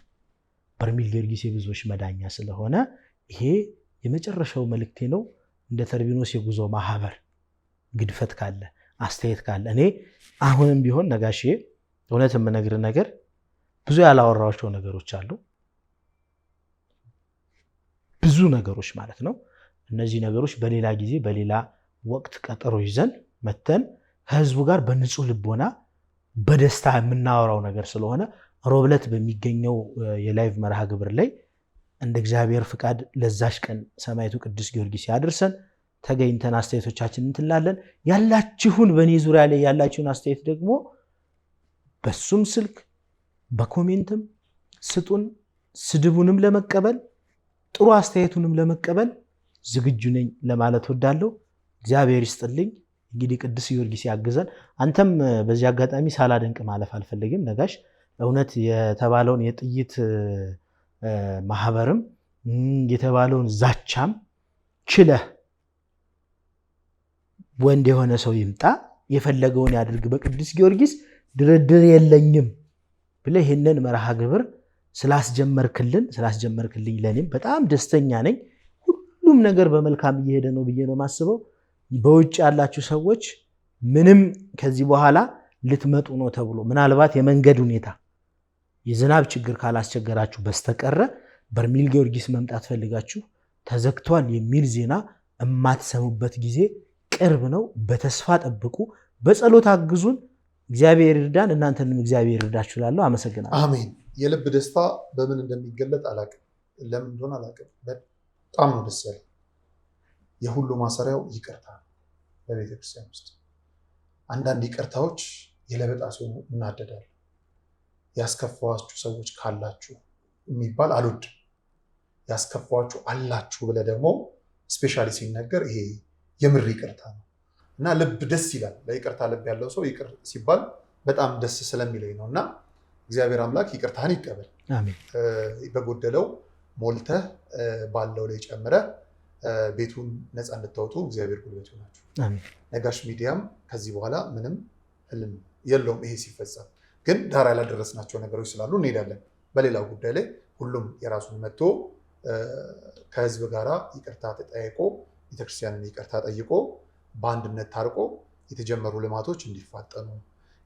በርሜል ጊዮርጊስ የብዙዎች መዳኛ ስለሆነ ይሄ የመጨረሻው መልእክቴ ነው። እንደ ተርቢኖስ የጉዞ ማህበር ግድፈት ካለ አስተያየት ካለ እኔ አሁንም ቢሆን ነጋሼ እውነት የምነግር ነገር ብዙ ያላወራኋቸው ነገሮች አሉ። ብዙ ነገሮች ማለት ነው። እነዚህ ነገሮች በሌላ ጊዜ በሌላ ወቅት ቀጠሮ ይዘን መተን ከህዝቡ ጋር በንጹህ ልቦና በደስታ የምናወራው ነገር ስለሆነ ሮብ ዕለት በሚገኘው የላይቭ መርሃ ግብር ላይ እንደ እግዚአብሔር ፍቃድ ለዛሽ ቀን ሰማዕቱ ቅዱስ ጊዮርጊስ ያድርሰን። ተገኝተን አስተያየቶቻችንን እንትላለን። ያላችሁን በእኔ ዙሪያ ላይ ያላችሁን አስተያየት ደግሞ በሱም ስልክ በኮሜንትም ስጡን። ስድቡንም ለመቀበል ጥሩ አስተያየቱንም ለመቀበል ዝግጁ ነኝ ለማለት ወዳለሁ። እግዚአብሔር ይስጥልኝ። እንግዲህ ቅዱስ ጊዮርጊስ ያግዘን። አንተም በዚህ አጋጣሚ ሳላደንቅ ማለፍ አልፈልግም ነጋሽ። እውነት የተባለውን የጥይት ማህበርም የተባለውን ዛቻም ችለህ ወንድ የሆነ ሰው ይምጣ የፈለገውን ያድርግ በቅዱስ ጊዮርጊስ ድርድር የለኝም ብለህ ይህንን መርሃ ግብር ስላስጀመርክልኝ ለኔም በጣም ደስተኛ ነኝ። ሁሉም ነገር በመልካም እየሄደ ነው ብዬ ነው የማስበው። በውጭ ያላችሁ ሰዎች ምንም ከዚህ በኋላ ልትመጡ ነው ተብሎ ምናልባት የመንገድ ሁኔታ የዝናብ ችግር ካላስቸገራችሁ በስተቀረ በርሜል ጊዮርጊስ መምጣት ፈልጋችሁ ተዘግቷል የሚል ዜና የማትሰሙበት ጊዜ ቅርብ ነው። በተስፋ ጠብቁ፣ በጸሎት አግዙን። እግዚአብሔር ይርዳን፣ እናንተንም እግዚአብሔር ይርዳችሁ እላለሁ። አመሰግናለሁ። አሜን። የልብ ደስታ በምን እንደሚገለጥ አላቅም፣ ለምን እንደሆነ አላቅም። በጣም ነው ደስ ያለ። የሁሉ ማሰሪያው ይቅርታ ነው። በቤተክርስቲያን ውስጥ አንዳንድ ይቅርታዎች የለበጣ ሲሆኑ እናደዳለን። ያስከፋዋችሁ ሰዎች ካላችሁ የሚባል አልወድም። ያስከፋዋችሁ አላችሁ ብለህ ደግሞ ስፔሻሊ ሲነገር ይሄ የምር ይቅርታ ነው እና ልብ ደስ ይላል። ለይቅርታ ልብ ያለው ሰው ይቅር ሲባል በጣም ደስ ስለሚለኝ ነው። እና እግዚአብሔር አምላክ ይቅርታህን ይቀበል። በጎደለው ሞልተህ ባለው ላይ ጨምረህ ቤቱን ነፃ እንድታወጡ እግዚአብሔር ጉልበት ይሆናችሁ። ነጋሽ ሚዲያም ከዚህ በኋላ ምንም ህልም የለውም ይሄ ሲፈጸም፣ ግን ዳር ያላደረስናቸው ነገሮች ስላሉ እንሄዳለን። በሌላው ጉዳይ ላይ ሁሉም የራሱን መጥቶ ከህዝብ ጋር ይቅርታ ተጠያይቆ ቤተክርስቲያንን ይቅርታ ጠይቆ በአንድነት ታርቆ የተጀመሩ ልማቶች እንዲፋጠኑ፣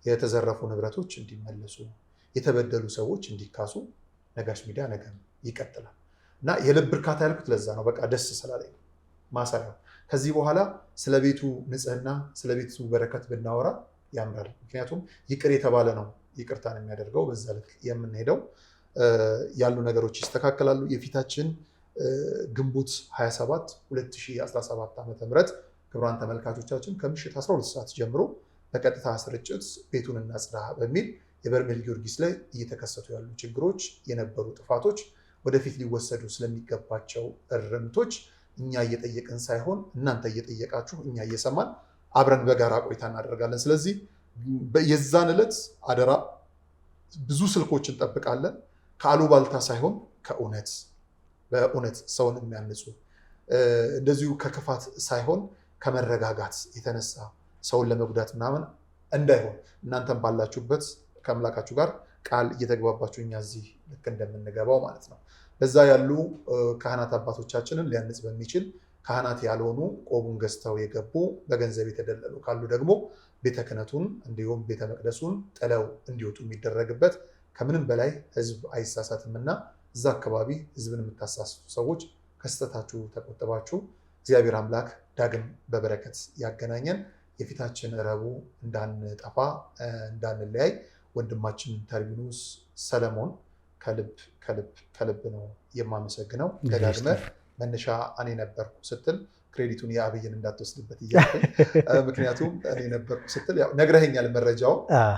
የተዘረፉ ንብረቶች እንዲመለሱ፣ የተበደሉ ሰዎች እንዲካሱ ነጋሽ ሚዲያ ነገ ይቀጥላል እና የልብ እርካታ ያልኩት ለዛ ነው። በቃ ደስ ስላለኝ ማሰሪያው። ከዚህ በኋላ ስለ ቤቱ ንጽህና፣ ስለ ቤቱ በረከት ብናወራ ያምራል። ምክንያቱም ይቅር የተባለ ነው ይቅርታን የሚያደርገው። በዛ ልክ የምንሄደው ያሉ ነገሮች ይስተካከላሉ። የፊታችን ግንቦት 27 2017 ዓ.ም ክቡራን ተመልካቾቻችን ከምሽት 12 ሰዓት ጀምሮ በቀጥታ ስርጭት ቤቱን እናጽዳ በሚል የበርሜል ጊዮርጊስ ላይ እየተከሰቱ ያሉ ችግሮች፣ የነበሩ ጥፋቶች፣ ወደፊት ሊወሰዱ ስለሚገባቸው እርምቶች እኛ እየጠየቅን ሳይሆን እናንተ እየጠየቃችሁ እኛ እየሰማን አብረን በጋራ ቆይታ እናደርጋለን። ስለዚህ የዛን ዕለት አደራ ብዙ ስልኮችን እንጠብቃለን። ከአሉባልታ ሳይሆን ከእውነት፣ በእውነት ሰውን የሚያንጹ እንደዚሁ ከክፋት ሳይሆን ከመረጋጋት የተነሳ ሰውን ለመጉዳት ምናምን እንዳይሆን እናንተም ባላችሁበት ከአምላካችሁ ጋር ቃል እየተግባባችሁ እኛ እዚህ ልክ እንደምንገባው ማለት ነው። በዛ ያሉ ካህናት አባቶቻችንን ሊያንጽ በሚችል ካህናት ያልሆኑ ቆቡን ገዝተው የገቡ በገንዘብ የተደለሉ ካሉ ደግሞ ቤተ ክህነቱን እንዲሁም ቤተ መቅደሱን ጥለው እንዲወጡ የሚደረግበት፣ ከምንም በላይ ህዝብ አይሳሳትም እና እዛ አካባቢ ህዝብን የምታሳስቱ ሰዎች ከስተታችሁ ተቆጥባችሁ እግዚአብሔር አምላክ ዳግም በበረከት ያገናኘን። የፊታችን ረቡዕ እንዳንጠፋ እንዳንለያይ ወንድማችን ተርቢኖስ ሰለሞን ከልብ ነው የማመሰግነው። ደጋግመ መነሻ እኔ ነበርኩ ስትል ክሬዲቱን የአብይን እንዳትወስድበት እያልኩኝ፣ ምክንያቱም እኔ ነበርኩ ስትል ነግረኸኛል መረጃው፣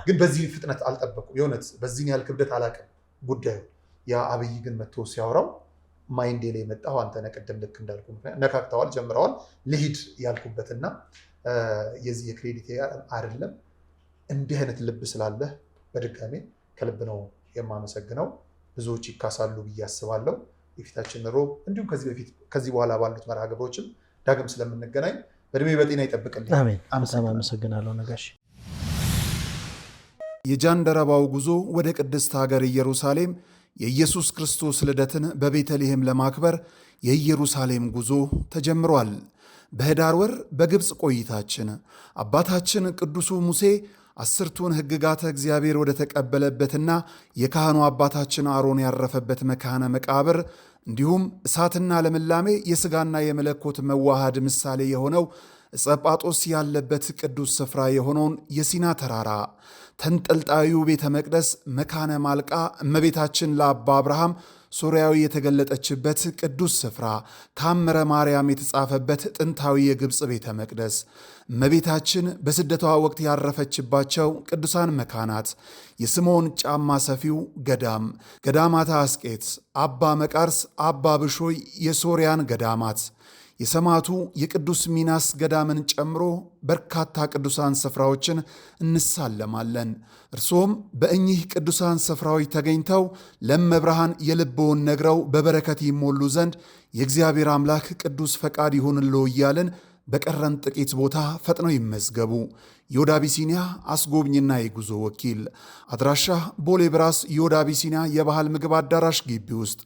ግን በዚህ ፍጥነት አልጠበኩም። የእውነት በዚህን ያህል ክብደት አላውቅም ጉዳዩ። ያ አብይ ግን መጥቶ ሲያወራው ማይንዴ ላይ የመጣው አንተ ነህ። ቅድም ልክ እንዳልኩ ነካክተዋል፣ ጀምረዋል ልሂድ ያልኩበትና የዚህ የክሬዲት አይደለም። እንዲህ አይነት ልብ ስላለህ በድጋሜ ከልብ ነው የማመሰግነው። ብዙዎች ይካሳሉ ብዬ አስባለሁ። የፊታችን ሮብ እንዲሁም ከዚህ በኋላ ባሉት መርሃ ግብሮችም ዳግም ስለምንገናኝ በእድሜ በጤና ይጠብቅልኝ። አሜን። በጣም አመሰግናለሁ ነጋሽ። የጃንደረባው ጉዞ ወደ ቅድስት ሀገር ኢየሩሳሌም የኢየሱስ ክርስቶስ ልደትን በቤተልሔም ለማክበር የኢየሩሳሌም ጉዞ ተጀምሯል። በኅዳር ወር በግብፅ ቆይታችን አባታችን ቅዱሱ ሙሴ 10ቱን ሕግጋተ እግዚአብሔር ወደ ተቀበለበትና የካህኑ አባታችን አሮን ያረፈበት መካነ መቃብር እንዲሁም እሳትና ልምላሜ የሥጋና የመለኮት መዋሃድ ምሳሌ የሆነው ዕፀ ጳጦስ ያለበት ቅዱስ ስፍራ የሆነውን የሲና ተራራ፣ ተንጠልጣዩ ቤተ መቅደስ መካነ ማልቃ እመቤታችን ለአባ አብርሃም ሶርያዊ የተገለጠችበት ቅዱስ ስፍራ፣ ታምረ ማርያም የተጻፈበት ጥንታዊ የግብፅ ቤተ መቅደስ፣ እመቤታችን በስደቷ ወቅት ያረፈችባቸው ቅዱሳን መካናት፣ የስምዖን ጫማ ሰፊው ገዳም፣ ገዳማታ አስቄት፣ አባ መቃርስ፣ አባ ብሾይ የሶርያን ገዳማት፣ የሰማዕቱ የቅዱስ ሚናስ ገዳምን ጨምሮ በርካታ ቅዱሳን ስፍራዎችን እንሳለማለን። እርሶም በእኚህ ቅዱሳን ስፍራዎች ተገኝተው ለመብርሃን የልብውን ነግረው በበረከት ይሞሉ ዘንድ የእግዚአብሔር አምላክ ቅዱስ ፈቃድ ይሁንልዎ እያልን በቀረን ጥቂት ቦታ ፈጥነው ይመዝገቡ። ዮድ አቢሲኒያ አስጎብኝና የጉዞ ወኪል። አድራሻ ቦሌ ብራስ ዮድ አቢሲኒያ የባህል ምግብ አዳራሽ ግቢ ውስጥ።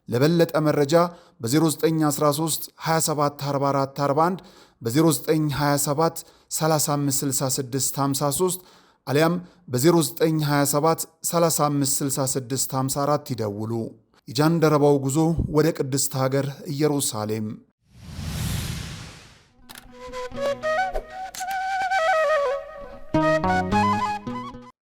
ለበለጠ መረጃ በ0913 27 44 41 በ0927 3566 53 አሊያም በ0927 3566 54 ይደውሉ። የጃንደረባው ጉዞ ወደ ቅድስት ሀገር ኢየሩሳሌም።